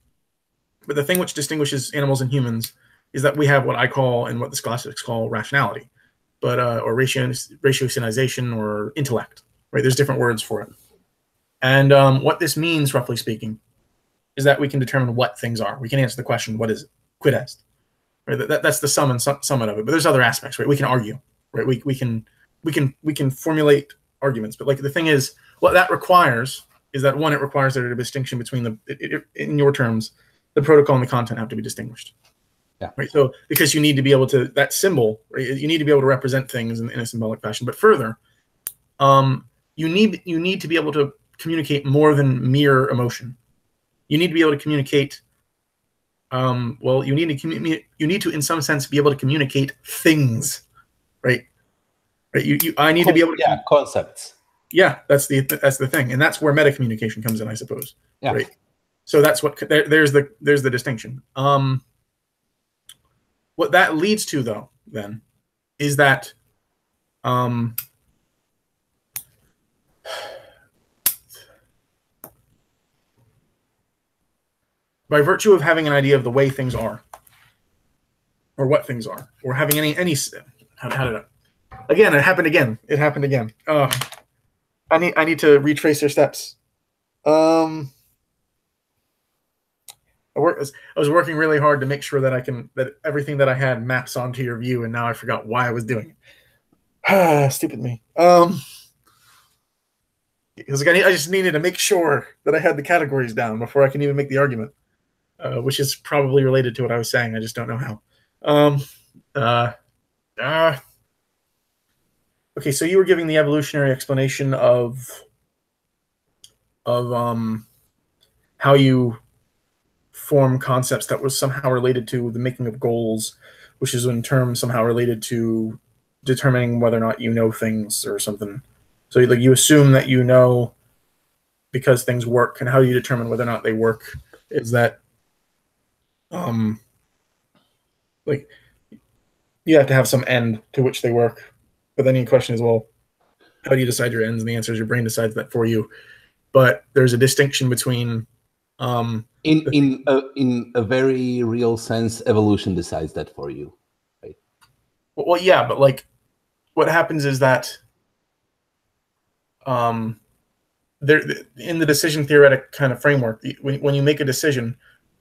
but the thing which distinguishes animals and humans is that we have what I call and what the scholastics call rationality, but or ratiocinization or intellect. Right? There's different words for it, and what this means, roughly speaking, is that we can determine what things are. We can answer the question, "What is it?" Quid est. Right? That's the sum and summit of it. But there's other aspects. Right? We can argue. Right? We can formulate arguments. But like the thing is, what that requires is that one, it requires that a distinction between in your terms, the protocol and the content have to be distinguished.
Yeah.
Right. So because you need to be able to that symbol, right? You need to be able to represent things in a symbolic fashion. But further, you need to be able to communicate more than mere emotion. You need to be able to communicate. You need to, in some sense, be able to communicate things, right? Right. I need to be able to.
Concepts.
Yeah, that's the thing, and that's where meta communication comes in, I suppose.
Yeah.
Right. So that's what there's the distinction. What that leads to, though, then, is that by virtue of having an idea of the way things are, or what things are, or having any how did it? Again, it happened again. It happened again. I need to retrace their steps. I was working really hard to make sure that everything that I had maps onto your view, and now I forgot why I was doing it. Stupid me. Because I just needed to make sure that I had the categories down before I can even make the argument, which is probably related to what I was saying. I just don't know how. Okay, so you were giving the evolutionary explanation of how you form concepts that was somehow related to the making of goals, which is in turn somehow related to determining whether or not you know things or something. So like you assume that you know because things work, and how you determine whether or not they work is that like you have to have some end to which they work. But then the question is, well, how do you decide your ends? And the answer is your brain decides that for you. But there's a distinction between
in a very real sense, evolution decides that for you, right?
Well, yeah, but like what happens is that there in the decision theoretic kind of framework, when you make a decision,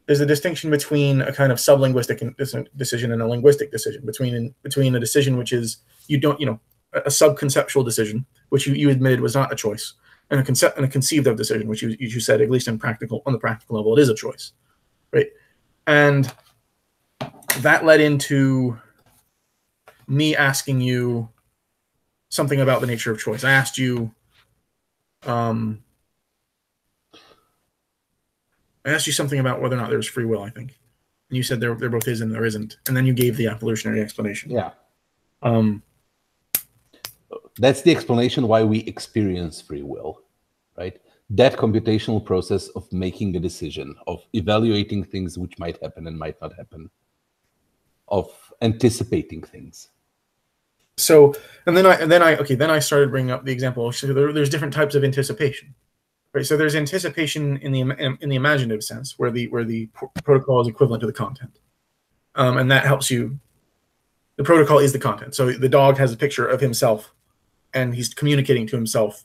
there's a distinction between a kind of sublinguistic decision and a linguistic decision. Between a decision which is a subconceptual decision, which you admitted was not a choice, and a conceived of decision, which you said, at least on the practical level, it is a choice, right? And that led into me asking you something about the nature of choice. I asked you, something about whether or not there's free will, I think. And you said there both is and there isn't. And then you gave the evolutionary explanation.
Yeah. That's the explanation why we experience free will, right? That computational process of making a decision, of evaluating things which might happen and might not happen, of anticipating things.
So, and then I started bringing up the example. So there's different types of anticipation, right? So there's anticipation in the imaginative sense, where the protocol is equivalent to the content, and that helps you. The protocol is the content. So the dog has a picture of himself, and he's communicating to himself,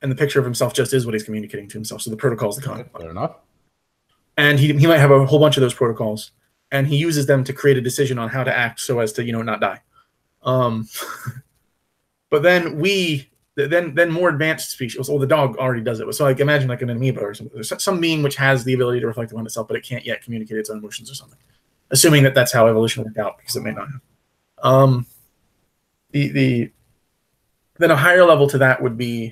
and the picture of himself just is what he's communicating to himself. So the protocol is the content.
Fair enough. And
he might have a whole bunch of those protocols, and he uses them to create a decision on how to act so as to not die. But then then more advanced species. Well, the dog already does it. So like imagine like an amoeba or something. There's some being which has the ability to reflect upon itself, but it can't yet communicate its own emotions or something. Assuming that that's how evolution worked out, because it may not have. Then a higher level to that would be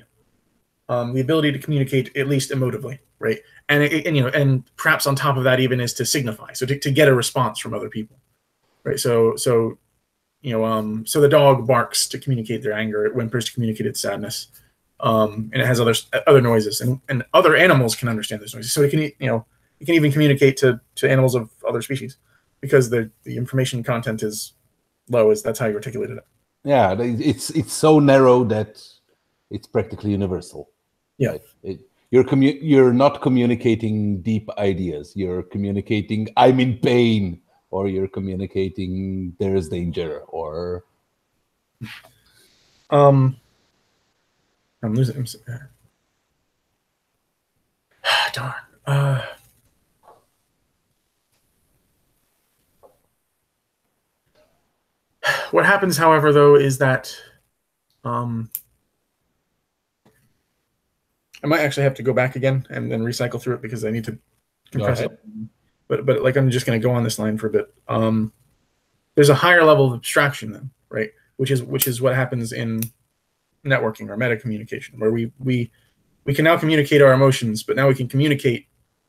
the ability to communicate at least emotively, right? And perhaps on top of that even is to signify, so to get a response from other people, right? So the dog barks to communicate their anger, it whimpers to communicate its sadness, and it has other noises, and other animals can understand those noises. So it can even communicate to animals of other species, because the information content is low, that's how you articulated it.
Yeah, it's so narrow that it's practically universal.
Yeah,
right? You're not communicating deep ideas. You're communicating I'm in pain, or you're communicating there is danger, or
I'm losing. Darn. What happens, however, though, is that I might actually have to go back again and then recycle through it, because I need to compress it. But like I'm just going to go on this line for a bit. There's a higher level of abstraction then, right? Which is what happens in networking or meta communication, where we can now communicate our emotions, but now we can communicate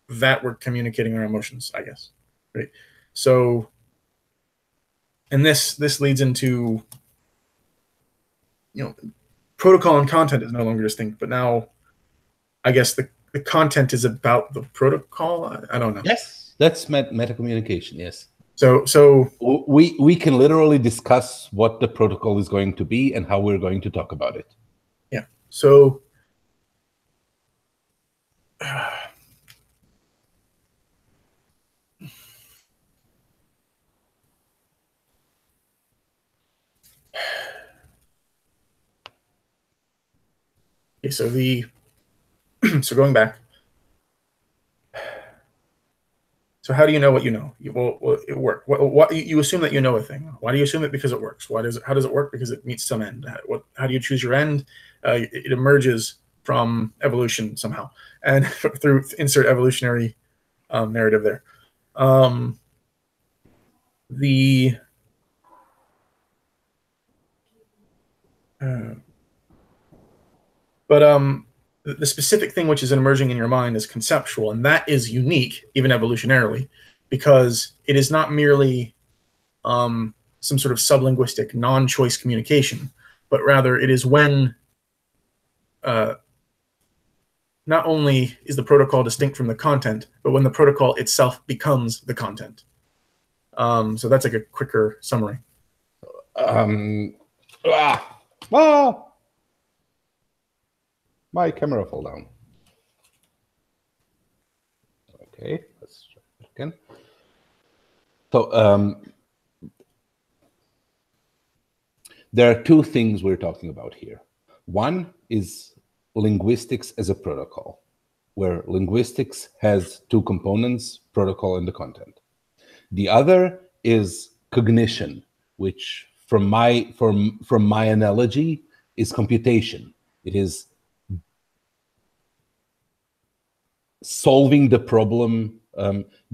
that we're communicating our emotions, I guess, right? So, and this leads into, protocol and content is no longer distinct, but now I guess the content is about the protocol. I don't know.
Yes, that's meta communication. Yes.
So
we can literally discuss what the protocol is going to be and how we're going to talk about it.
Yeah. So okay, so going back. So how do you know what you know? Well, it worked. What you assume that you know a thing? Why do you assume it? Because it works. How does it work? Because it meets some end. How do you choose your end? It emerges from evolution somehow, and through insert evolutionary narrative there. The specific thing which is emerging in your mind is conceptual, and that is unique, even evolutionarily, because it is not merely some sort of sublinguistic non-choice communication, but rather it is when not only is the protocol distinct from the content, but when the protocol itself becomes the content. So that's like a quicker summary.
My camera fell down. Okay, let's try it again. So there are two things we're talking about here. One is linguistics as a protocol, where linguistics has two components, protocol and the content. The other is cognition, which from my analogy is computation. It is solving the problem,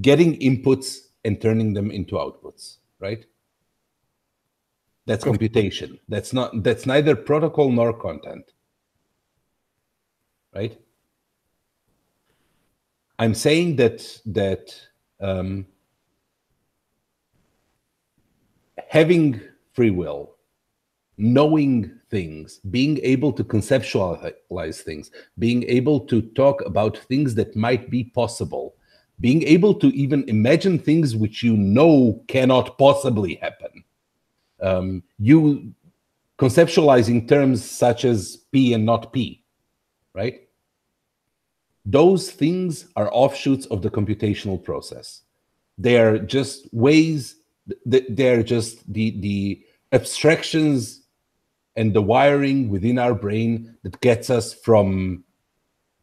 getting inputs and turning them into outputs, right? That's computation. That's neither protocol nor content, right? I'm saying that having free will, knowing things, being able to conceptualize things, being able to talk about things that might be possible, being able to even imagine things which you know cannot possibly happen. You conceptualizing terms such as P and not P, right? Those things are offshoots of the computational process. They are just ways, they're just the abstractions and the wiring within our brain that gets us from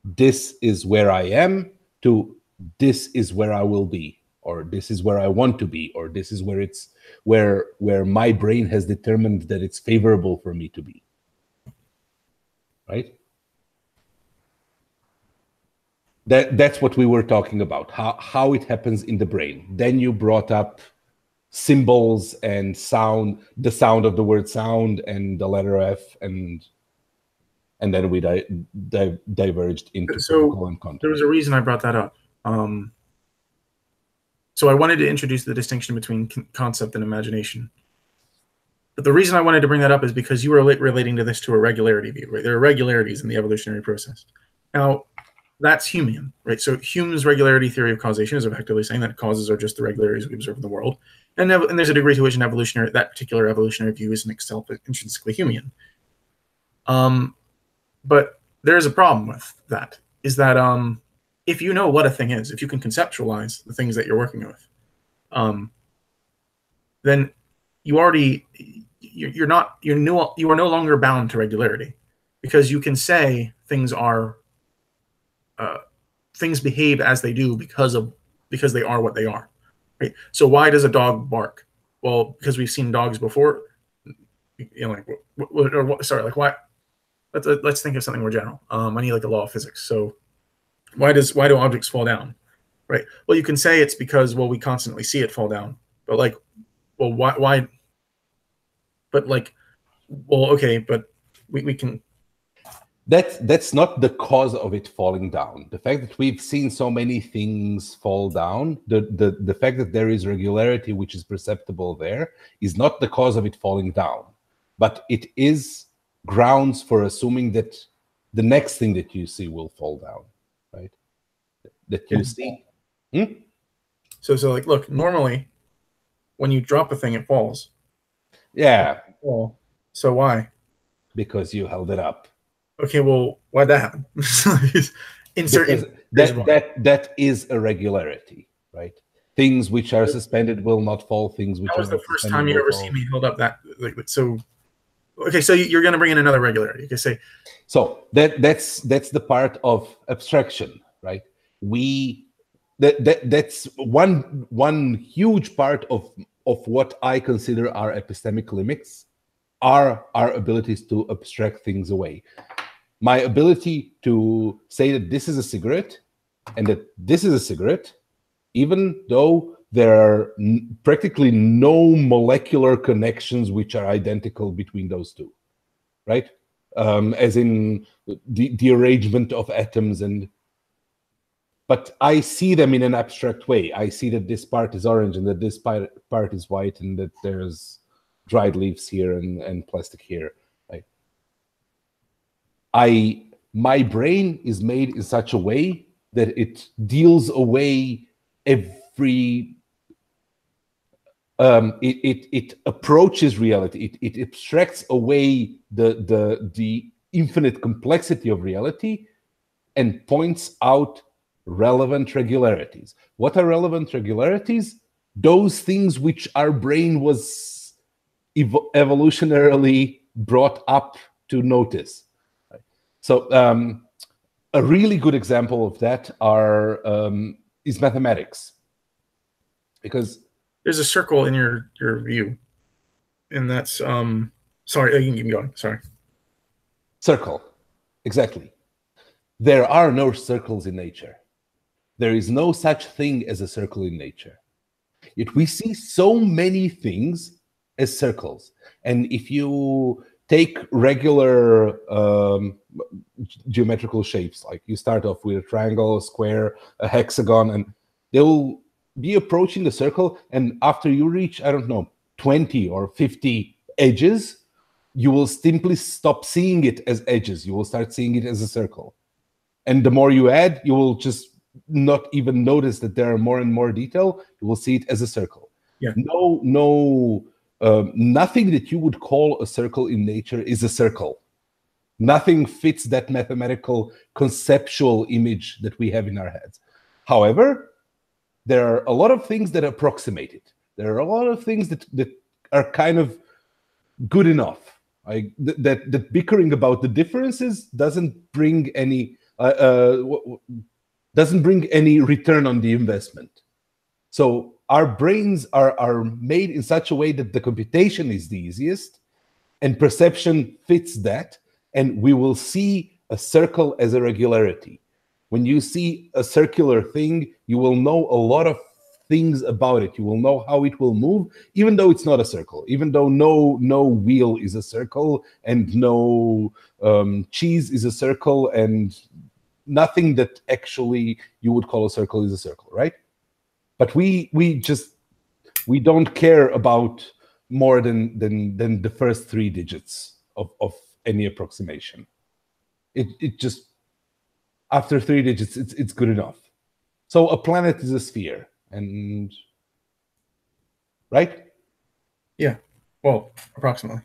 this is where I am to this is where I will be, or this is where I want to be, or this is where it's where my brain has determined that it's favorable for me to be, right? That's what we were talking about, how it happens in the brain. Then you brought up symbols and sound, the sound of the word sound and the letter F, and then we diverged into protocol and content.
There was a reason I brought that up. So I wanted to introduce the distinction between concept and imagination. But the reason I wanted to bring that up is because you were relating to this to a regularity view, right? There are regularities in the evolutionary process. Now, that's Humean, right? So Hume's regularity theory of causation is effectively saying that causes are just the regularities we observe in the world. And there's a degree to which that particular evolutionary view is intrinsically Humean. But there's a problem with that, is that if you know what a thing is, if you can conceptualize the things that you're working with, then you are no longer bound to regularity, because you can say things behave as they do because they are what they are, right? So why does a dog bark? Well, because we've seen dogs before. Why? Let's think of something more general. I need like the law of physics. So why do objects fall down, right? Well, you can say it's because, well, we constantly see it fall down, but like, well, why? But like, well, okay, but we can.
That's not the cause of it falling down. The fact that we've seen so many things fall down, the fact that there is regularity which is perceptible there, is not the cause of it falling down, but it is grounds for assuming that the next thing that you see will fall down, right? That you see.
So like, look, normally when you drop a thing, it falls.
Yeah.
Well, so why?
Because you held it up.
Okay, well, why'd that happen?
That is a regularity, right? Things which are suspended will not fall. Things which
that was
are
the first time you ever see me hold up that. So, okay, so you're going to bring in another regularity. Okay, say.
So that's the part of abstraction, right? That's one huge part of what I consider our epistemic limits are our abilities to abstract things away. My ability to say that this is a cigarette and that this is a cigarette, even though there are practically no molecular connections which are identical between those two, right? As in the arrangement of atoms, but I see them in an abstract way. I see that this part is orange and that this part is white and that there's dried leaves here and plastic here. My brain is made in such a way that it deals away every it approaches reality. It abstracts away the infinite complexity of reality and points out relevant regularities. What are relevant regularities? Those things which our brain was evolutionarily brought up to notice. So a really good example of that is mathematics, because
there's a circle in your view, and that's sorry, you can keep going. Sorry.
Circle, exactly. There are no circles in nature. There is no such thing as a circle in nature. Yet we see so many things as circles. And if you take regular geometrical shapes, like you start off with a triangle, a square, a hexagon, and they'll be approaching the circle. And after you reach, I don't know, 20 or 50 edges, you will simply stop seeing it as edges. You will start seeing it as a circle. And the more you add, you will just not even notice that there are more and more detail. You will see it as a circle.
Yeah.
Nothing that you would call a circle in nature is a circle. Nothing fits that mathematical conceptual image that we have in our heads. However, there are a lot of things that approximate it. There are a lot of things that are kind of good enough. That bickering about the differences doesn't bring any return on the investment. So our brains are made in such a way that the computation is the easiest, and perception fits that, and we will see a circle as a regularity. When you see a circular thing, you will know a lot of things about it. You will know how it will move, even though it's not a circle, even though no wheel is a circle, and no cheese is a circle, and nothing that actually you would call a circle is a circle, right? But we don't care about more than the first 3 digits of any approximation. It just, after 3 digits, it's good enough. So a planet is a sphere, and right?
Yeah. Well, approximately.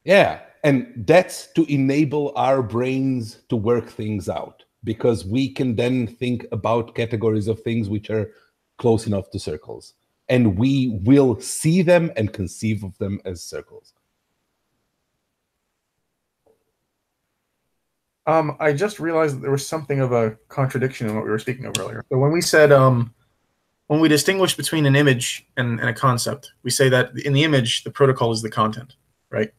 Yeah, and that's to enable our brains to work things out, because we can then think about categories of things which are close enough to circles, and we will see them and conceive of them as circles.
I just realized that there was something of a contradiction in what we were speaking of earlier. So when we said, when we distinguish between an image and a concept, we say that in the image, the protocol is the content, right?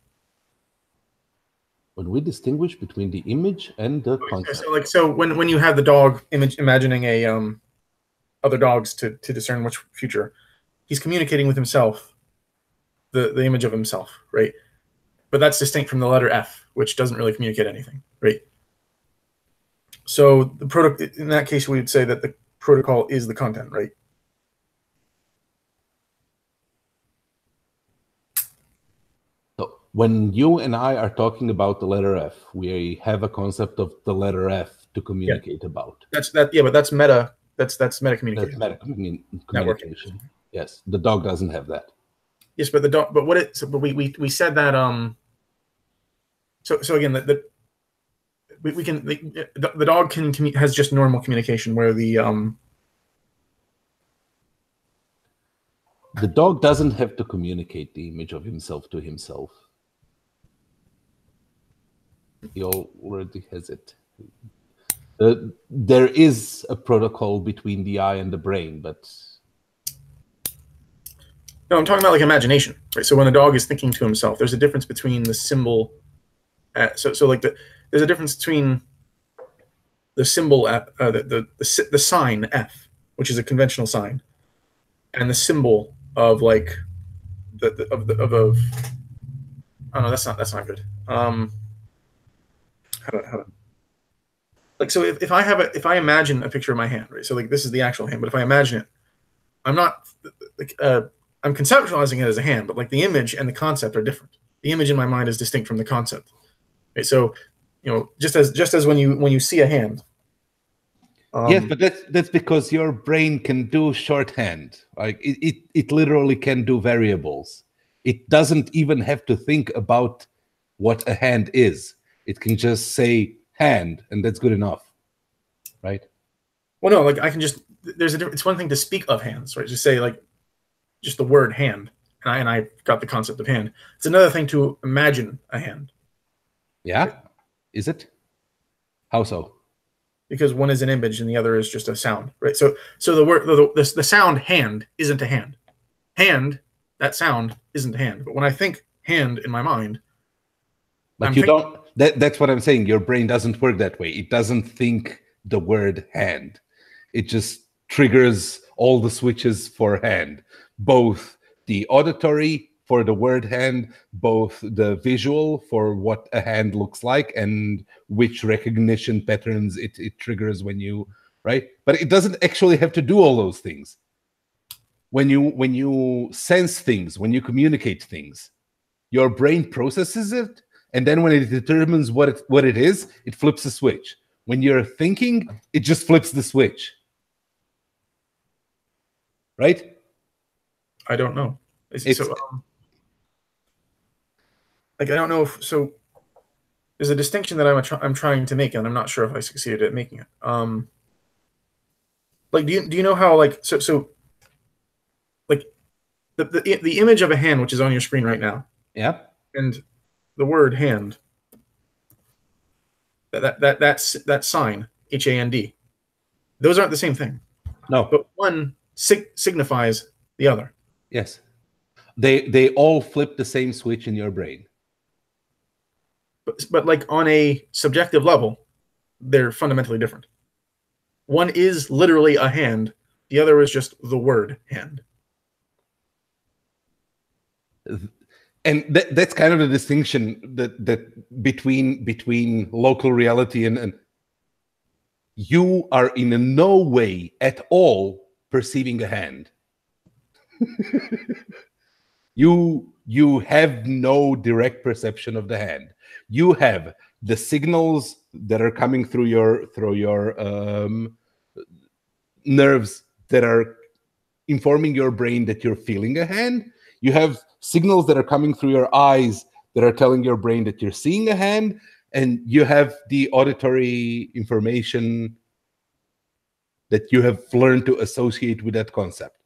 When we distinguish between the image and the concept.
So when you have the dog image, imagining other dogs to discern which future, he's communicating with himself, the image of himself, right? But that's distinct from the letter F, which doesn't really communicate anything, right? So in that case, we would say that the protocol is the content, right?
So when you and I are talking about the letter F, we have a concept of the letter F to communicate about.
Yeah, but that's meta. That's meta communication.
That's meta communication. Yes, the dog doesn't have that.
Yes, but the dog. But what it? So, but we said that. So again, the dog has just normal communication, where the
dog doesn't have to communicate the image of himself to himself. He already has it. There is a protocol between the eye and the brain, but
no, I'm talking about like imagination, right? So when a dog is thinking to himself, there's a difference between the symbol. So like there's a difference between the symbol, the sign F, which is a conventional sign, and the symbol of like of oh no, that's not good. How to like, so if I imagine a picture of my hand, right? So like this is the actual hand, but if I imagine it, I'm not like I'm conceptualizing it as a hand, but like the image and the concept are different. The image in my mind is distinct from the concept. Right? So, you know, just as when you see a hand.
Yes, but that's because your brain can do shorthand. Like it literally can do variables. It doesn't even have to think about what a hand is. It can just say hand, and that's good enough, right?
Well, no, like I can just it's one thing to speak of hands, right? Just say like just the word hand, and I got the concept of hand. It's another thing to imagine a hand.
Yeah, is it? How so?
Because one is an image and the other is just a sound, right? So the word the sound hand isn't a hand. Hand, that sound isn't a hand. But when I think hand in my mind,
But
I'm
you
thinking,
don't. That's what I'm saying. Your brain doesn't work that way. It doesn't think the word hand. It just triggers all the switches for hand, both the auditory for the word hand, both the visual for what a hand looks like, and which recognition patterns it triggers when you, right? But it doesn't actually have to do all those things. When you sense things, when you communicate things, your brain processes it, and then when it determines what it is, it flips a switch. When you're thinking, it just flips the switch. Right?
I don't know.
It's
So, like, I don't know if so. There's a distinction that I'm trying to make, and I'm not sure if I succeeded at making it. Like, do you know how, like, so like the image of a hand, which is on your screen right now,
yeah.
and the word hand, that sign HAND, those aren't the same thing.
No.
But one signifies the other.
Yes. They all flip the same switch in your brain.
But like on a subjective level, they're fundamentally different. One is literally a hand. The other is just the word hand.
And that's kind of the distinction that between local reality and you are in no way at all perceiving a hand. You have no direct perception of the hand. You have the signals that are coming through your nerves that are informing your brain that you're feeling a hand. You have signals that are coming through your eyes that are telling your brain that you're seeing a hand, and you have the auditory information that you have learned to associate with that concept.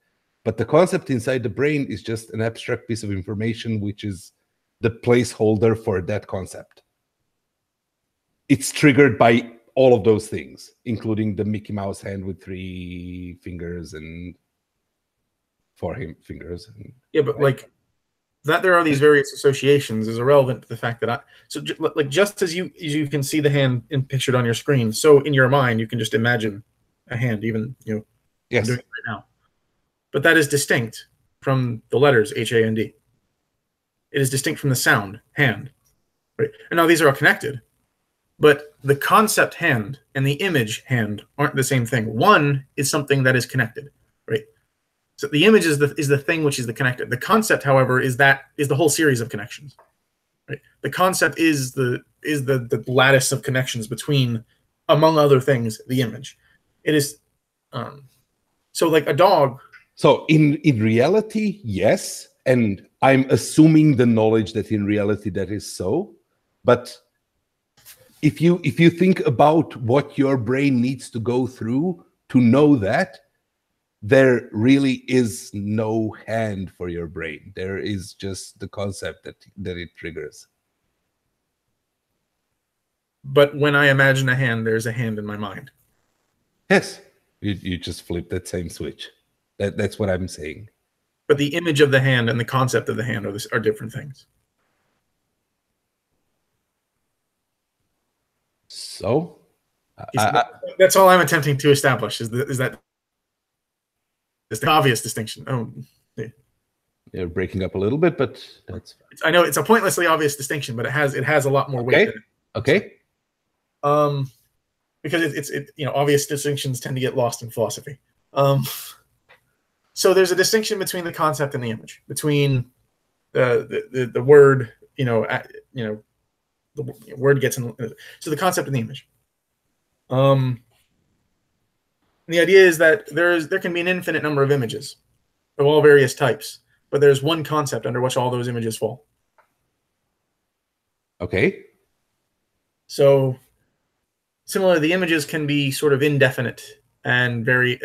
But the concept inside the brain is just an abstract piece of information, which is the placeholder for that concept. It's triggered by all of those things, including the Mickey Mouse hand with 3 fingers and 4 fingers.
Yeah, but like that, there are these various associations is irrelevant to the fact that like just as you can see the hand pictured on your screen, so in your mind you can just imagine a hand, even
Yes.
I'm doing it right now. But that is distinct from the letters HAND. It is distinct from the sound hand, right? And now these are all connected, but the concept hand and the image hand aren't the same thing. One is something that is connected, right? So the image is the thing which is the connected. The concept, however, is the whole series of connections, right? The concept is the lattice of connections between, among other things, the image. It is so like a dog.
So in reality, yes, and I'm assuming the knowledge that in reality that is so. But if you think about what your brain needs to go through to know that, there really is no hand for your brain. There is just the concept that it triggers.
But when I imagine a hand, there's a hand in my mind.
Yes, you just flip that same switch. That's what I'm saying.
But the image of the hand and the concept of the hand are different things.
So
that's all I'm attempting to establish is that it's the obvious distinction. Oh, yeah.
You're breaking up a little bit, but that's fine.
I know it's a pointlessly obvious distinction, but it has a lot more weight.
Okay.
Because it's obvious distinctions tend to get lost in philosophy. So there's a distinction between the concept and the image, between the word, the word gets in. So the concept and the image. The idea is that there can be an infinite number of images of all various types, but there's one concept under which all those images fall.
Okay.
So similarly, the images can be sort of indefinite and they're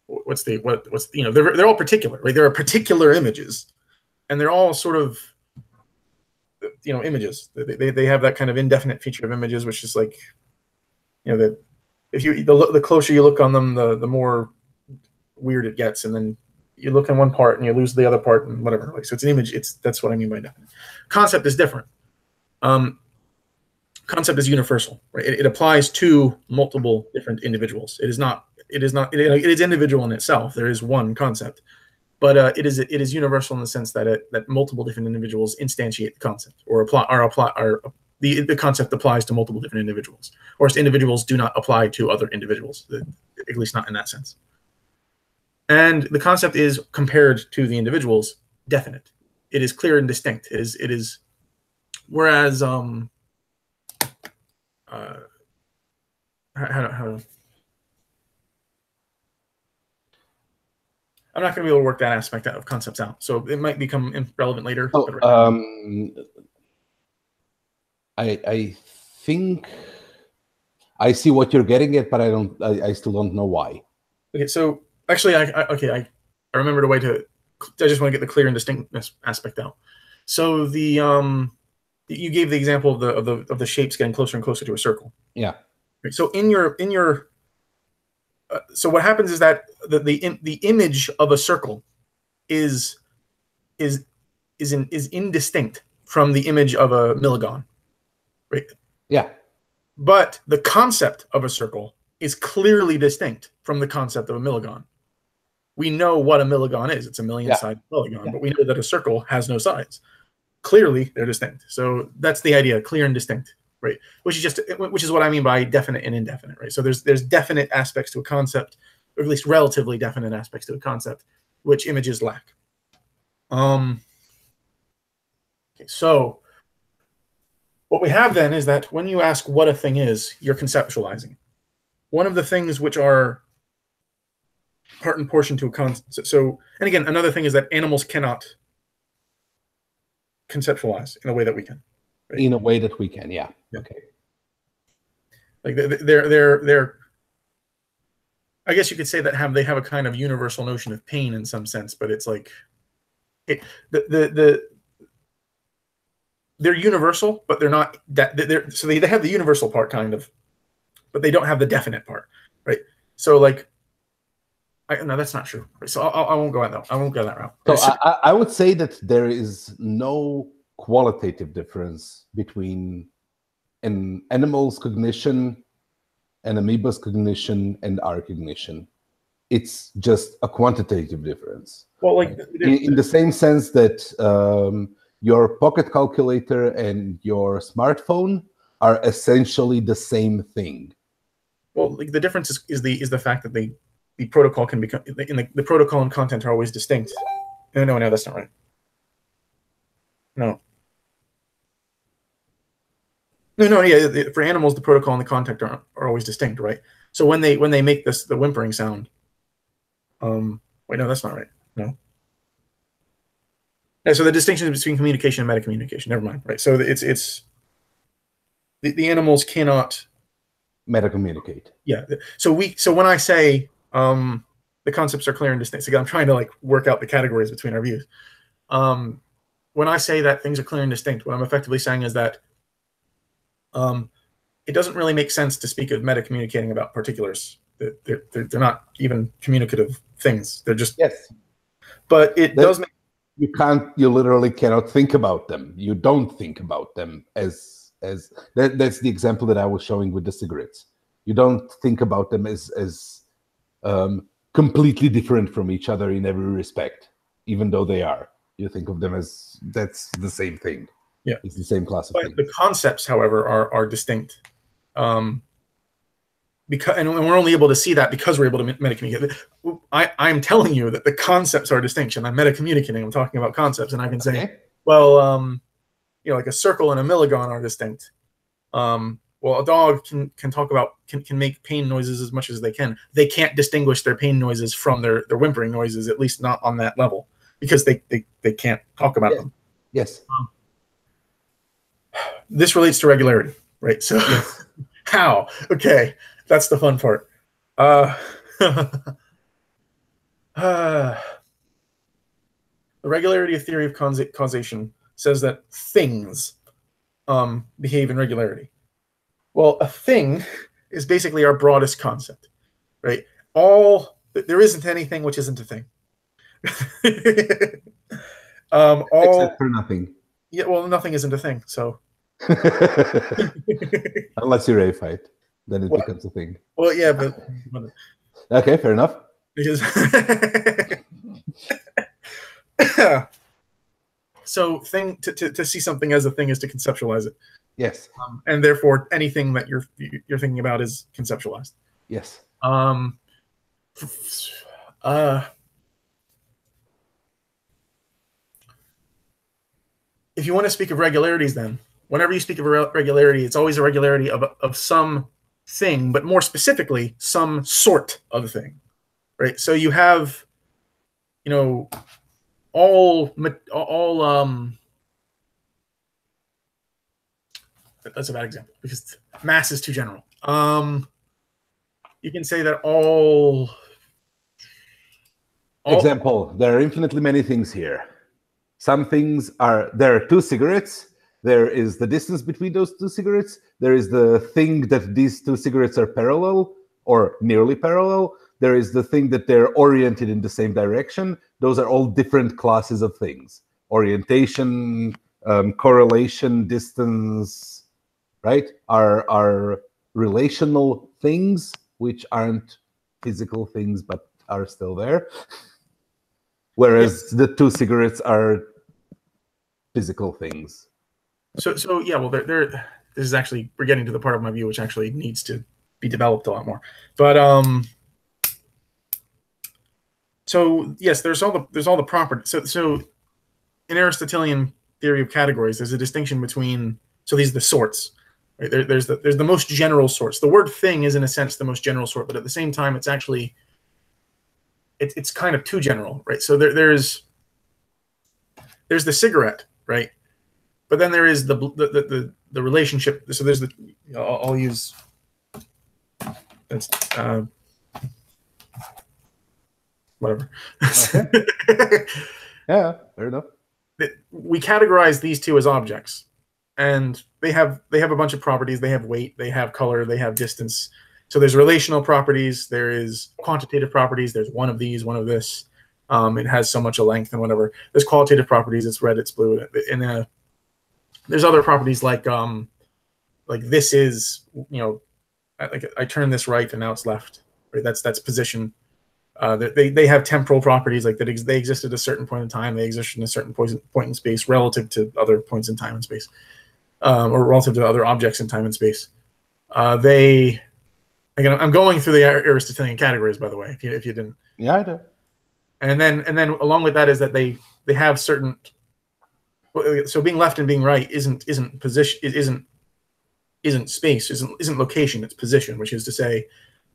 all particular, right? There are particular images, and they're all sort of images. They have that kind of indefinite feature of images, which is like, that if the closer you look on them, the more weird it gets, and then you look in one part and you lose the other part and whatever. Like, so it's an image. That's what I mean by definite. Concept is different. Concept is universal, right? It applies to multiple different individuals. It is individual in itself. There is one concept, but it is universal in the sense that that multiple different individuals instantiate the concept or the concept applies to multiple different individuals, or individuals do not apply to other individuals, at least not in that sense. And the concept is, compared to the individuals, definite. It is clear and distinct. It is whereas how I'm not going to be able to work that aspect of concepts out, so it might become relevant later.
I think I see what you're getting at, but I still don't know why.
Okay, so actually, I remembered a way to. I just want to get the clear and distinctness aspect out. So you gave the example of the shapes getting closer and closer to a circle.
Yeah.
So so what happens is that the image of a circle is indistinct from the image of a milligon, right?
Yeah.
But the concept of a circle is clearly distinct from the concept of a milligon. We know what a milligon is. It's a million-sided milligon, but we know that a circle has no sides. Clearly, they're distinct. So that's the idea, clear and distinct, right? Which is what I mean by definite and indefinite, right? So there's definite aspects to a concept, or at least relatively definite aspects to a concept, which images lack. Okay, so what we have then is that when you ask what a thing is, you're conceptualizing. One of the things which are part and portion to a concept. So, and again, another thing is that animals cannot conceptualize in a way that we can.
Right? In a way that we can, yeah. Okay.
Like they're I guess you could say that they have a kind of universal notion of pain in some sense, but it's like they're universal, but they're not that so they have the universal part kind of, but they don't have the definite part, right? So like no, that's not true. So I won't go that. I won't go that route.
So I would say that there is no qualitative difference between an animal's cognition, an amoeba's cognition, and our cognition. It's just a quantitative difference.
Well, like
in the same sense that your pocket calculator and your smartphone are essentially the same thing.
Well, like the difference is the fact that the protocol can become the protocol and content are always distinct. No, that's not right. No, yeah. For animals, the protocol and the content are always distinct, right? So when they make the whimpering sound, wait, no, that's not right. No. Yeah, so the distinction between communication and metacommunication. Never mind, right? So it's the animals cannot
metacommunicate.
Yeah. So when I say the concepts are clear and distinct, so again, I'm trying to like work out the categories between our views. When I say that things are clear and distinct, what I'm effectively saying is that it doesn't really make sense to speak of metacommunicating about particulars. They're not even communicative things. They're just But it does make
you literally cannot think about them. You don't think about them as that's the example that I was showing with the cigarettes. You don't think about them as completely different from each other in every respect, even though they are. You think of them as that's the same thing.
Yeah,
it's the same class of thing.
The concepts, however, are distinct. Because and we're only able to see that because we're able to metacommunicate. I'm telling you that the concepts are distinction. I'm metacommunicating. I'm talking about concepts, and I can say, well, like a circle and a milligon are distinct. Well, a dog can make pain noises as much as they can. They can't distinguish their pain noises from their whimpering noises, at least not on that level, because they can't talk about them.
Yes.
This relates to regularity, right? So how? Okay, that's the fun part. The regularity of theory of causation says that things behave in regularity. Well, a thing is basically our broadest concept, right? There isn't anything which isn't a thing.
Except for nothing.
Yeah, well, nothing isn't a thing, so.
Unless you reify it, then it becomes a thing.
Well, yeah, but
okay, fair enough.
Because so to see something as a thing is to conceptualize it.
Yes.
And therefore, anything that you're thinking about is conceptualized.
Yes.
If you want to speak of regularities, then whenever you speak of a regularity, it's always a regularity of some thing, but more specifically, some sort of thing, right? So you have, all that's a bad example because mass is too general. You can say that all
example, there are infinitely many things here. Some things there are 2 cigarettes. There is the distance between those 2 cigarettes. There is the thing that these 2 cigarettes are parallel or nearly parallel. There is the thing that they're oriented in the same direction. Those are all different classes of things. Orientation, correlation, distance, right? Are relational things, which aren't physical things, but are still there. Whereas the 2 cigarettes are physical things.
So yeah, well, this is actually, we're getting to the part of my view which actually needs to be developed a lot more. But so yes, there's all the properties. So in Aristotelian theory of categories, there's a distinction between, so these are the sorts. Right? There's the most general sorts. The word thing is in a sense the most general sort, but at the same time, it's actually it's kind of too general, right? So there's the cigarette, right? But then there is the relationship. So there's the I'll use that's whatever.
Okay. Yeah, fair enough.
We categorize these 2 as objects, and they have a bunch of properties. They have weight, they have color, they have distance. So there's relational properties, there is quantitative properties, there's one of these, one of this. It has so much a length and whatever. There's qualitative properties, it's red, it's blue. And there's other properties like this is, like I turn this right and now it's left. Right? That's position. They have temporal properties, like that they exist at a certain point in time, they exist in a certain point in space relative to other points in time and space, or relative to other objects in time and space. Again, I'm going through the Aristotelian categories, by the way, if you didn't.
Yeah, I do.
And then along with that is that they have certain. So being left and being right isn't position. It isn't space. Isn't location. It's position, which is to say,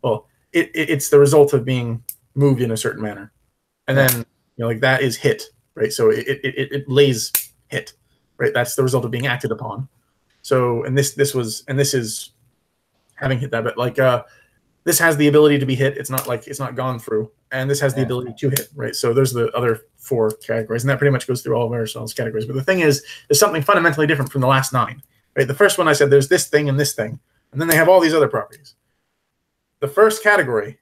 well, it's the result of being moved in a certain manner, and then like that is hit, right? So it lays hit, right? That's the result of being acted upon. So this is having hit that, but like this has the ability to be hit. It's not gone through, and this has the ability to hit, right? So there's the other 4 categories, and that pretty much goes through all of Aristotle's categories. But the thing is, there's something fundamentally different from the last 9, right? The first one I said there's this thing and this thing, and then they have all these other properties. The first category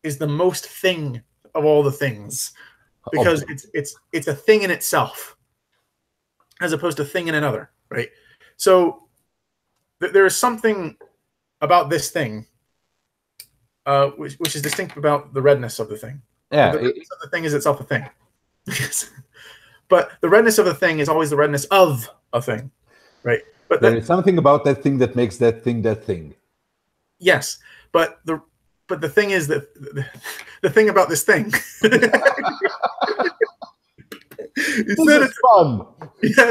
is the most thing of all the things, because it's a thing in itself, as opposed to thing in another, right? So there is something about this thing, which is distinct about the redness of the thing.
Yeah,
the redness of the thing is itself a thing. But the redness of a thing is always the redness of a thing, right? But
there is something about that thing that makes that thing that thing.
Yes, but the thing is that the thing about this thing is that it's
fun.
Yeah,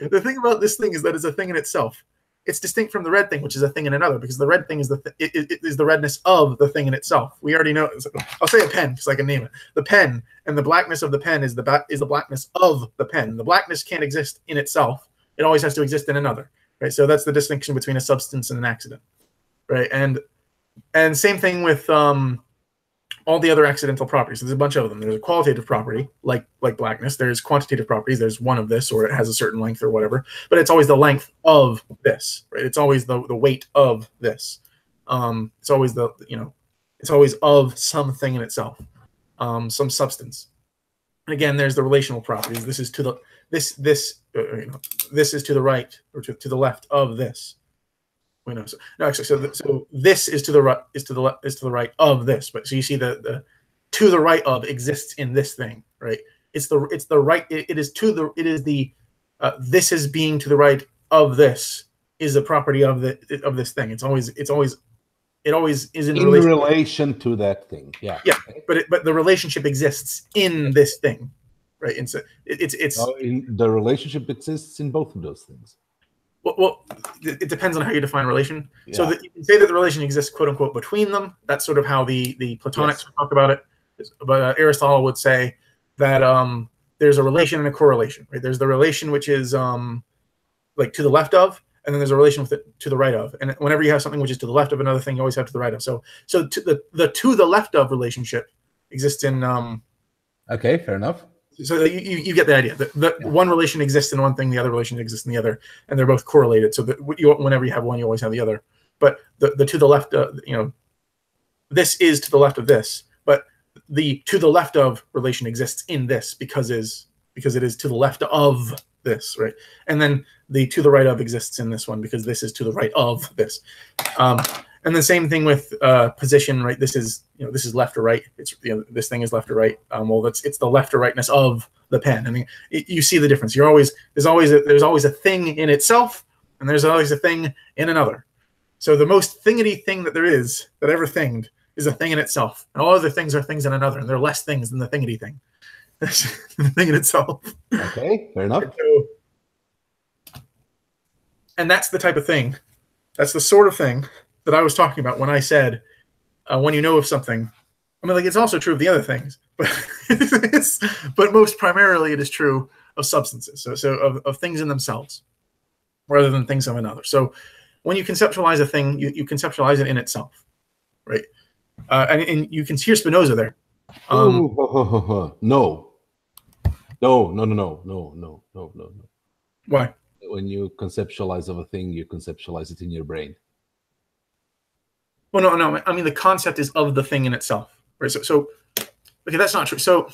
the thing about this thing is that it's a thing in itself. It's distinct from the red thing, which is a thing in another, because the red thing is it is the redness of the thing in itself. We already know. I'll say a pen because I can name it. The pen, and the blackness of the pen is the blackness of the pen. The blackness can't exist in itself. It always has to exist in another, right? So that's the distinction between a substance and an accident, right? And same thing with all the other accidental properties. There's a bunch of them. There's a qualitative property, like blackness. There's quantitative properties. There's one of this, or it has a certain length or whatever. But it's always the length of this, right? It's always the weight of this. It's always it's always of something in itself, some substance. And again, there's the relational properties. This is to the this is to the right or to the left of this. Wait, no, actually, so this is to the right is to the right of this. But so you see the to the right of exists in this thing, right? It's the right. It is the this is being to the right of this is a property of this thing. It always is in
relation to that thing. Yeah.
Yeah, but the relationship exists in this thing, right? And so it's
the relationship exists in both of those things.
Well, it depends on how you define relation. Yeah. So that you can say that the relation exists, quote unquote, between them. That's sort of how the Platonics talk about it. But Aristotle would say that there's a relation and a correlation. Right? There's the relation which is like to the left of, and then there's a relation with it to the right of. And whenever you have something which is to the left of another thing, you always have to the right of. So to the left of relationship exists in.
Okay, fair enough.
So you get the idea. One relation exists in one thing, the other relation exists in the other, and they're both correlated. So that whenever you have one, you always have the other. But the to the left, this is to the left of this. But the to the left of relation exists in this because it is to the left of this, right? And then the to the right of exists in this one because this is to the right of this. And the same thing with position, right? This is left or right. It's this thing is left or right. Well, it's the left or rightness of the pen. I mean, you see the difference. There's always a thing in itself, and there's always a thing in another. So the most thingity thing that there is that ever thinged is a thing in itself, and all other things are things in another, and they're less things than the thingity thing. That's the thing in itself.
Okay, fair enough.
And that's the type of thing. That's the sort of thing that I was talking about when I said, when you know of something. I mean, like, it's also true of the other things, but but most primarily it is true of substances. So of things in themselves, rather than things of another. So when you conceptualize a thing, you conceptualize it in itself, right? And you can hear Spinoza there.
No.
Why?
When you conceptualize of a thing, you conceptualize it in your brain.
Well, no. I mean, the concept is of the thing in itself, right? So okay, that's not true. So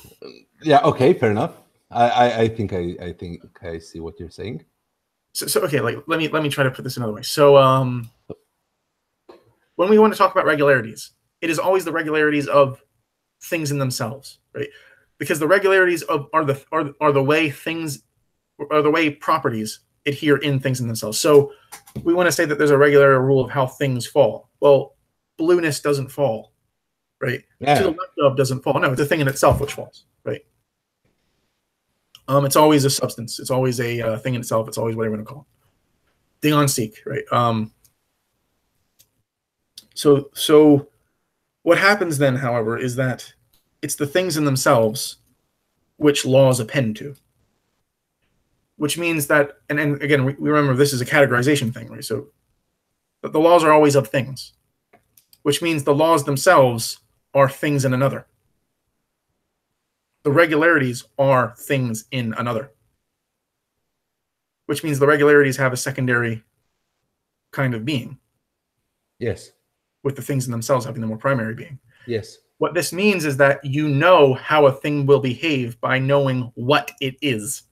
yeah, okay, fair enough. I think I see what you're saying.
So okay, like let me try to put this another way. So when we want to talk about regularities, it is always the regularities of things in themselves, right? Because the regularities are the way things are the way properties adhere in things in themselves. So we want to say that there's a regular rule of how things fall. Well, blueness doesn't fall, right?
Yeah.
To the left of doesn't fall. No, it's a thing in itself which falls, right? It's always a substance. It's always a thing in itself. It's always whatever you want to call it. Ding on seek, right? So what happens then, however, is that it's the things in themselves which laws append to. Which means that, and again, we remember this is a categorization thing, right? So the laws are always of things, which means the laws themselves are things in another. The regularities are things in another, which means the regularities have a secondary kind of being.
Yes.
With the things in themselves having the more primary being.
Yes.
What this means is that you know how a thing will behave by knowing what it is.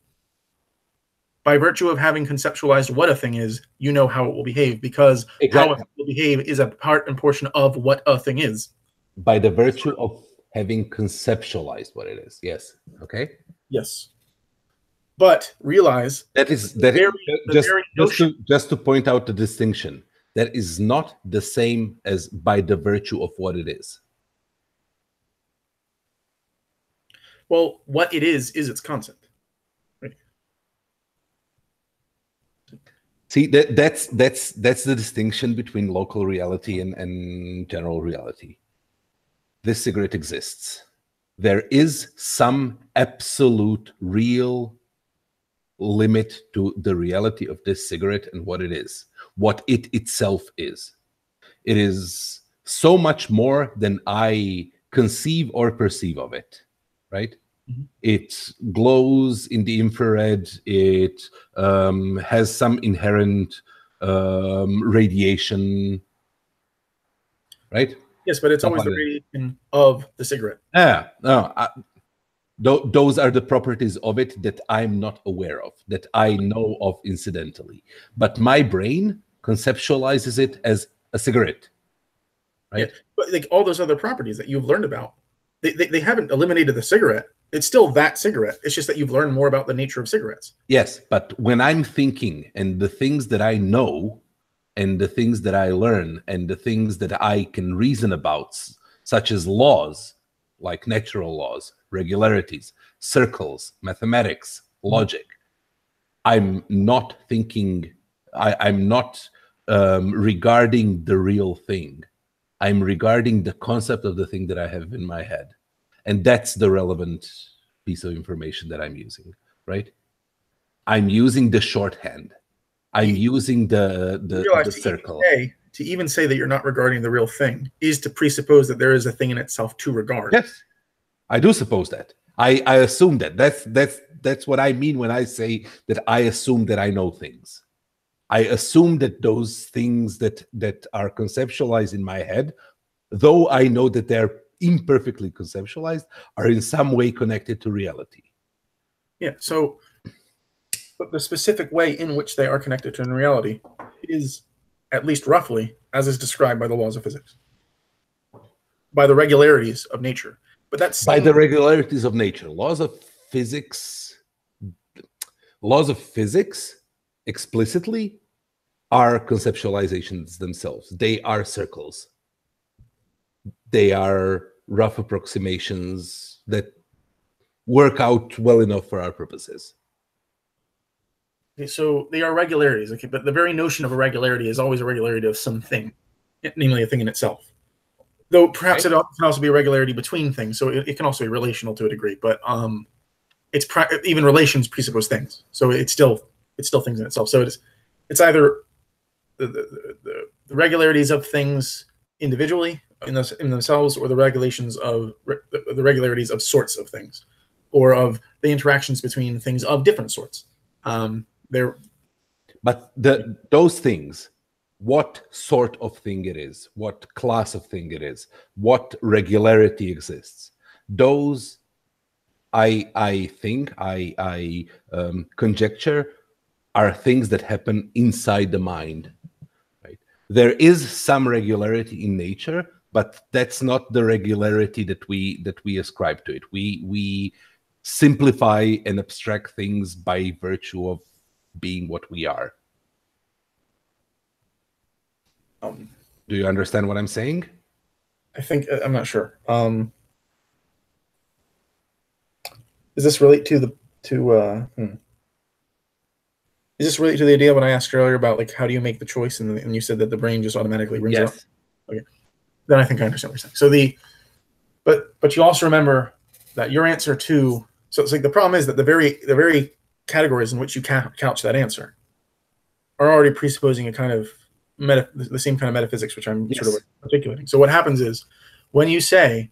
By virtue of having conceptualized what a thing is, you know how it will behave, because how a thing will behave is a part and portion of what a thing is.
By the virtue of having conceptualized what it is. Yes. Okay.
Yes. But realize
just to point out the distinction, that is not the same as by the virtue of what it is.
Well, what it is its concept.
See, that's the distinction between local reality and general reality. This cigarette exists. There is some absolute real limit to the reality of this cigarette and what it is, what it itself is. It is so much more than I conceive or perceive of it, right?
Mhm.
It glows in the infrared. It has some inherent radiation, right?
Yes, but it's
Stuff
always
like
the
that.
radiation of the cigarette.
Yeah, no, those are the properties of it that I'm not aware of, that I know of incidentally. But my brain conceptualizes it as a cigarette,
Yeah,
right?
but like all those other properties that you've learned about, they haven't eliminated the cigarette. It's still that cigarette. It's just that you've learned more about the nature of cigarettes.
Yes, but when I'm thinking and the things that I know and the things that I learn and the things that I can reason about, such as laws, like natural laws, regularities, circles, mathematics, logic, I'm not thinking, I'm not regarding the real thing. I'm regarding the concept of the thing that I have in my head. And that's the relevant piece of information that I'm using, right? I'm using the shorthand. I'm using
You realize
the circle.
to even say that you're not regarding the real thing is to presuppose that there is a thing in itself to regard.
Yes, I do suppose that. I assume that. That's what I mean when I say that I assume that I know things. I assume that those things that are conceptualized in my head, though I know that they're imperfectly conceptualized, are in some way connected to reality.
Yeah. So, but the specific way in which they are connected to reality is, at least roughly, as is described by the laws of physics, by the regularities of nature. But that's
By the regularities of nature, laws of physics explicitly are conceptualizations themselves. They are circles. They are rough approximations that work out well enough for our purposes.
Okay, so they are regularities. Okay, but the very notion of a regularity is always a regularity of something, namely a thing in itself. Though perhaps
Okay.
it can also be a regularity between things, so it can also be relational to a degree. But even relations presuppose things, so it's still things in itself. So it's either the regularities of things individually in themselves, or the regularities of sorts of things, or of the interactions between things of different sorts.
But those things, what sort of thing it is, what class of thing it is, what regularity exists, those I think I conjecture are things that happen inside the mind. Right? There is some regularity in nature, but that's not the regularity that we ascribe to it. We simplify and abstract things by virtue of being what we are. Do you understand what I'm saying?
I think I'm not sure. Does this relate to Is this relate to the idea when I asked earlier about like how do you make the choice, and you said that the brain just automatically brings it up? Okay, then I think I understand what you're saying. So but you also remember that your answer to it's like the problem is that the very categories in which you couch that answer are already presupposing a kind of the same kind of metaphysics which I'm sort of articulating. So what happens is when you say,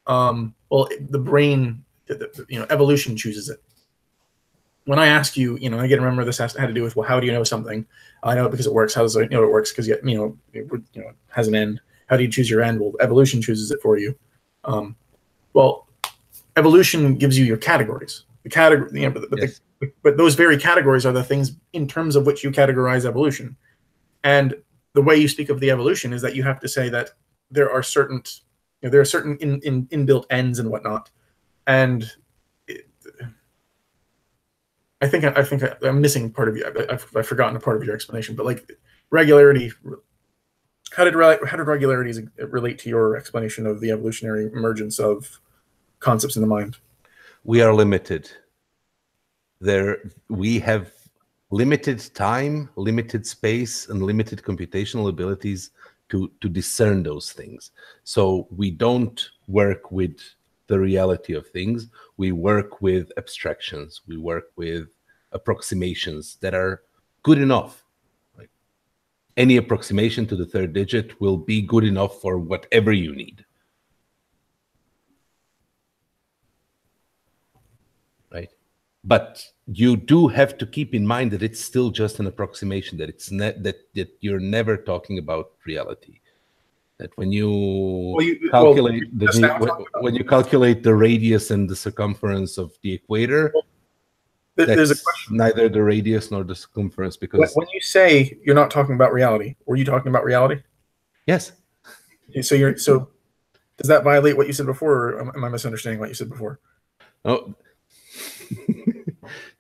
well, the brain, evolution chooses it. When I ask you, again, remember this had to do with, well, how do you know something? I know it because it works. How does it know it works? Because it has an end. How do you choose your end? Well, evolution chooses it for you. Well, evolution gives you your categories. The category, but those very categories are the things in terms of which you categorize evolution. And the way you speak of the evolution is that you have to say that there are certain, inbuilt ends and whatnot. And I think I'm missing part of you. I've forgotten a part of your explanation. But like regularity, how did regularities relate to your explanation of the evolutionary emergence of concepts in the mind?
We are limited. We have limited time, limited space, and limited computational abilities to discern those things. So we don't work with the reality of things. We work with abstractions. We work with approximations that are good enough. Like any approximation to the third digit will be good enough for whatever you need. right? But you do have to keep in mind that it's still just an approximation, that it's that you're never talking about reality. That when you calculate when you calculate the radius and the circumference of the equator,
there's a question.
Neither the radius nor the circumference, because
when you say you're not talking about reality, were you talking about reality?
Yes.
So does that violate what you said before, or am I misunderstanding what you said before?
Oh,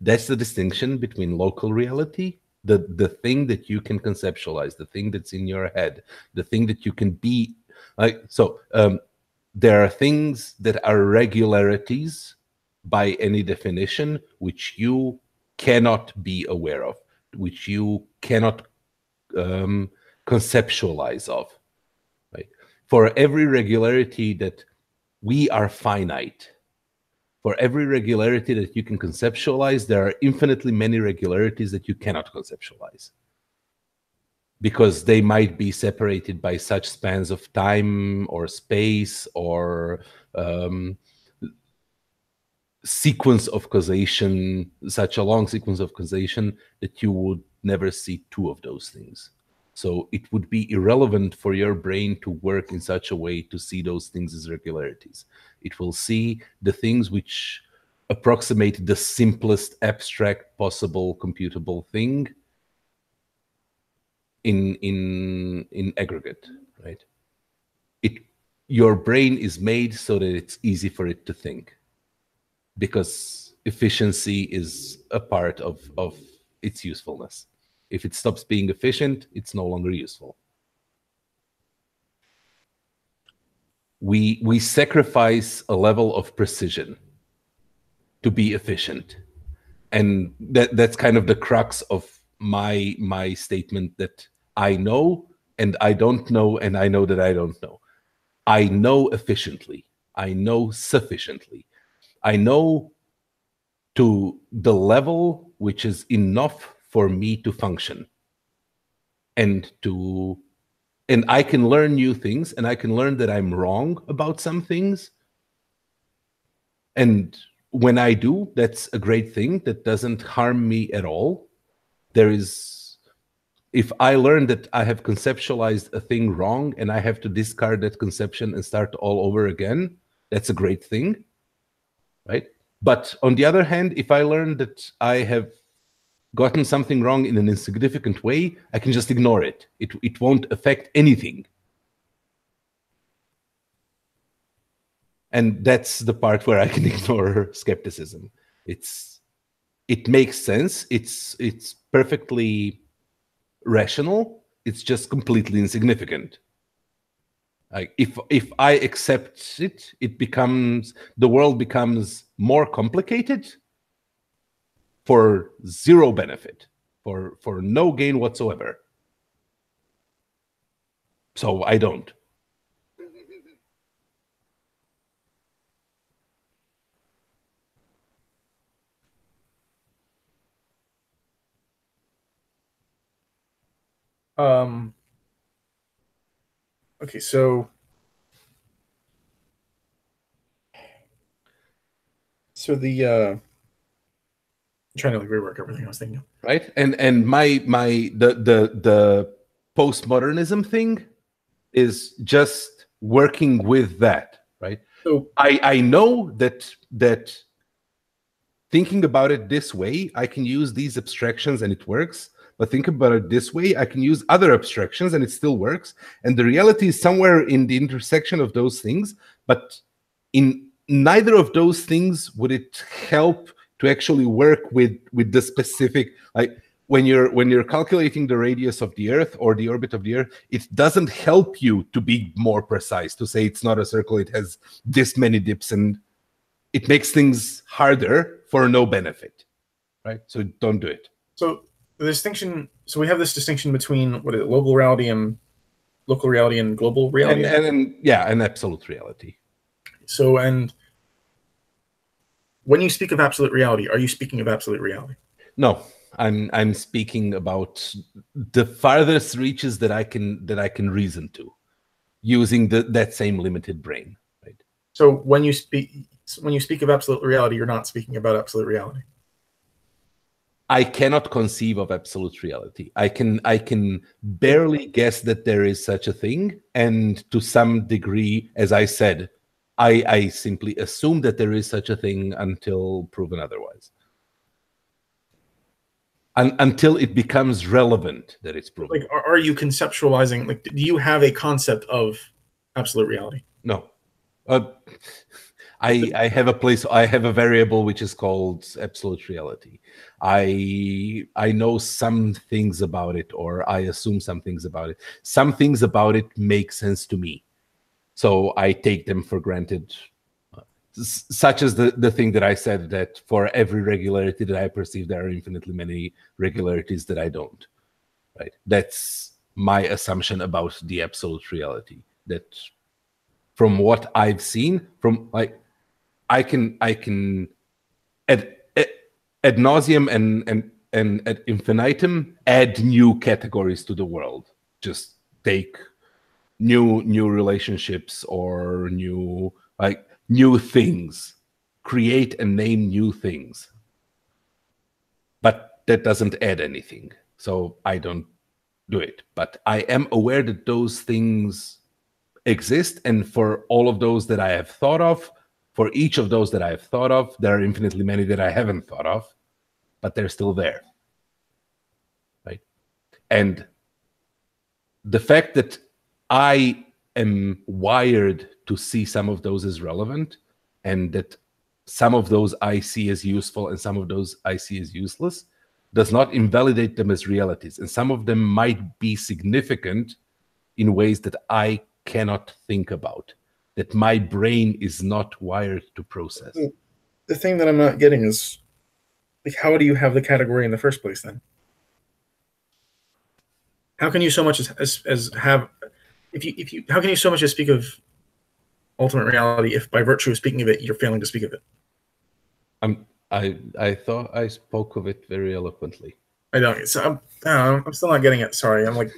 that's the distinction between local reality, the thing that you can conceptualize, the thing that's in your head, the thing that you can be like. So there are things that are regularities by any definition, which you cannot be aware of, which you cannot conceptualize of. Right? For every regularity that we are finite. For every regularity that you can conceptualize, there are infinitely many regularities that you cannot conceptualize, because they might be separated by such spans of time or space or sequence of causation, such a long sequence of causation that you would never see two of those things. So it would be irrelevant for your brain to work in such a way to see those things as regularities. It will see the things which approximate the simplest abstract possible computable thing in aggregate, right? Your brain is made so that it's easy for it to think, because efficiency is a part of its usefulness. If it stops being efficient, it's no longer useful. We sacrifice a level of precision to be efficient, and that's kind of the crux of my statement that I know and I don't know, and I know that I don't know. I know efficiently. I know sufficiently. I know to the level which is enough for me to function, and I can learn new things, and I can learn that I'm wrong about some things. And when I do, that's a great thing. That doesn't harm me at all. If I learn that I have conceptualized a thing wrong and I have to discard that conception and start all over again, that's a great thing, right? But on the other hand, if I learn that I have gotten something wrong in an insignificant way, I can just ignore it. It won't affect anything. And that's the part where I can ignore skepticism. It makes sense. It's perfectly rational. It's just completely insignificant. Like if I accept it, the world becomes more complicated for zero benefit, for no gain whatsoever. So I don't.
Okay, so the I'm trying to like rework everything I was thinking.
Right, and the postmodernism thing is just working with that, right? So I know that thinking about it this way, I can use these abstractions and it works. But think about it this way, I can use other abstractions and it still works. And the reality is somewhere in the intersection of those things. But in neither of those things would it help to actually work with the specific, like when you're calculating the radius of the Earth or the orbit of the Earth, it doesn't help you to be more precise, to say it's not a circle, it has this many dips, and it makes things harder for no benefit, right? So don't do it.
So the distinction, so we have this distinction between local reality and global reality,
and absolute reality.
So, and when you speak of absolute reality, are you speaking of absolute reality?
No, I'm speaking about the farthest reaches that I can reason to, using that same limited brain. Right.
So when you speak, when you speak of absolute reality, you're not speaking about absolute reality.
I cannot conceive of absolute reality. I can barely guess that there is such a thing, and to some degree, as I said, I simply assume that there is such a thing until proven otherwise. Until it becomes relevant that it's proven.
Like, are you conceptualizing? Like, do you have a concept of absolute reality?
No. I have a place. I have a variable which is called absolute reality. I know some things about it, or I assume some things about it. Some things about it make sense to me, so I take them for granted. Such as the thing that I said, that for every regularity that I perceive, there are infinitely many regularities that I don't. Right? That's my assumption about the absolute reality. That from what I've seen, from like I can ad nauseum and ad infinitum add new categories to the world. Just take new relationships or new things, create and name new things. But that doesn't add anything, so I don't do it. But I am aware that those things exist, and for all of those that I have thought of, for each of those that I have thought of, there are infinitely many that I haven't thought of, but they're still there, right? And the fact that I am wired to see some of those as relevant, and that some of those I see as useful and some of those I see as useless, does not invalidate them as realities. And some of them might be significant in ways that I cannot think about, that my brain is not wired to process.
The thing that I'm not getting is, like, how do you have the category in the first place then? How can you so much as have, if you how can you so much as speak of ultimate reality if by virtue of speaking of it you're failing to speak of it?
I thought I spoke of it very eloquently.
I don't. So I'm still not getting it. Sorry. I'm like.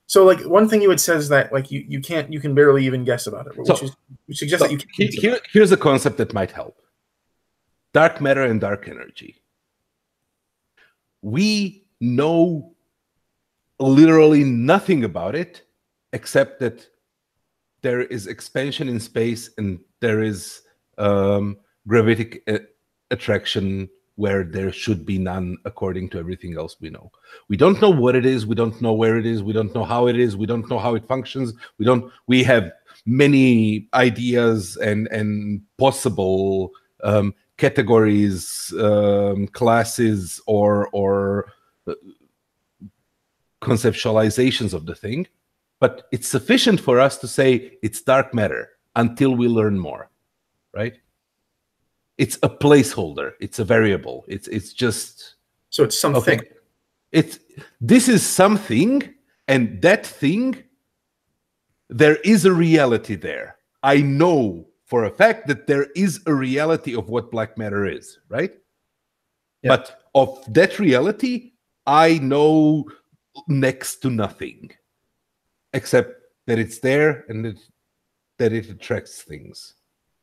So, like, one thing you would say is that, like, you can barely even guess about it, which suggests that you can't.
Here's a concept that might help: dark matter and dark energy. We know literally nothing about it, except that there is expansion in space and there is gravitic attraction where there should be none, according to everything else we know. We don't know what it is. We don't know where it is. We don't know how it is. We don't know how it functions. We have many ideas and possible categories, classes, or conceptualizations of the thing. But it's sufficient for us to say it's dark matter until we learn more, right? It's a placeholder. It's a variable. It's just,
so it's something.
Okay. This is something, and that thing, there is a reality there. I know for a fact that there is a reality of what black matter is, right? Yeah. But of that reality, I know next to nothing, except that it's there and that it attracts things,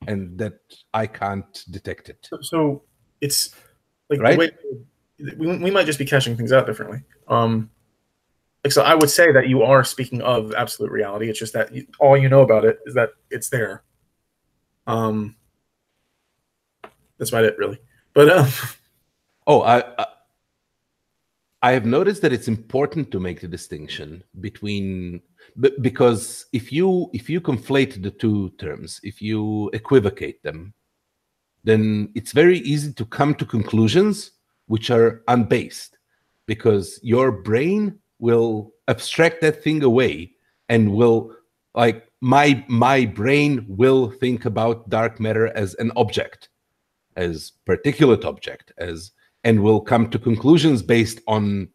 and that I can't detect it.
So it's like,
right?
The way we might just be catching things out differently. Like, so I would say that you are speaking of absolute reality. It's just that all you know about it is that it's there. That's about it, really. But
I have noticed that it's important to make the distinction between, because if you conflate the two terms, if you equivocate them, then it's very easy to come to conclusions which are unbased, because your brain will abstract that thing away and will, like, my brain will think about dark matter as an object, as particulate object, and will come to conclusions based on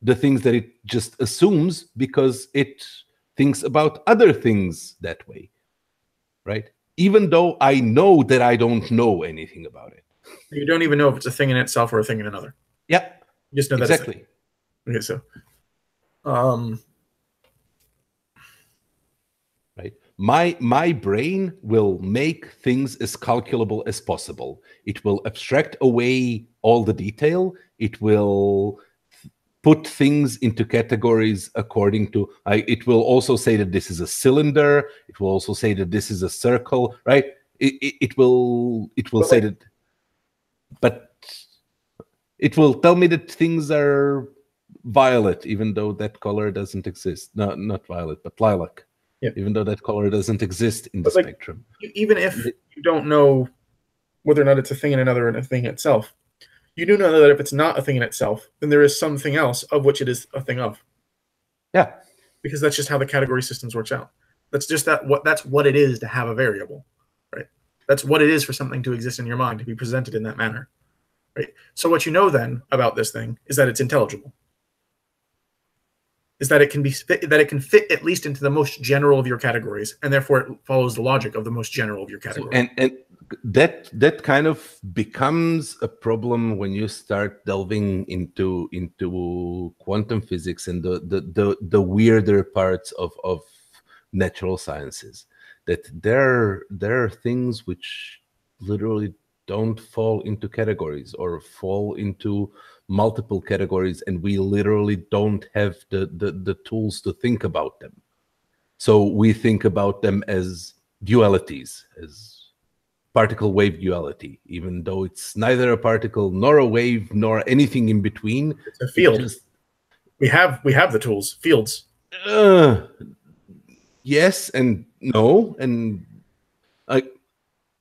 the things that it just assumes because it thinks about other things that way, right? Even though I know that I don't know anything about it.
You don't even know if it's a thing in itself or a thing in another.
Yeah,
you just know that
exactly.
Okay, so,
right. my brain will make things as calculable as possible. It will abstract away all the detail. It will put things into categories according to, it will also say that this is a cylinder. It will also say that this is a circle, right? It will say that, but it will tell me that things are violet, even though that color doesn't exist. No, not violet, but lilac.
Yeah.
Even though that color doesn't exist in the spectrum.
Even if you don't know whether or not it's a thing in another and a thing itself, you do know that if it's not a thing in itself, then there is something else of which it is a thing of.
Yeah.
Because that's just how the category systems works out. That's just that's what it is to have a variable, right? That's what it is for something to exist in your mind, to be presented in that manner, right? So what you know then about this thing is that it's intelligible. Is that it can fit at least into the most general of your categories, and therefore it follows the logic of the most general of your categories.
And that kind of becomes a problem when you start delving into quantum physics and the weirder parts of natural sciences. That there are things which literally don't fall into categories or fall into multiple categories, and we literally don't have the tools to think about them. So we think about them as dualities, as particle wave duality, even though it's neither a particle nor a wave nor anything in between.
It's a field. We have the tools, fields.
Yes and no, and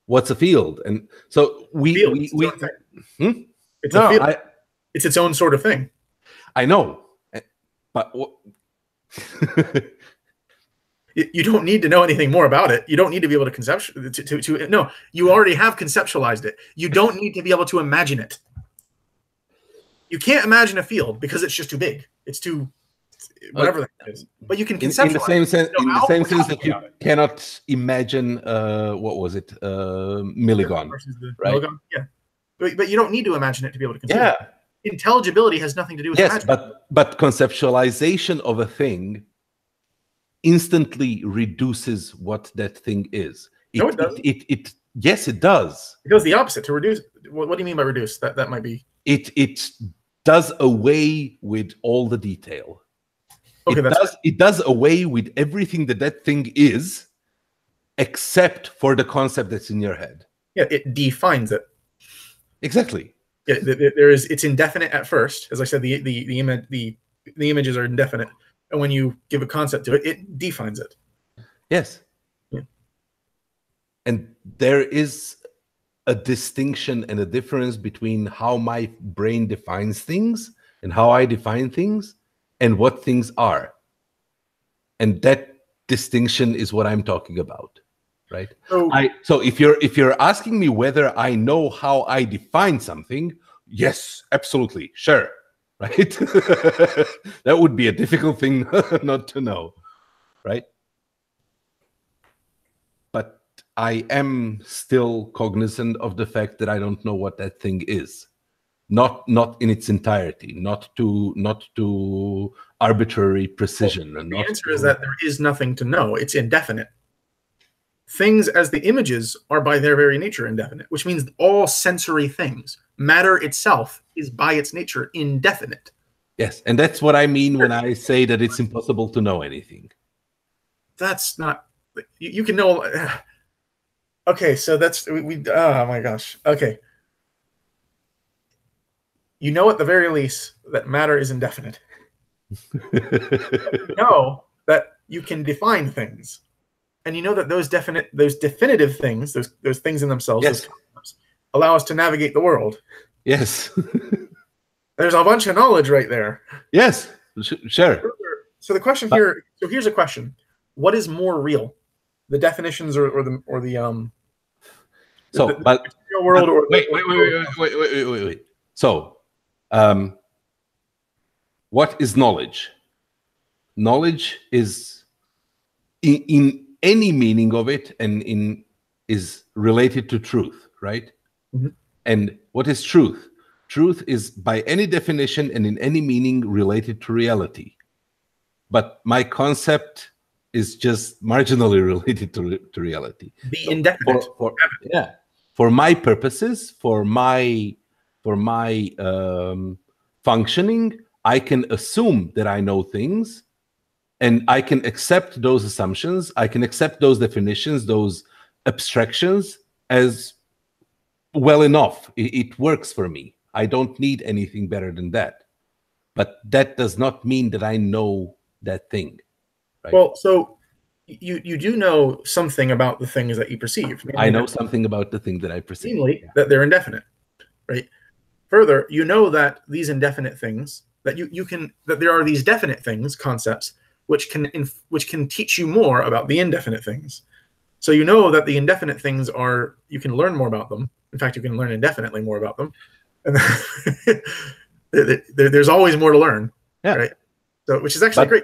what's a field? And so
it's a field. It's its own sort of thing.
I know, but
you don't need to know anything more about it. You don't need to be able to conceptualize. No, you already have conceptualized it. You don't need to be able to imagine it. You can't imagine a field because it's just too big. It's too whatever that is. But you can conceptualize.
In the same sense that you cannot imagine what was it, Milligon, right?
Milligon? Yeah, but you don't need to imagine it to be able to conceive. Yeah. Intelligibility has nothing to do with
yes, but conceptualization of a thing instantly reduces what that thing is.
No, it doesn't.
Yes, it does.
It does the opposite. To reduce. What do you mean by reduce? That might be.
It does away with all the detail. Okay, it does away with everything that thing is, except for the concept that's in your head.
Yeah, it defines it.
Exactly.
Yeah, it's indefinite at first. As I said, the images are indefinite, and when you give a concept to it, it defines it.
Yes.
Yeah.
And there is a distinction and a difference between how my brain defines things and how I define things and what things are. And that distinction is what I'm talking about. Right. So if you're asking me whether I know how I define something, yes, absolutely, sure, right? That would be a difficult thing not to know, right? But I am still cognizant of the fact that I don't know what that thing is, not in its entirety, not to arbitrary precision.
Well, the answer is that there is nothing to know. It's indefinite. Things as the images are by their very nature indefinite, which means all sensory things. Matter itself is by its nature indefinite.
Yes, and that's what I mean when I say that it's impossible to know anything.
That's not... You can know... Okay, so that's... oh my gosh. Okay. You know at the very least that matter is indefinite. You know that you can define things. And you know that those definitive things, those things in themselves,
yes,
those concepts, allow us to navigate the world.
Yes.
There's a bunch of knowledge right there.
Yes, sure.
So the question here, so here's a question: what is more real, the definitions or the material world, or
wait. So, what is knowledge? Knowledge is in any meaning of it, and is related to truth, right?
Mm-hmm.
And what is truth? Truth is by any definition and in any meaning related to reality. But my concept is just marginally related to reality.
The indefinite.
For my purposes, for my functioning, I can assume that I know things, and I can accept those assumptions. I can accept those definitions, those abstractions as well enough. It works for me. I don't need anything better than that. But that does not mean that I know that thing. Right?
Well, so you do know something about the things that you perceive.
I know something about the thing that I perceive.
Namely, that they're indefinite, right? Further, you know that these indefinite things, that that there are these definite things, concepts, which can teach you more about the indefinite things. So you know that the indefinite things you can learn more about them. In fact, you can learn indefinitely more about them. And there's always more to learn, right? So, which is actually great.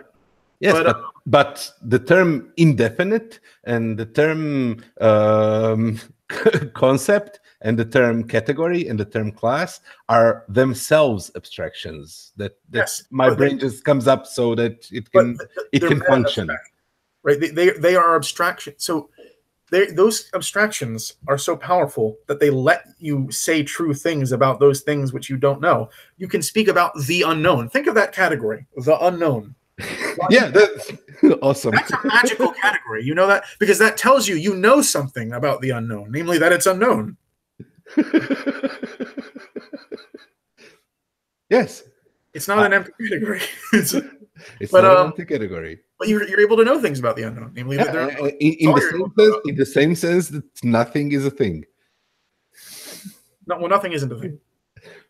Yes, but the term indefinite and the term concept and the term category and the term class are themselves abstractions that my brain just comes up so that it can function.
Right? They are abstractions. So those abstractions are so powerful that they let you say true things about those things which you don't know. You can speak about the unknown. Think of that category, the unknown.
Yeah, that's awesome.
That's a magical category. You know that because that tells you know something about the unknown, namely that it's unknown.
Yes.
It's not an empty category.
It's not an empty category.
But you're able to know things about the unknown, namely that
in the same sense that nothing is a thing.
No, well, nothing isn't a thing.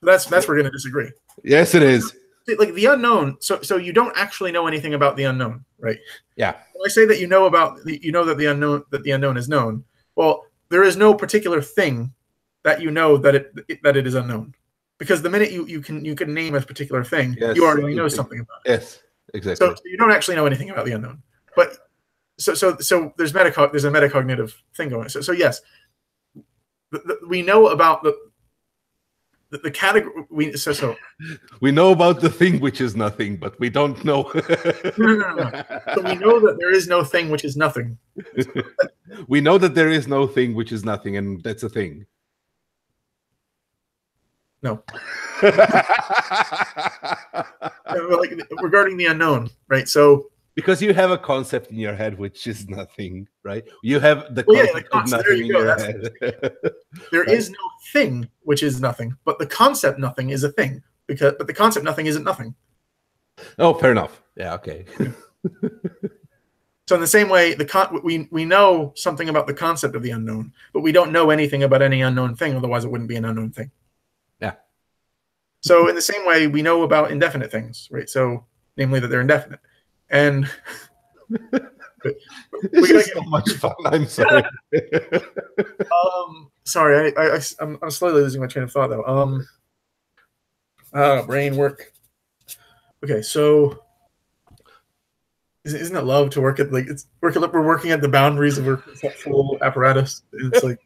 That's where we're going to disagree.
Yes, it is.
Like the unknown, so you don't actually know anything about the unknown, right?
Yeah.
When I say that you know that the unknown is known, well, there is no particular thing that you know that it is unknown, because the minute you can name a particular thing, you already know something about it.
Yes, exactly.
So you don't actually know anything about the unknown, but so there's a metacognitive thing going. So yes, we know about the category.
We know about the thing which is nothing, but we don't know.
No. So we know that there is no thing which is nothing.
We know that there is no thing which is nothing, and that's a thing.
No. Like regarding the unknown, right? So
because you have a concept in your head which is nothing, right? You have the concept of nothing in your head.
There is no thing which is nothing, but the concept nothing is a thing. But the concept nothing isn't nothing.
Oh, fair enough. Yeah, okay.
So in the same way, we know something about the concept of the unknown, but we don't know anything about any unknown thing. Otherwise, it wouldn't be an unknown thing.
Yeah.
So in the same way, we know about indefinite things, right? So namely that they're indefinite. And
this is so much fun. I'm sorry.
Sorry, I'm slowly losing my train of thought though. Brain work. Okay, so isn't it love to work at we're working at the boundaries of our conceptual apparatus? It's like,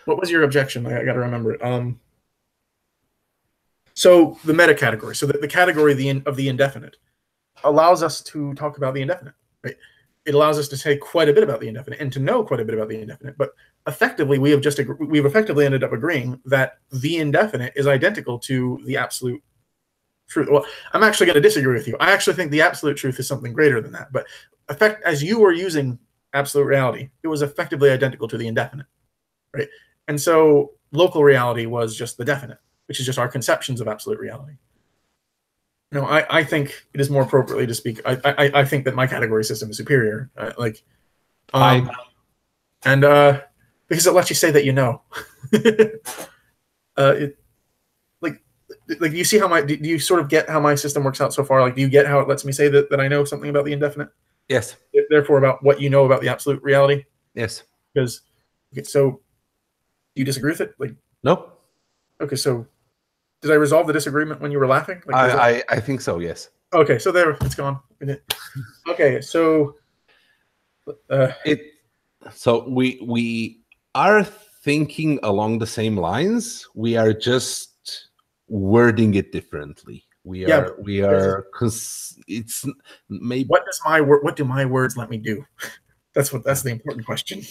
what was your objection? I got to remember it. So the meta category, so the category of the indefinite allows us to talk about the indefinite, right? It allows us to say quite a bit about the indefinite and to know quite a bit about the indefinite. But effectively, we've effectively ended up agreeing that the indefinite is identical to the absolute truth. Well, I'm actually going to disagree with you. I actually think the absolute truth is something greater than that. But as you were using absolute reality, it was effectively identical to the indefinite, right? And so local reality was just the definite, which is just our conceptions of absolute reality. No, I think it is more appropriately to speak. I think that my category system is superior. Because it lets you say that you know. Do you see how do you sort of get how my system works out so far? Like, do you get how it lets me say that I know something about the indefinite?
Yes.
Therefore, about what you know about the absolute reality.
Yes.
Because so, do you disagree with it? Like,
no.
Okay, so did I resolve the disagreement when you were laughing?
Like, I think so, yes.
Okay, so there, it's gone. Okay, so
so we are thinking along the same lines. We are just wording it differently.
Yeah,
We are, because it's maybe.
What do my words let me do? That's the important question.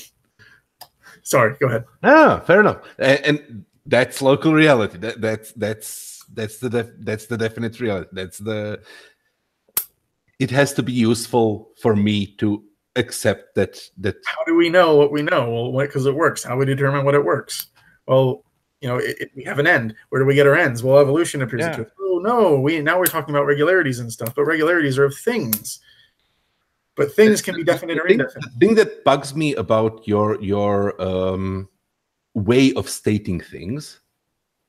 Sorry, go ahead.
Ah, fair enough. And that's local reality. That's the definite reality. It has to be useful for me to accept that.
How do we know what we know? Well, because it works. How do we determine what it works? Well, we have an end. Where do we get our ends? Well, evolution appears to. Oh no, now we're talking about regularities and stuff, but regularities are of things. But things can be definite or indefinite.
The thing that bugs me about your way of stating things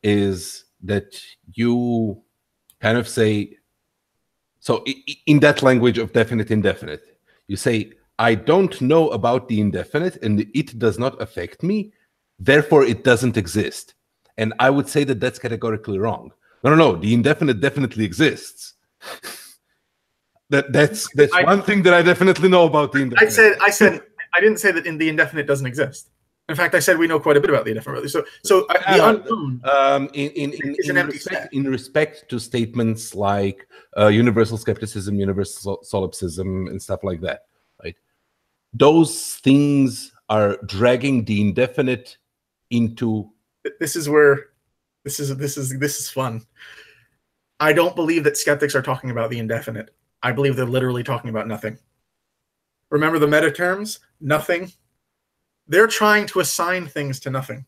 is that you kind of say, so in that language of definite indefinite, you say, I don't know about the indefinite and it does not affect me, therefore it doesn't exist. And I would say that that's categorically wrong. No, the indefinite definitely exists. That's one thing that I definitely know about the indefinite.
I didn't say that the indefinite doesn't exist. In fact, I said we know quite a bit about the indefinite. So the unknown is an empty set.
In respect to statements like universal skepticism, universal solipsism, and stuff like that, right? Those things are dragging the indefinite into.
This is fun. I don't believe that skeptics are talking about the indefinite. I believe they're literally talking about nothing. Remember the meta terms? Nothing. They're trying to assign things to nothing.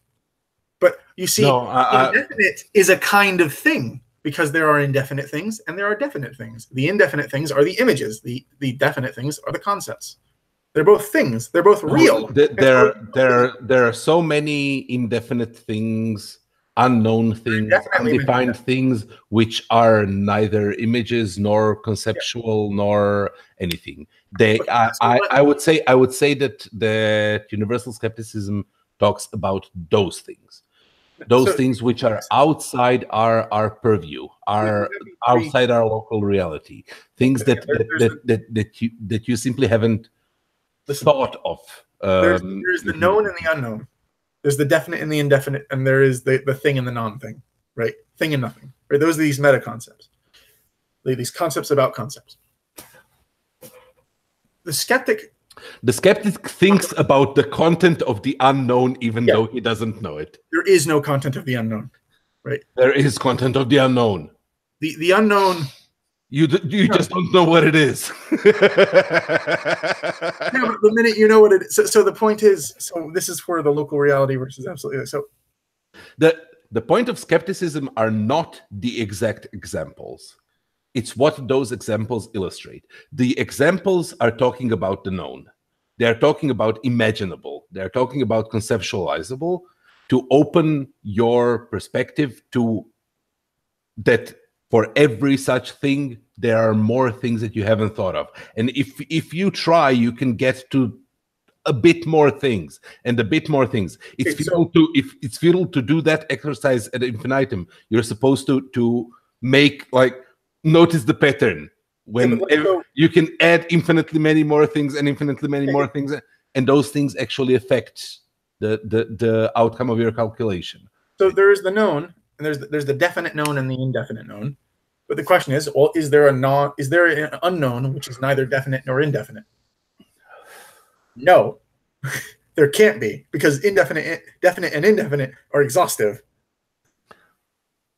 But you see, indefinite is a kind of thing because there are indefinite things and there are definite things. The indefinite things are the images. The definite things are the concepts. They're both things. They're both real.
There are so many indefinite things, unknown things, undefined things, which are neither images nor conceptual nor anything. I would say that universal skepticism talks about those things. Those things which are outside our purview, are outside our local reality. Things that you simply haven't thought of.
There's the known and the unknown. There's the definite and the indefinite, and there is the thing and the non-thing, right? Thing and nothing, right? Those are these meta concepts. These concepts about concepts. The skeptic
thinks about the content of the unknown, even though he doesn't know it.
There is no content of the unknown, right?
There is content of the unknown.
The unknown.
You just don't know what it is.
Yeah, but the minute you know what it is. So the point is, so this is for the local reality versus absolutely. So
the point of skepticism are not the exact examples. It's what those examples illustrate. The examples are talking about the known. They are talking about imaginable. They are talking about conceptualizable, to open your perspective to that. For every such thing, there are more things that you haven't thought of. And if you try, you can get to a bit more things and a bit more things. It's futile to do that exercise ad infinitum. You're supposed to make, like, notice the pattern. When you can add infinitely many more things and infinitely many more things, and those things actually affect the outcome of your calculation.
So there is the known, and there's the definite known and the indefinite known. But the question is, well, is there an unknown which is neither definite nor indefinite? No, there can't be, because definite and indefinite are exhaustive.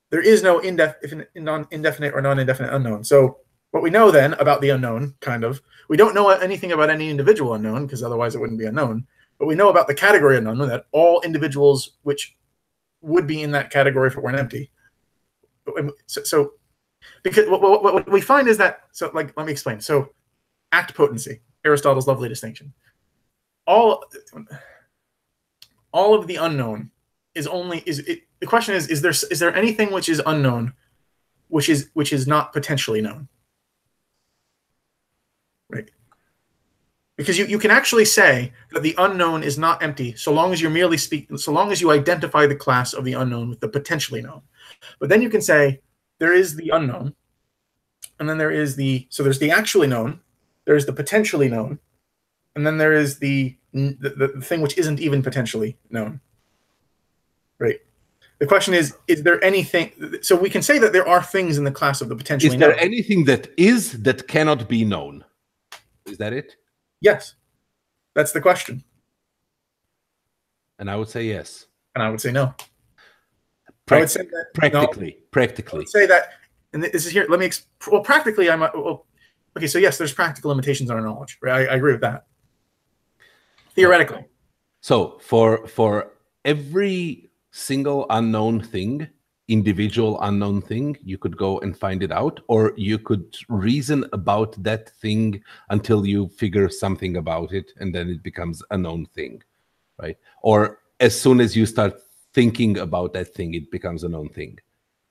There is no indefinite or non-indefinite unknown. So what we know then about the unknown, we don't know anything about any individual unknown, because otherwise it wouldn't be unknown. But we know about the category unknown, that all individuals which would be in that category if it weren't empty. So because what we find is that, so like, let me explain. So act potency, Aristotle's lovely distinction. All of the unknown is only the question is there anything which is unknown which is not potentially known, right? Because you can actually say that the unknown is not empty so long as so long as you identify the class of the unknown with the potentially known. But then you can say there is the unknown, and then there's the actually known, there's the potentially known, and then there is the thing which isn't even potentially known, right? The question is there anything? So we can say that there are things in the class of the potentially known.
Is there anything that cannot be known? Is that it?
Yes. That's the question.
And I would say yes.
And I would say no. I would say that
practically.
I would say that, and this is here. Let me. Well, practically, okay. So yes, there's practical limitations on our knowledge. Right? I agree with that. Theoretically.
So for every single unknown thing, individual unknown thing, you could go and find it out, or you could reason about that thing until you figure something about it, and then it becomes a known thing, right? Or as soon as you start thinking about that thing, it becomes a known thing.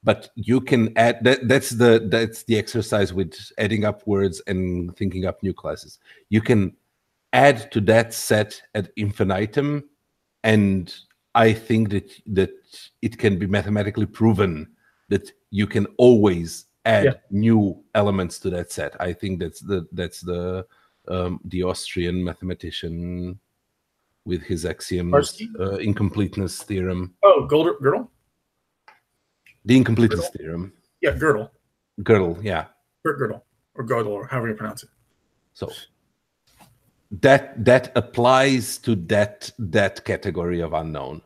But you can add that's the exercise with adding up words and thinking up new classes. You can add to that set ad infinitum, and I think that it can be mathematically proven that you can always add new elements to that set. I think that's the Austrian mathematician with his axioms, incompleteness theorem.
Oh, Gödel?
The incompleteness theorem.
Yeah, Gödel.
Gödel, yeah.
Gödel, or Gödel, or however you pronounce it.
So that applies to that category of unknown.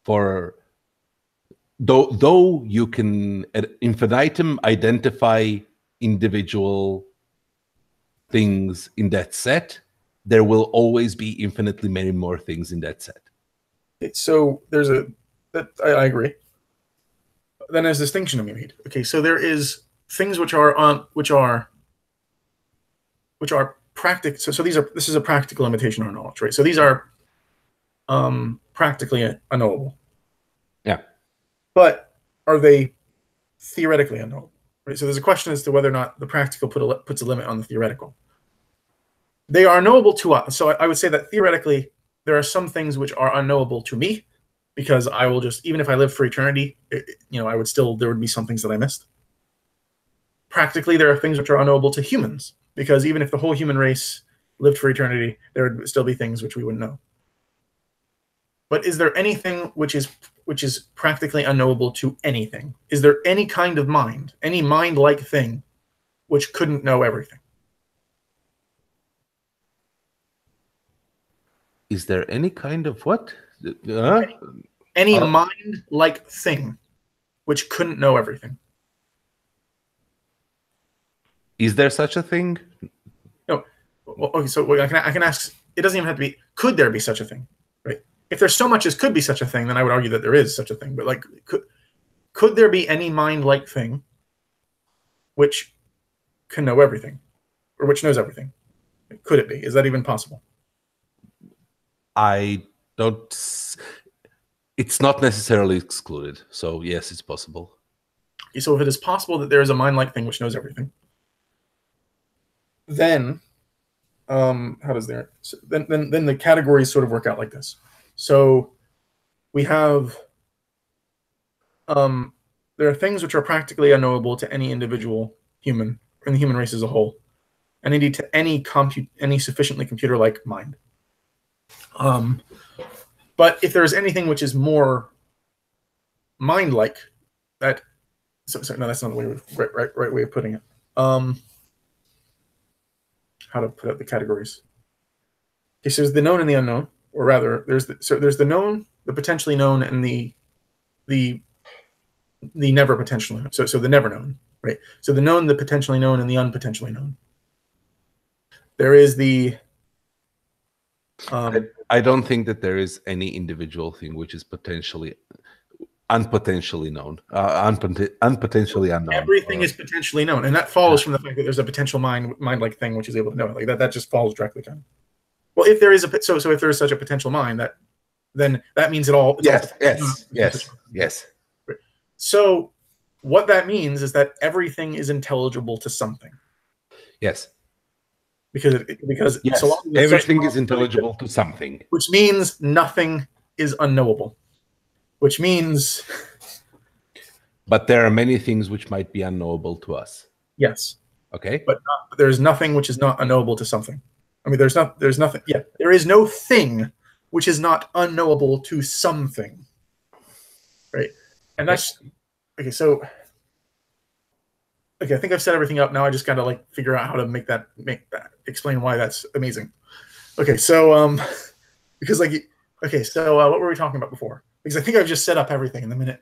For though you can ad infinitum identify individual things in that set, there will always be infinitely many more things in that set.
So there's I agree. Then there's distinction to be made. Okay, so there is things which are practical. So this is a practical limitation on knowledge, right? So these are practically unknowable.
Yeah.
But are they theoretically unknowable? Right. So there's a question as to whether or not the practical puts a limit on the theoretical. They are knowable to us. So I would say that theoretically there are some things which are unknowable to me, because I will just, even if I lived for eternity, there would be some things that I missed. Practically, there are things which are unknowable to humans, because even if the whole human race lived for eternity, there would still be things which we wouldn't know. But is there anything which is practically unknowable to anything? Is there any kind of mind, any mind-like thing, which couldn't know everything?
Is there any kind of what?
Any mind-like thing which couldn't know everything?
Is there such a thing?
No. Well, okay, so I can ask. It doesn't even have to be. Could there be such a thing? Right. If there's so much as could be such a thing, then I would argue that there is such a thing. But like, could there be any mind-like thing which can know everything, or which knows everything? Could it be? Is that even possible?
I don't. It's not necessarily excluded. So yes, it's possible.
Okay, so if it is possible that there is a mind-like thing which knows everything, then how does there? So then the categories sort of work out like this. So we have there are things which are practically unknowable to any individual human, and the human race as a whole, and indeed to any sufficiently computer-like mind. But if there is anything which is more mind-like, no, that's not the right way of putting it. How to put out the categories? Okay, so there's the known and the unknown, or rather, there's the known, the potentially known, and the never potentially known. So the never known, right? So the known, the potentially known, and the unpotentially known. There is the
I don't think that there is any individual thing which is unpotentially known, unpotentially unknown.
Everything is potentially known, and that follows from the fact that there's a potential mind-like thing which is able to know it. Like that just follows directly kind of. Well, if there is if there is such a potential mind, then that means it all.
Yes.
So what that means is that everything is intelligible to something.
Yes.
Because
yes,
so long as
everything is intelligible to something,
which means nothing is unknowable, which means.
But there are many things which might be unknowable to us.
Yes.
Okay.
But there's nothing which is not unknowable to something. I mean, there's nothing. Yeah, there is no thing which is not unknowable to something. Right. And that's okay. So, okay, I think I've set everything up. Now I just got to like figure out how to make that explain why that's amazing. Okay, so because like okay, so what were we talking about before? Because I think I've just set up everything in the minute.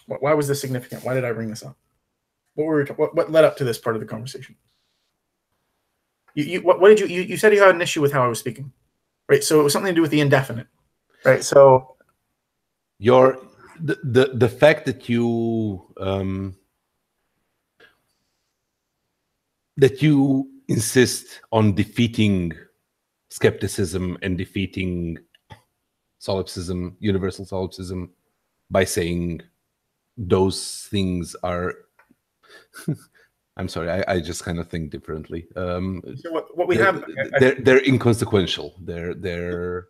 Why was this significant? Why did I bring this up? What led up to this part of the conversation? What did you said you had an issue with how I was speaking, right? So it was something to do with the indefinite, right? So
the fact that you insist on defeating skepticism and defeating solipsism, universal solipsism, by saying those things are I'm sorry, I just kind of think differently.
So what we have,
they're inconsequential. They're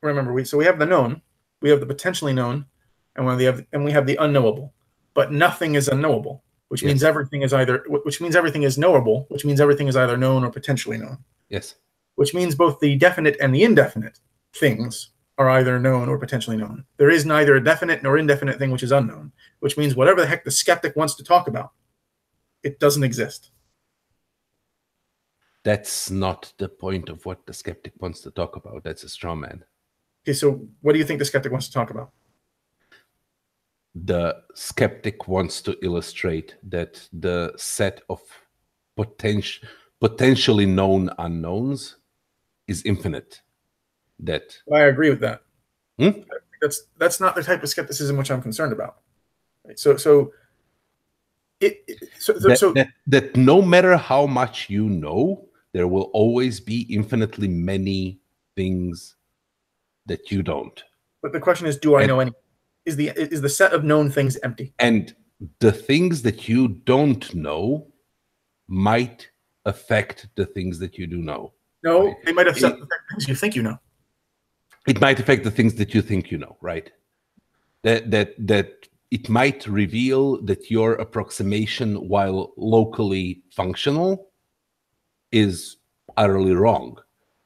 remember we have the known, we have the potentially known, and we have the unknowable. But nothing is unknowable, which means everything is everything is knowable, which means everything is either known or potentially known.
Yes.
Which means both the definite and the indefinite things are either known or potentially known. There is neither a definite nor indefinite thing which is unknown, which means whatever the heck the skeptic wants to talk about, it doesn't exist.
That's not the point of what the skeptic wants to talk about. That's a straw man.
Okay, so what do you think the skeptic wants to talk about?
The skeptic wants to illustrate that the set of potentially known unknowns is infinite. That
I agree with that. That's not the type of skepticism which I'm concerned about. Right? So
that no matter how much you know, there will always be infinitely many things that you don't.
But the question is, do I know any? Is the set of known things empty?
And the things that you don't know might affect the things that you do know.
No, right? They might affect the things you think you know.
It might affect the things that you think you know, right? That it might reveal that your approximation, while locally functional, is utterly wrong.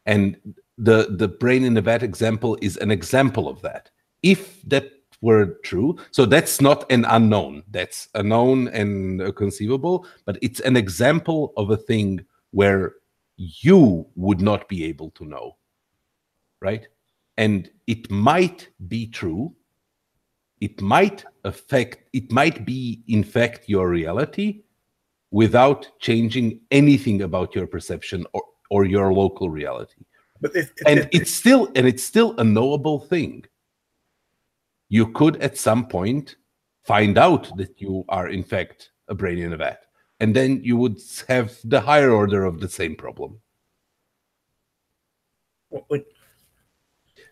And the brain in a vat example is an example of that. If that were true, so that's not an unknown, that's a known and a conceivable, but it's an example of a thing where you would not be able to know, right? And it might be true, it might be in fact your reality without changing anything about your perception or your local reality. But it's still a knowable thing. You could at some point find out that you are in fact a brain in a vat, and then you would have the higher order of the same problem.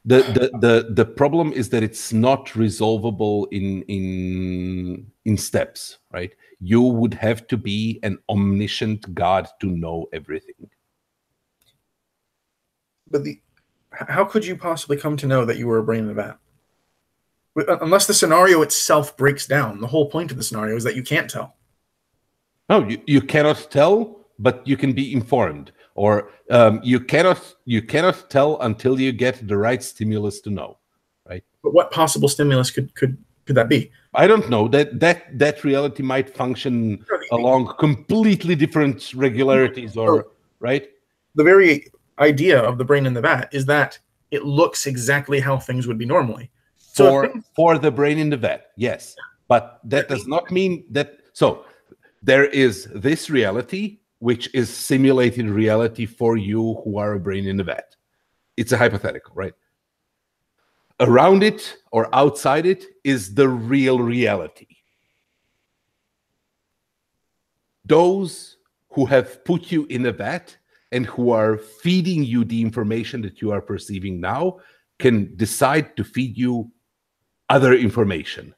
The problem is that it's not resolvable in steps, right? You would have to be an omniscient God to know everything.
But how could you possibly come to know that you were a brain in a vat? Unless the scenario itself breaks down. The whole point of the scenario is that you can't tell.
No, you cannot tell, but you can be informed. Or you cannot tell until you get the right stimulus to know, right?
But what possible stimulus could that be?
I don't know. That reality might function along completely different regularities, or right?
The very idea of the brain in the vat is that it looks exactly how things would be normally.
For the brain in the vat, yes. But that does not mean that. So there is this reality, which is simulated reality for you who are a brain in the vat. It's a hypothetical, right? Around it or outside it is the real reality. Those who have put you in a vat and who are feeding you the information that you are perceiving now can decide to feed you other information.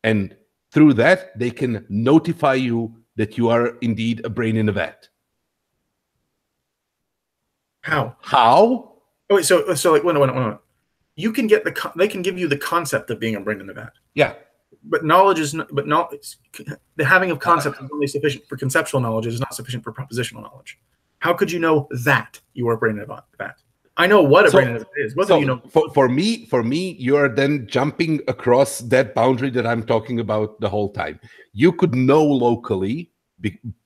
And through that, they can notify you that you are indeed a brain in a vat.
How?
How?
Oh, wait, so like, wait. You can get they can give you the concept of being a brain in a vat.
Yeah.
But knowledge is not, the having of concepts is only sufficient for conceptual knowledge. It is not sufficient for propositional knowledge. How could you know that you are a brain in a vat? I know what a
So-
brain in a vat is. Whether you know,
for me, you are then jumping across that boundary that I'm talking about the whole time. You could know locally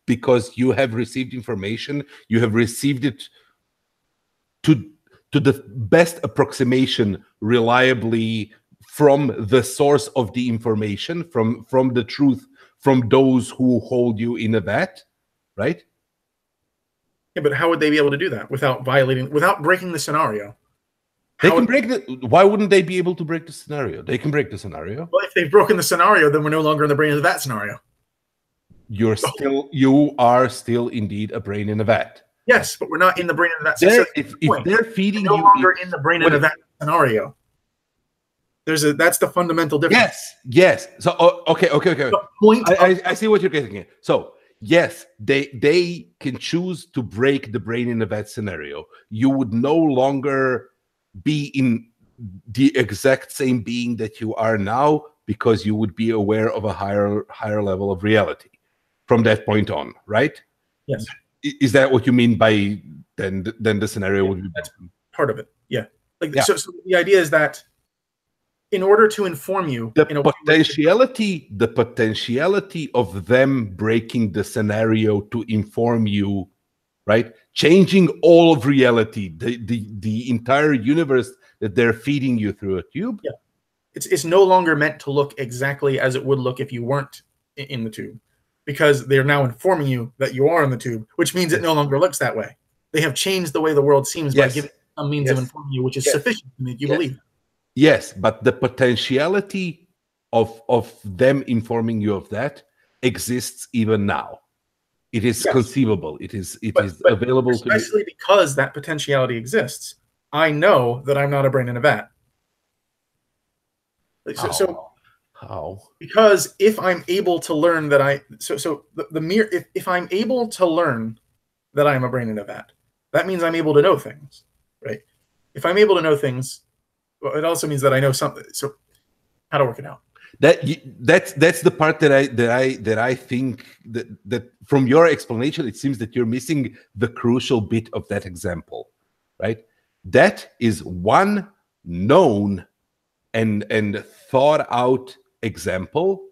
because you have received information, you have received it to the best approximation reliably from the source of the information, from the truth, from those who hold you in a vat, right?
yeah, but how would they be able to do that without breaking the scenario?
They
How
can
would-
break the. Why wouldn't they be able to break the scenario? They can break the scenario.
Well, if they've broken the scenario, then we're no longer in the brain of that scenario.
You are still indeed a brain in a vat.
Yes, but we're not in the brain of that.
If they're feeding
no
you,
longer in the brain of that scenario. That's the fundamental difference.
yes. So okay.
The point.
I see what you're getting at. So yes, they can choose to break the brain in a vat scenario. You would no longer be in the exact same being that you are now, because you would be aware of a higher level of reality from that point on, right?
Yes.
Is that what you mean by then the scenario would be
That's part of it. Yeah.
Yeah.
So the idea is that in order to inform you,
the potentiality of them breaking the scenario to inform you, right? Changing all of reality, the entire universe that they're feeding you through a tube.
Yeah. It's no longer meant to look exactly as it would look if you weren't in the tube, because they're now informing you that you are in the tube, which means it no longer looks that way. They have changed the way the world seems by giving some means of informing you, which is sufficient to make you believe.
Yes, but the potentiality of them informing you of that exists even now. It is conceivable. It is available to you.
Precisely because that potentiality exists, I know that I'm not a brain in a vat.
How?
Because if I'm able to learn that if I'm able to learn that I'm a brain in a vat, that means I'm able to know things, right? If I'm able to know things, well, it also means that I know something. So how to work it out?
That's the part that I think that from your explanation, it seems that you're missing the crucial bit of that example, right? That is one known and thought out example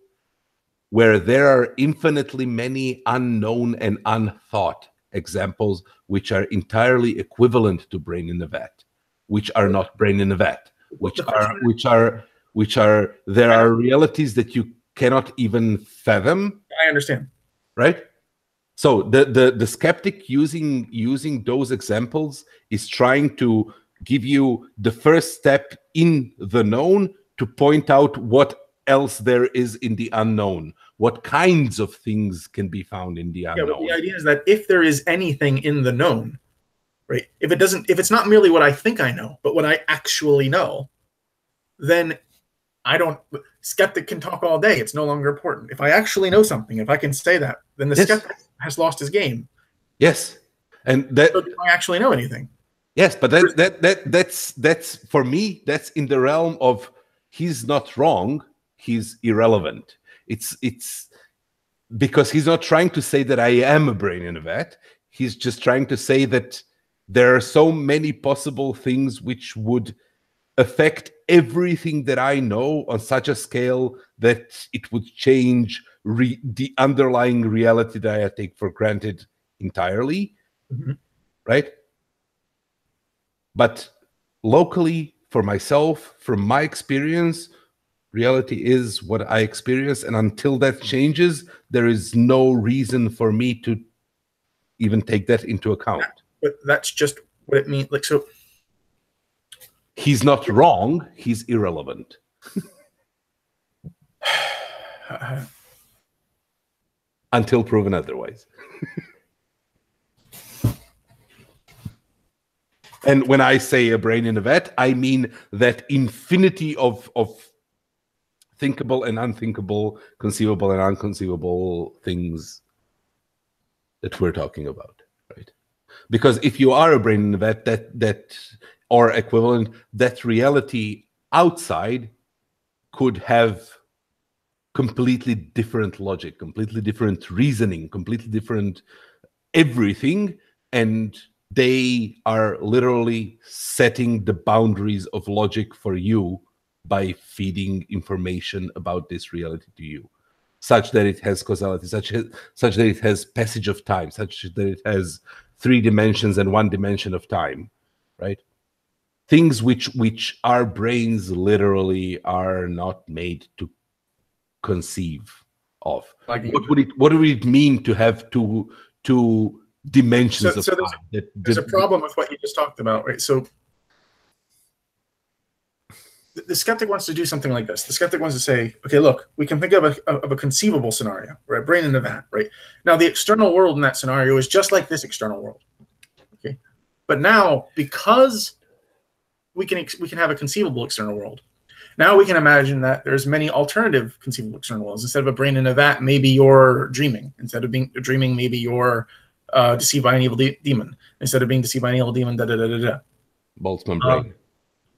where there are infinitely many unknown and unthought examples which are entirely equivalent to brain in a vat, which are not brain in a vat, there are realities that you cannot even fathom.
I understand.
Right? So the skeptic using those examples is trying to give you the first step in the known to point out what else there is in the unknown, what kinds of things can be found in the unknown.
Yeah, but the idea is that if there is anything in the known, right? If it's not merely what I think I know, but what I actually know, then skeptic can talk all day. It's no longer important. If I actually know something, if I can say that, then the skeptic has lost his game.
Yes. And that,
so do I actually know anything?
Yes, but that's for me, that's in the realm of he's not wrong, he's irrelevant. It's because he's not trying to say that I am a brain in a vat. He's just trying to say that there are so many possible things which would affect everything that I know on such a scale that it would change the underlying reality that I take for granted entirely, right? But locally, for myself, from my experience, reality is what I experience. And until that changes, there is no reason for me to even take that into account.
But that's just what it means. Like, so
he's not wrong, he's irrelevant. Until proven otherwise. And when I say a brain in a vat, I mean that infinity of thinkable and unthinkable, conceivable and unconceivable things that we're talking about, right? Because if you are a brain in a vat, that or equivalent, that reality outside could have completely different logic, completely different reasoning, completely different everything, and they are literally setting the boundaries of logic for you by feeding information about this reality to you, such that it has causality, such that it has passage of time, such that it has 3 dimensions and 1 dimension of time, right? Things which our brains literally are not made to conceive of.
Like,
what would it mean to have two dimensions of
so
time?
there's a problem with what you just talked about, right? So the skeptic wants to do something like this. The skeptic wants to say, okay, look, we can think of a conceivable scenario, right? Brain in a vat, right? Now, the external world in that scenario is just like this external world, okay? But now, because we can have a conceivable external world, now we can imagine that there's many alternative conceivable external worlds. Instead of a brain in a vat, maybe you're dreaming. Instead of being dreaming, maybe you're deceived by an evil demon. Instead of being deceived by an evil demon,
Boltzmann brain.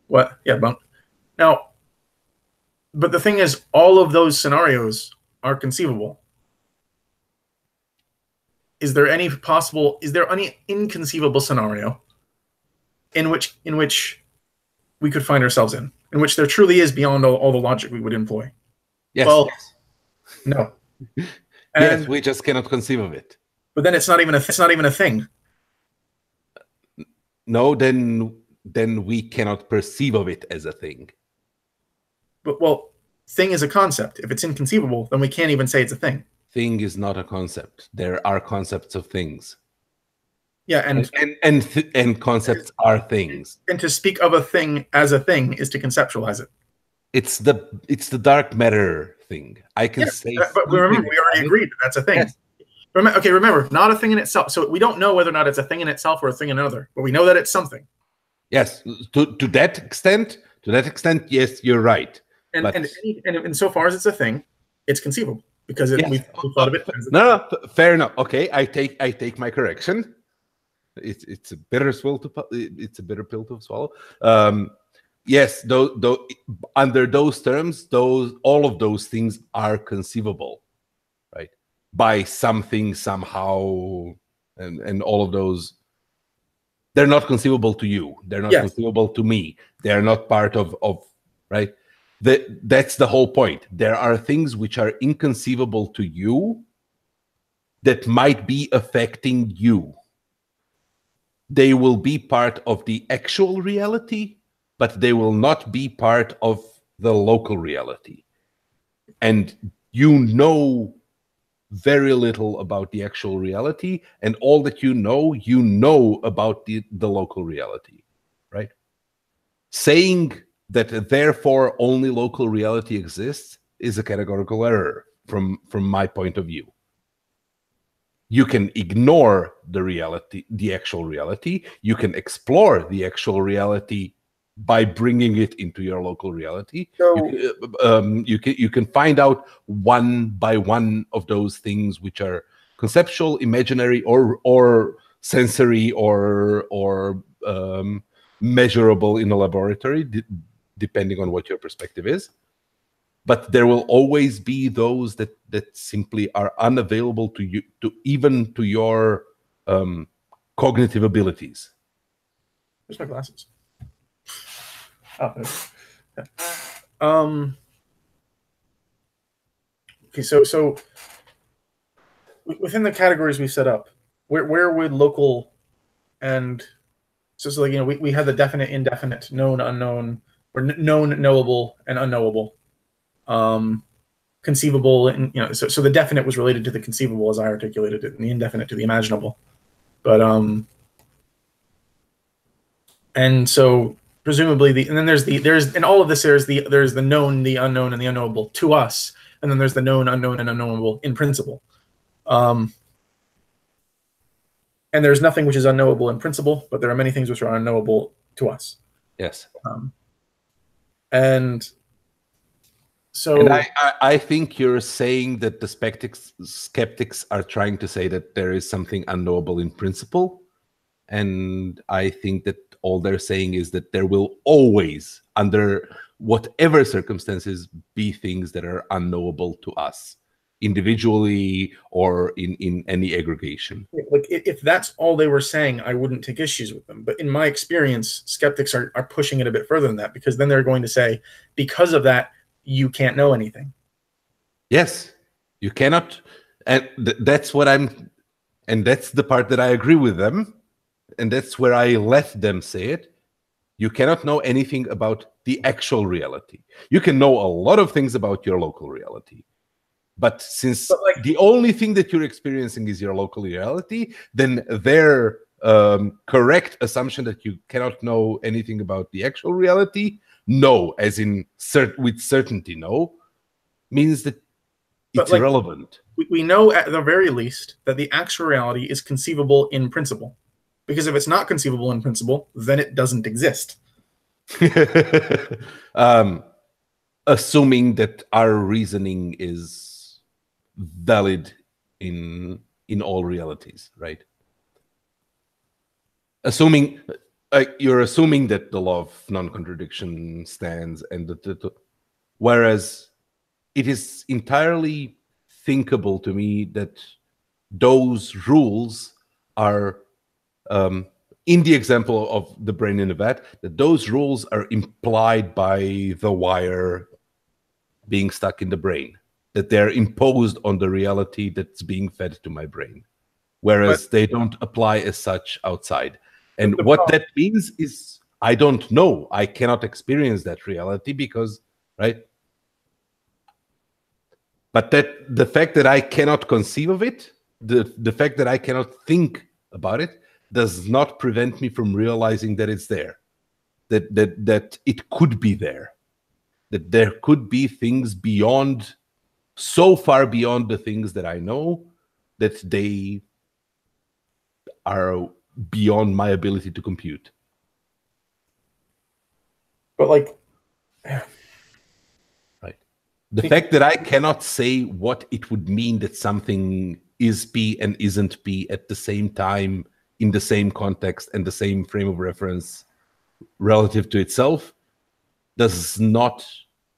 What? Yeah, but now, but the thing is, all of those scenarios are conceivable. Is there any inconceivable scenario in which we could find ourselves in which there truly is beyond all the logic we would employ?
Yes.
Well, no.
Yes, we just cannot conceive of it.
But then it's not even a thing.
No, then we cannot perceive of it as a thing.
But well, thing is a concept. If it's inconceivable, then we can't even say it's a thing.
Thing is not a concept. There are concepts of things.
Yeah,
and concepts are things.
And to speak of a thing as a thing is to conceptualize it.
It's the dark matter thing. I can say.
But remember, we already agreed that that's a thing. Yes. Remember, not a thing in itself. So we don't know whether or not it's a thing in itself or a thing in another, but we know that it's something.
Yes, to that extent, yes, you're right.
And so far as it's a thing, it's conceivable because we thought of it.
No, fair enough. Okay, I take my correction. It's a bitter pill to swallow. Yes, under those terms, all of those things are conceivable, right? By something, somehow, and all of those. They're not conceivable to you. They're not conceivable to me. They're not part of right? That's the whole point. There are things which are inconceivable to you that might be affecting you. They will be part of the actual reality, but they will not be part of the local reality. And you know very little about the actual reality, and all that you know about the local reality, right? Saying that therefore only local reality exists is a categorical error from my point of view. You can ignore the actual reality. You can explore the actual reality by bringing it into your local reality.
So,
you can find out one by one of those things which are conceptual, imaginary, or sensory, or measurable in a laboratory, depending on what your perspective is. But there will always be those that simply are unavailable to you, even to your cognitive abilities.
Where's my glasses? Oh, yeah. Okay, so within the categories we set up, where would local and so like, you know, we have the definite, indefinite, known, unknown, or known, knowable, and unknowable. Conceivable, and you know, so the definite was related to the conceivable as I articulated it, and the indefinite to the imaginable. But and so presumably and then there's in all of this there's the known, the unknown, and the unknowable to us, and then there's the known, unknown, and unknowable in principle. And there's nothing which is unknowable in principle, but there are many things which are unknowable to us.
Yes.
And so,
and I think you're saying that the skeptics are trying to say that there is something unknowable in principle, and I think that all they're saying is that there will always, under whatever circumstances, be things that are unknowable to us individually or in any aggregation.
Like if that's all they were saying, I wouldn't take issues with them. But in my experience, skeptics are pushing it a bit further than that, because then they're going to say, because of that, you can't know anything.
Yes, you cannot. And that's what and that's the part that I agree with them. And that's where I let them say it. You cannot know anything about the actual reality. You can know a lot of things about your local reality. But since the only thing that you're experiencing is your local reality, then their correct assumption that you cannot know anything about the actual reality, no, as in with certainty, no, means that it's irrelevant.
We know at the very least that the actual reality is conceivable in principle. Because if it's not conceivable in principle, then it doesn't exist.
Assuming that our reasoning is valid in all realities, right? Assuming you're assuming that the law of non-contradiction stands, and whereas it is entirely thinkable to me that those rules are in the example of the brain in the vat, that those rules are implied by the wire being stuck in the brain, that they're imposed on the reality that's being fed to my brain, whereas they don't apply as such outside. And what that means is I don't know. I cannot experience that reality because, right? But that the fact that I cannot conceive of it, the fact that I cannot think about it, does not prevent me from realizing that it's there, that it could be there, that there could be things beyond, so far beyond the things that I know, that they are beyond my ability to compute.
But
right, the fact that I cannot say what it would mean that something is P and isn't P at the same time, in the same context and the same frame of reference relative to itself, does not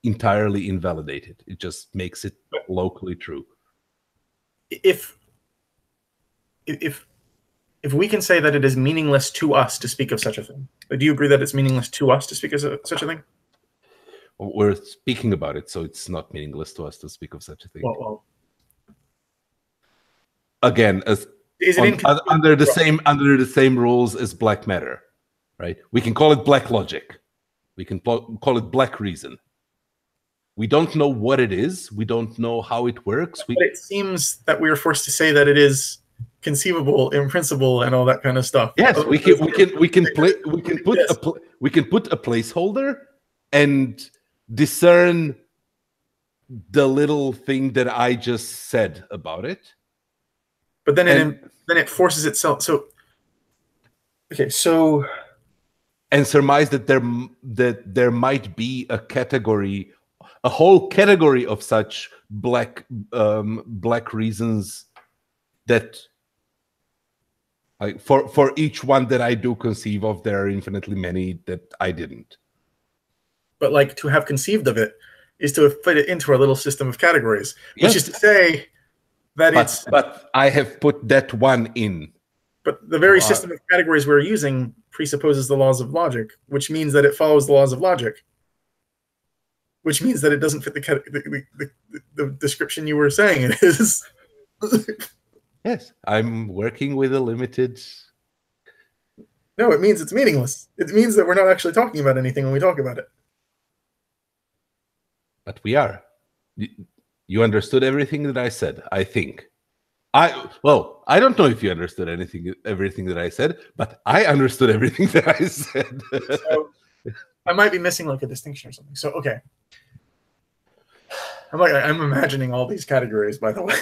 entirely invalidate it. It just makes it locally true.
If we can say that it is meaningless to us to speak of such a thing, do you agree that it's meaningless to us to speak of such a thing?
We're speaking about it, so it's not meaningless to us to speak of such a thing.
Well.
Again, as under the same rules as black matter, right? We can call it black logic. We can call it black reason. We don't know what it is. We don't know how it works.
But it seems that we are forced to say that it is conceivable in principle and all that kind of stuff.
Yes, we can put a placeholder and discern the little thing that I just said about it.
But then it forces itself. So
and surmise that there might be a whole category of such black reasons that, for each one that I do conceive of, there are infinitely many that I didn't.
But to have conceived of it is to have fit it into our little system of categories, which is to say that
But I have put that one in.
But the very system of categories we're using presupposes the laws of logic, which means that it follows the laws of logic, which means that it doesn't fit the description you were saying it is.
Yes, I'm working with a limited...
No, it means it's meaningless. It means that we're not actually talking about anything when we talk about it.
But we are. You understood everything that I said, I think. I don't know if you understood everything that I said, but I understood everything that I said.
So, I might be missing a distinction or something. So, okay. I'm imagining all these categories, by the way.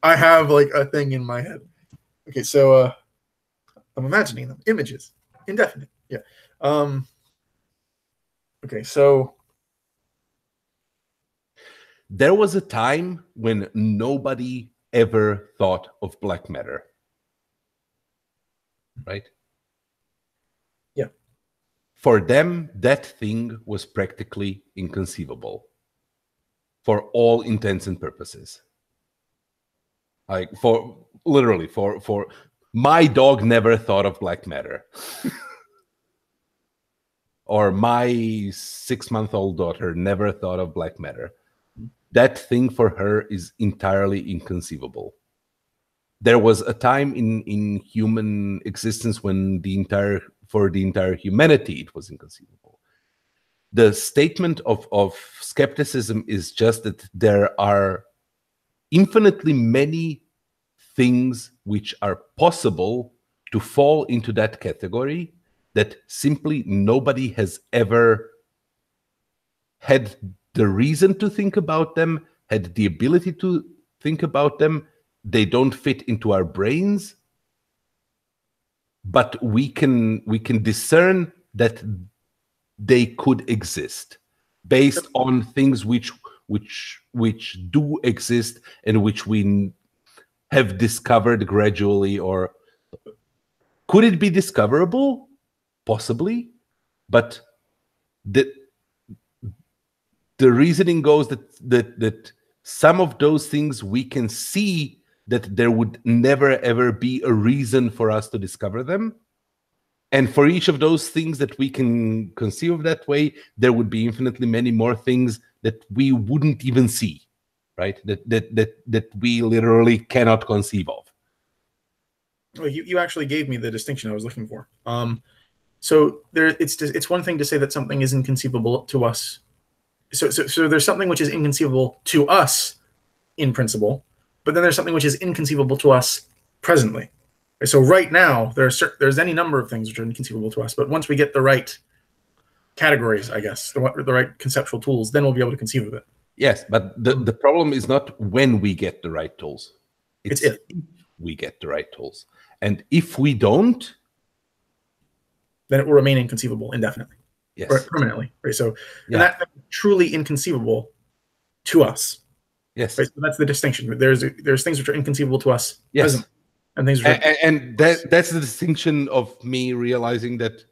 I have a thing in my head. Okay, so I'm imagining them. Images. Indefinite. Yeah. Okay, so
there was a time when nobody ever thought of black matter. Right?
Yeah.
For them, that thing was practically inconceivable for all intents and purposes. Like for literally for my dog never thought of black matter. Or my 6-month-old daughter never thought of black matter. That thing for her is entirely inconceivable. There was a time in human existence when for the entire humanity it was inconceivable. The statement of skepticism is just that there are infinitely many things which are possible to fall into that category that simply nobody has ever had the reason to think about them, had the ability to think about them. They don't fit into our brains, but we can discern that they could exist based on things which do exist and which we have discovered gradually. Or could it be discoverable? Possibly, but the reasoning goes that some of those things we can see that there would never ever be a reason for us to discover them, and for each of those things that we can conceive of that way, there would be infinitely many more things that we wouldn't even see, right? That we literally cannot conceive of.
Well, you actually gave me the distinction I was looking for. So it's one thing to say that something is inconceivable to us. So there's something which is inconceivable to us in principle, but then there's something which is inconceivable to us presently. So right now there's any number of things which are inconceivable to us, but once we get the right categories, I guess, the right conceptual tools, then we'll be able to conceive of it.
Yes, but the problem is not when we get the right tools. It's if we get the right tools. And if we don't,
then it will remain inconceivable indefinitely,
yes,
or permanently, right? So that's truly inconceivable to us.
Yes,
right? So that's the distinction. There's things which are inconceivable to us,
yes,
present, and things.
And that's the distinction of me realizing that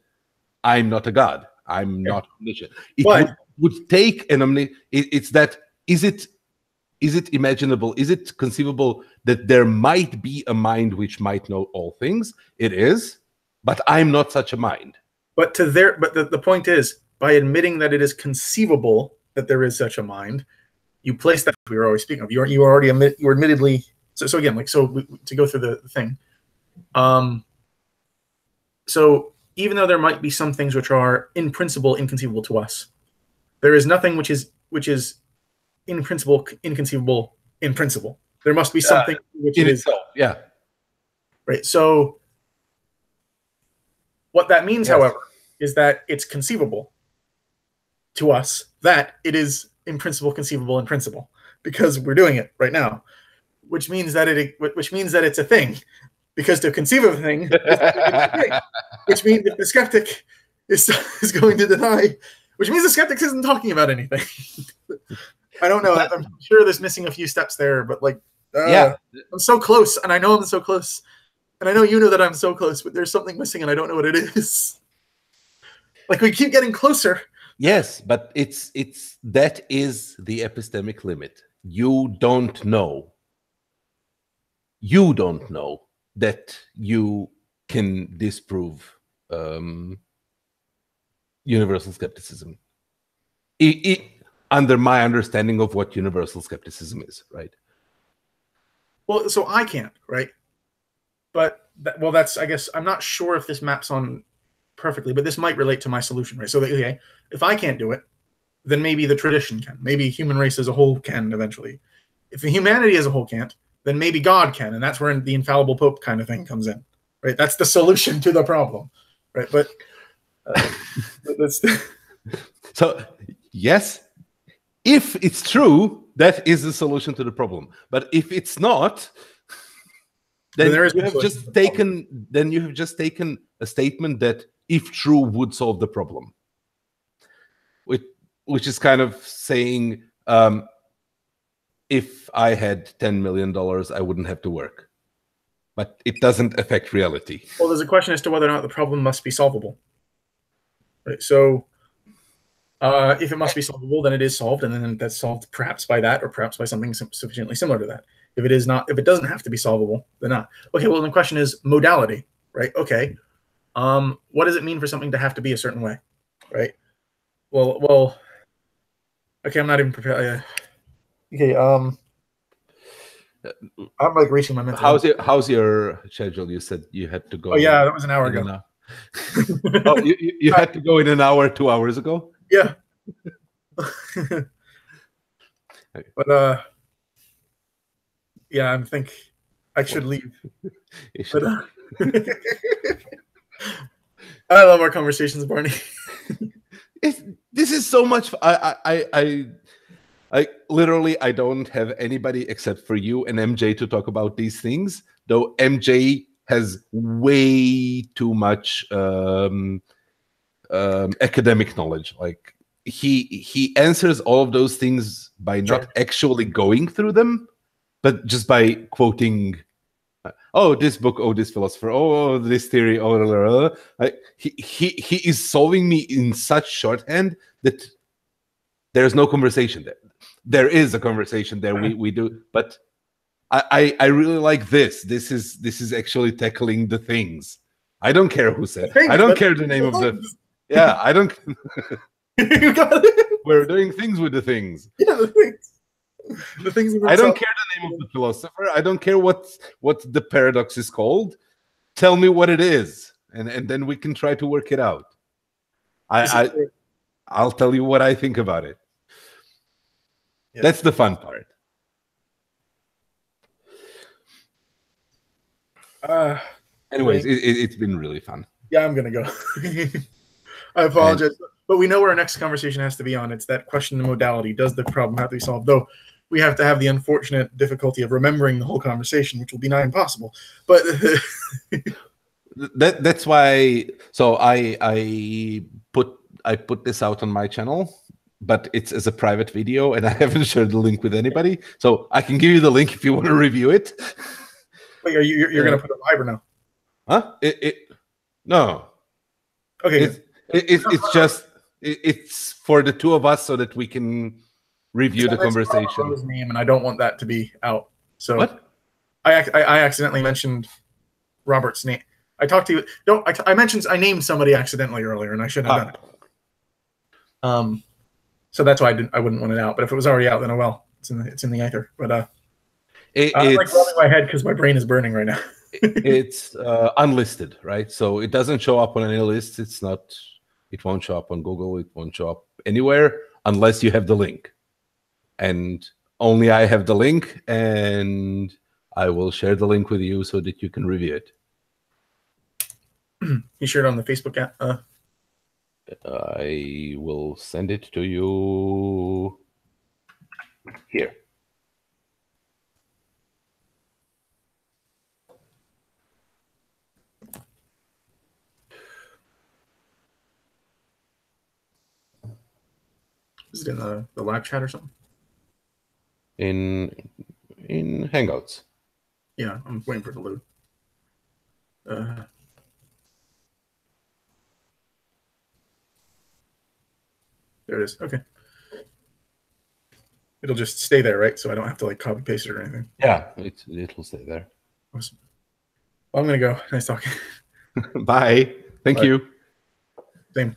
I'm not a god. I'm not omniscient. It would take an it's that is it imaginable? Is it conceivable that there might be a mind which might know all things? It is. But I'm not such a mind.
But the point is, by admitting that it is conceivable that there is such a mind, you place that we were always speaking of. You're admittedly so again, like, to go through the thing. So even though there might be some things which are in principle inconceivable to us, there is nothing which is in principle inconceivable in principle. There must be something which
in
is
itself. Yeah.
Right. So what that means, however, is that it's conceivable to us that it is in principle conceivable in principle, because we're doing it right now, which means that it's a thing, because to conceive of a thing is a thing, which means that the skeptic is going to deny, which means the skeptic isn't talking about anything. I don't know. I'm sure there's missing a few steps there, but I'm so close, and I know I'm so close. And I know you know that I'm so close, but there's something missing, and I don't know what it is. Like, we keep getting closer.
Yes, but that is the epistemic limit. You don't know. You don't know that you can disprove universal skepticism. Under my understanding of what universal skepticism is, right?
Well, so I can't, right? But that's, I guess, I'm not sure if this maps on perfectly, but this might relate to my solution, right? So, okay, if I can't do it, then maybe the tradition can. Maybe human race as a whole can eventually. If the humanity as a whole can't, then maybe God can, and that's where the infallible Pope kind of thing comes in, right? That's the solution to the problem, right? But that's
so yes, if it's true, that is the solution to the problem. But if it's not, then you have just taken a statement that, if true, would solve the problem. Which is kind of saying, if I had $10 million, I wouldn't have to work. But it doesn't affect reality.
Well, there's a question as to whether or not the problem must be solvable. Right? So if it must be solvable, then it is solved, and then that's solved perhaps by that, or perhaps by something sufficiently similar to that. If it is not, if it doesn't have to be solvable, then not. Okay, well, the question is modality, right? Okay, what does it mean for something to have to be a certain way, right? Well, okay, I'm not even prepared. Okay, I'm like reaching my mental.
How's your schedule? You said you had to go.
Oh yeah, that was an hour ago.
Oh, you had to go in an hour 2 hours ago?
Yeah. But yeah, I think I should leave. But, I love our conversations, Barney.
This is so much. I literally I don't have anybody except for you and MJ to talk about these things. Though MJ has way too much academic knowledge. Like he answers all of those things by not actually going through them, but just by quoting. Oh, this book. Oh, this philosopher. Oh, this theory. Oh, blah, blah, blah. He is solving me in such shorthand that there's no conversation there. There is a conversation there. We do, but I really like this. This is actually tackling the things. I don't care who said. I don't care the name of the. Yeah, I don't.
You got it.
We're doing things with the things.
Yeah, the things. The things.
I don't care the name of the philosopher. I don't care what the paradox is called. Tell me what it is, and then we can try to work it out. I'll tell you what I think about it. Yeah. That's the fun part. Anyways, it's been really fun.
Yeah, I'm gonna go. I apologize, but we know where our next conversation has to be on. It's that question of modality. Does the problem have to be solved? Though we have to have the unfortunate difficulty of remembering the whole conversation, which will be not impossible. But
that's why. So I put this out on my channel, but it's as a private video, and I haven't shared the link with anybody. So I can give you the link if you want to review it.
Wait, you're gonna put it live or no?
Huh? No.
Okay.
It's for the two of us so that we can review the conversation.
His name, and I don't want that to be out. So
what?
I accidentally mentioned Robert's name. I talked to you. I named somebody accidentally earlier, and I shouldn't have done it. So that's why I wouldn't want it out. But if it was already out, then oh well. It's in the ether. But I'm like rubbing my head because my brain is burning right now.
It's unlisted, right? So it doesn't show up on any list. It won't show up on Google. It won't show up anywhere unless you have the link. And only I have the link, and I will share the link with you so that you can review it.
You shared it on the Facebook app?
I will send it to you here.
Is it in the live chat or something?
In Hangouts.
Yeah, I'm waiting for it to load. There it is. Okay. It'll just stay there, right? So I don't have to like copy paste it or anything.
Yeah, it'll stay there.
Awesome. Well, I'm gonna go. Nice talking.
Bye. Thank you.
Same.